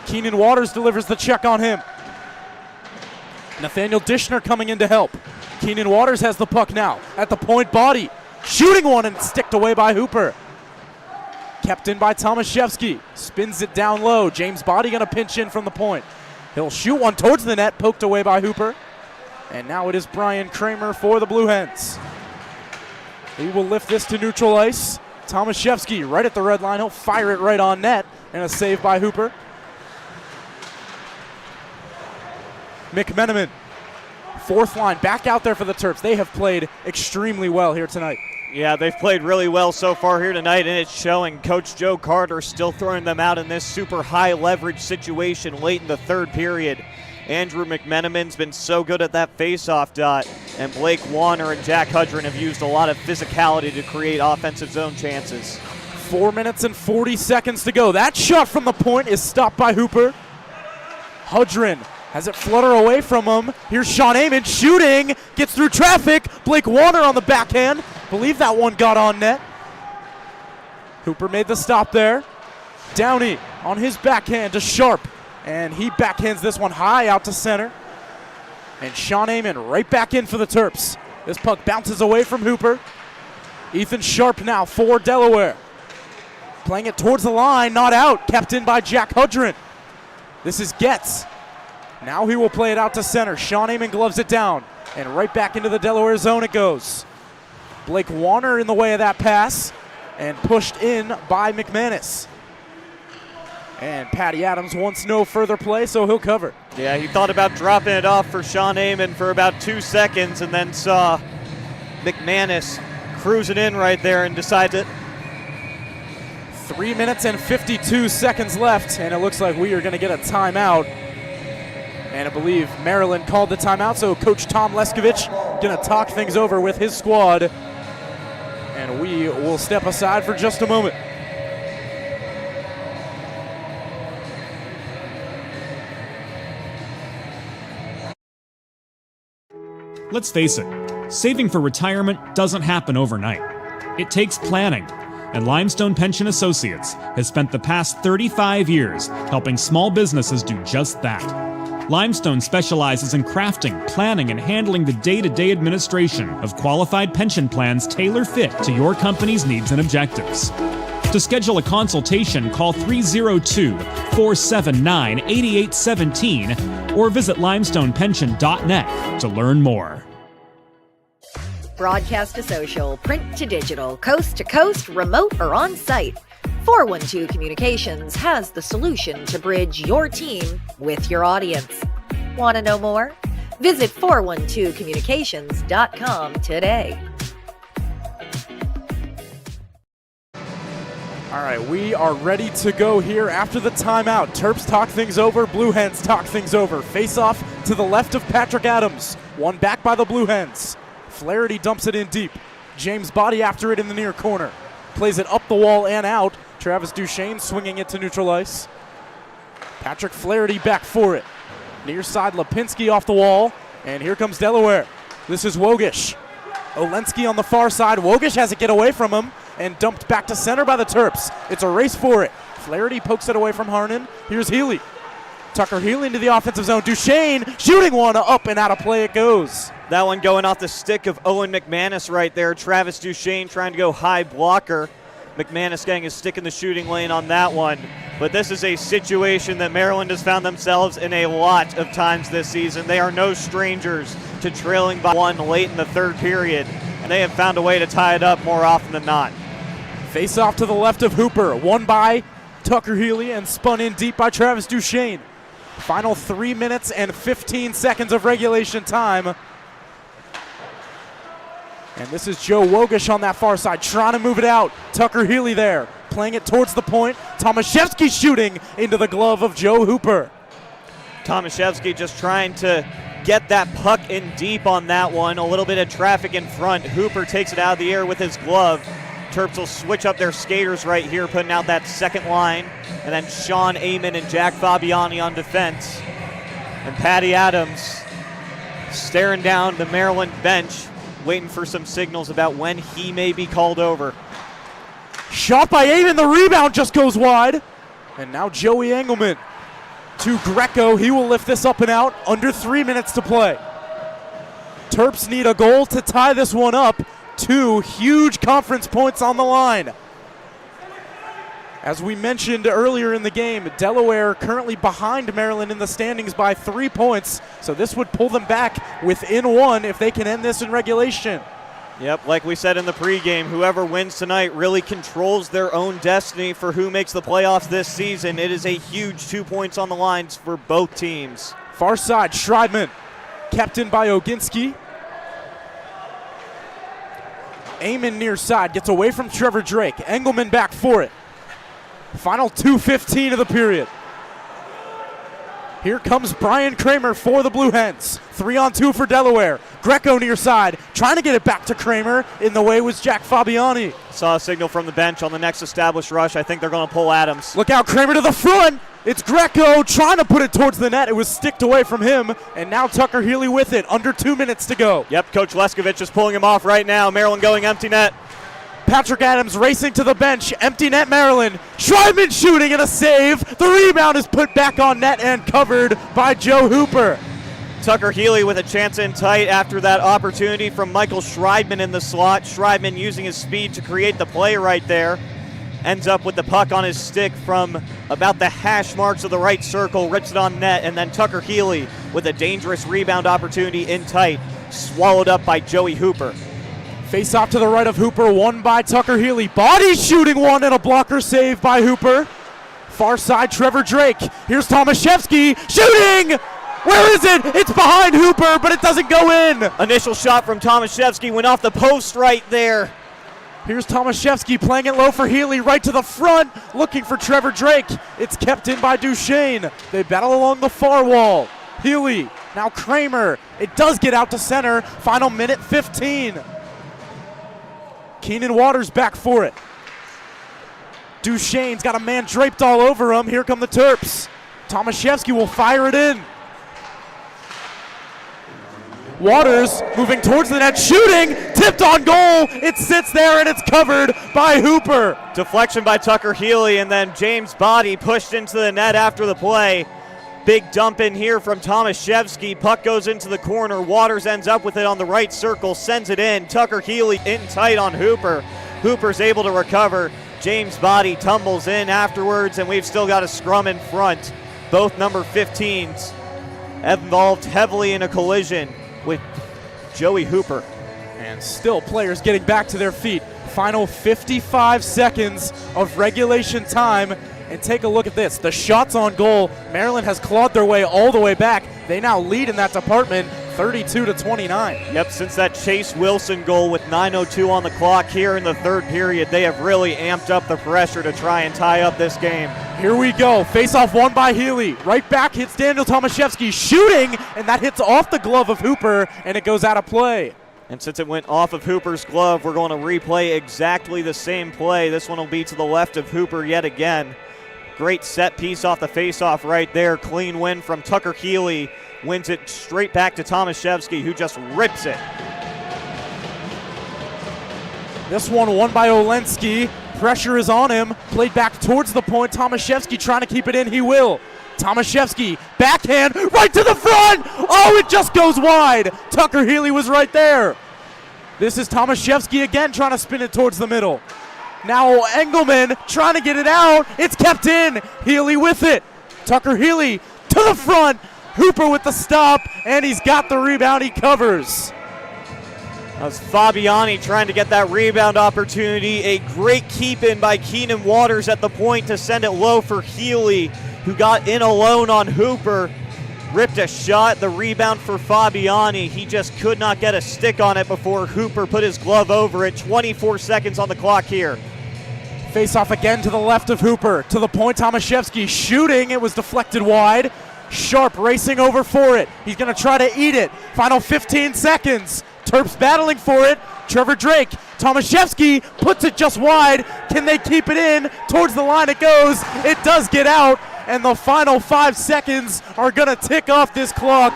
Keenan Waters delivers the check on him. Nathaniel Dishner coming in to help. Keenan Waters has the puck now. At the point, Body shooting one and sticked away by Hooper. Kept in by Tomaszewski. Spins it down low. James Body going to pinch in from the point. He'll shoot one towards the net. Poked away by Hooper. And now it is Brian Kramer for the Blue Hens. He will lift this to neutral ice. Tomaszewski right at the red line. He'll fire it right on net. And a save by Hooper. McMenamin, fourth line, back out there for the Terps. They have played extremely well here tonight. Yeah, they've played really well so far here tonight, and it's showing. Coach Joe Carter still throwing them out in this super high leverage situation late in the third period. Andrew McMenamin's been so good at that faceoff dot, and Blake Warner and Jack Hudron have used a lot of physicality to create offensive zone chances. 4 minutes and 40 seconds to go. That shot from the point is stopped by Hooper. Hudron has it flutter away from him. Here's Sean Amon shooting. Gets through traffic. Blake Warner on the backhand. Believe that one got on net. Hooper made the stop there. Downey on his backhand to Sharp. And he backhands this one high out to center. And Sean Amon right back in for the Terps. This puck bounces away from Hooper. Ethan Sharp now for Delaware. Playing it towards the line, not out. Kept in by Jack Hudron. This is Getz. Now he will play it out to center. Sean Amon gloves it down. And right back into the Delaware zone it goes. Blake Warner in the way of that pass. And pushed in by McManus. And Patty Adams wants no further play, so he'll cover. Yeah, he thought about dropping it off for Sean Amon for about 2 seconds and then saw McManus cruising in right there and decided it. 3 minutes and 52 seconds left, and it looks like we are going to get a timeout. And I believe Maryland called the timeout, so Coach Tom Leskovich going to talk things over with his squad. And we will step aside for just a moment. Let's face it, saving for retirement doesn't happen overnight. It takes planning, and Limestone Pension Associates has spent the past 35 years helping small businesses do just that. Limestone specializes in crafting, planning, and handling the day-to-day administration of qualified pension plans tailor-fit to your company's needs and objectives. To schedule a consultation, call 302-479-8817 or visit limestonepension.net to learn more. Broadcast to social, print to digital, coast to coast, remote or on-site. 412 Communications has the solution to bridge your team with your audience. Want to know more? Visit 412communications.com today. All right, we are ready to go here after the timeout. Terps talk things over, Blue Hens talk things over. Face off to the left of Patrick Adams. One back by the Blue Hens. Flaherty dumps it in deep. James Body after it in the near corner. Plays it up the wall and out. Travis Duchesne swinging it to neutral ice. Patrick Flaherty back for it. Near side, Lipinski off the wall. And here comes Delaware. This is Wogish. Olensky on the far side. Wogish has it get away from him and dumped back to center by the Terps. It's a race for it. Flaherty pokes it away from Harnan. Here's Healy. Tucker Healy into the offensive zone. Duchesne shooting one up and out of play it goes. That one going off the stick of Owen McManus right there. Travis Duchesne trying to go high blocker. McManus getting his stick in the shooting lane on that one. But this is a situation that Maryland has found themselves in a lot of times this season. They are no strangers to trailing by one late in the third period, and they have found a way to tie it up more often than not. Face off to the left of Hooper. Won by Tucker Healy and spun in deep by Travis Duchesne. Final 3 minutes and 15 seconds of regulation time. And this is Joe Wogish on that far side, trying to move it out. Tucker Healy there, playing it towards the point. Tomaszewski shooting into the glove of Joe Hooper. Tomaszewski just trying to get that puck in deep on that one. A little bit of traffic in front. Hooper takes it out of the air with his glove. Terps will switch up their skaters right here, putting out that second line. And then Sean Amon and Jack Fabiani on defense. And Patty Adams staring down the Maryland bench, waiting for some signals about when he may be called over. Shot by Amon, the rebound just goes wide. And now Joey Engelman to Greco. He will lift this up and out. Under 3 minutes to play. Terps need a goal to tie this one up. 2 huge conference points on the line. As we mentioned earlier in the game, Delaware currently behind Maryland in the standings by 3 points, so this would pull them back within 1 if they can end this in regulation. Yep, like we said in the pregame, whoever wins tonight really controls their own destiny for who makes the playoffs this season. It is a huge 2 points on the lines for both teams. Far side, Schreibman, kept in by Oginski. Amon near side, gets away from Trevor Drake. Engelman back for it. Final 2:15 of the period. Here comes Brian Kramer for the Blue Hens. 3-on-2 for Delaware. Greco near side, trying to get it back to Kramer. In the way was Jack Fabiani. Saw a signal from the bench on the next established rush. I think they're going to pull Adams. Look out, Kramer to the front. It's Greco trying to put it towards the net. It was sticked away from him, and now Tucker Healy with it. Under 2 minutes to go. Yep, Coach Leskovich is pulling him off right now. Maryland going empty net. Patrick Adams racing to the bench. Empty net Maryland. Schreibman shooting and a save. The rebound is put back on net and covered by Joe Hooper. Tucker Healy with a chance in tight after that opportunity from Michael Schreibman in the slot. Schreibman using his speed to create the play right there. Ends up with the puck on his stick from about the hash marks of the right circle, rips it on net, and then Tucker Healy with a dangerous rebound opportunity in tight, swallowed up by Joey Hooper. Face off to the right of Hooper, won by Tucker Healy. Body shooting one and a blocker save by Hooper. Far side, Trevor Drake. Here's Tomaszewski shooting! Where is it? It's behind Hooper, but it doesn't go in. Initial shot from Tomaszewski went off the post right there. Here's Tomaszewski playing it low for Healy, right to the front, looking for Trevor Drake. It's kept in by Duchesne. They battle along the far wall. Healy, now Kramer. It does get out to center. Final minute 15. Keenan Waters back for it. Duchesne's got a man draped all over him. Here come the Terps. Tomaszewski will fire it in. Waters moving towards the net, shooting, tipped on goal. It sits there and it's covered by Hooper. Deflection by Tucker Healy, and then James Body pushed into the net after the play. Big dump in here from Tomaszewski. Puck goes into the corner. Waters ends up with it on the right circle, sends it in. Tucker Healy in tight on Hooper. Hooper's able to recover, James Body tumbles in afterwards, and we've still got a scrum in front. Both number 15s involved heavily in a collision with Joey Hooper. And still players getting back to their feet. Final 55 seconds of regulation time. And take a look at this. The shots on goal. Maryland has clawed their way all the way back. They now lead in that department 32-29. Yep, since that Chase Wilson goal with 9:02 on the clock here in the third period, they have really amped up the pressure to try and tie up this game. Here we go. Face-off won by Healy. Right back hits Daniel Tomaszewski shooting, and that hits off the glove of Hooper, and it goes out of play. And since it went off of Hooper's glove, we're going to replay exactly the same play. This one will be to the left of Hooper yet again. Great set piece off the face-off right there. Clean win from Tucker Healy. Wins it straight back to Tomaszewski, who just rips it. This one won by Olensky. Pressure is on him. Played back towards the point. Tomaszewski trying to keep it in. He will. Tomaszewski, backhand, right to the front. Oh, it just goes wide. Tucker Healy was right there. This is Tomaszewski again trying to spin it towards the middle. Now Engelman trying to get it out. It's kept in. Healy with it. Tucker Healy to the front. Hooper with the stop, and he's got the rebound. He covers. That was Fabiani trying to get that rebound opportunity. A great keep-in by Keenan Waters at the point to send it low for Healy, who got in alone on Hooper. Ripped a shot, the rebound for Fabiani. He just could not get a stick on it before Hooper put his glove over it. 24 seconds on the clock here. Face off again to the left of Hooper. To the point, Tomaszewski shooting. It was deflected wide. Sharp racing over for it. He's going to try to eat it. Final 15 seconds. Terps battling for it. Trevor Drake. Tomaszewski puts it just wide. Can they keep it in? Towards the line it goes. It does get out. And the final 5 seconds are going to tick off this clock.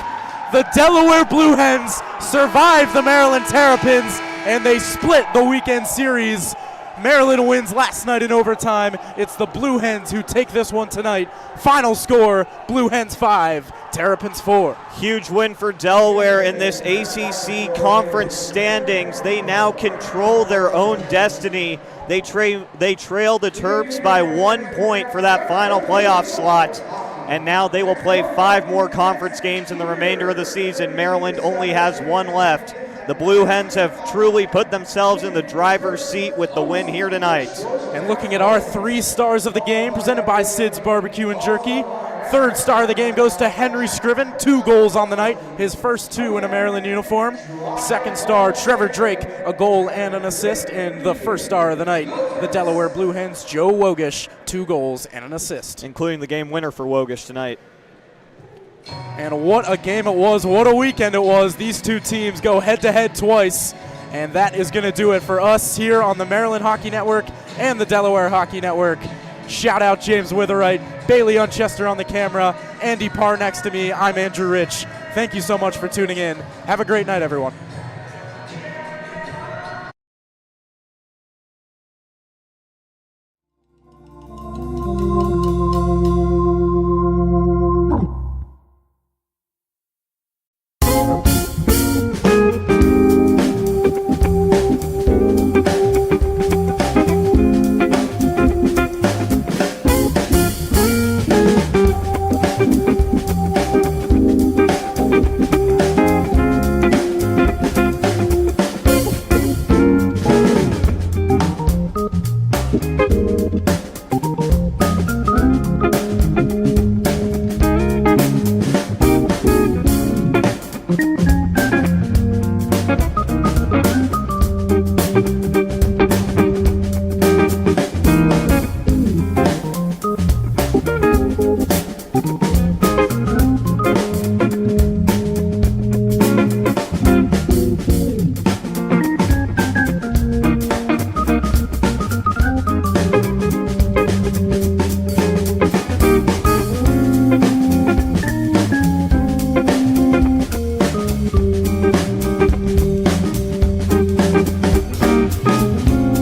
The Delaware Blue Hens survive the Maryland Terrapins, and they split the weekend series. Maryland wins last night in overtime. It's the Blue Hens who take this one tonight. Final score, Blue Hens 5, Terrapins 4. Huge win for Delaware in this ACC conference standings. They now control their own destiny. They trail the Terps by 1 point for that final playoff slot. And now they will play 5 more conference games in the remainder of the season. Maryland only has 1 left. The Blue Hens have truly put themselves in the driver's seat with the win here tonight. And looking at our 3 stars of the game, presented by Sid's Barbecue and Jerky. 3rd star of the game goes to Henry Scriven, 2 goals on the night, his first 2 in a Maryland uniform. 2nd star, Trevor Drake, a goal and an assist. And the 1st star of the night, the Delaware Blue Hens, Joe Wogish, 2 goals and an assist. Including the game winner for Wogish tonight. And what a game it was, what a weekend it was. These 2 teams go head-to-head twice. And that is going to do it for us here on the Maryland Hockey Network and the Delaware Hockey Network. Shout out James Witherite, Bailey Unchester on the camera, Andy Parr next to me. I'm Andrew Rich. Thank you so much for tuning in. Have a great night, everyone.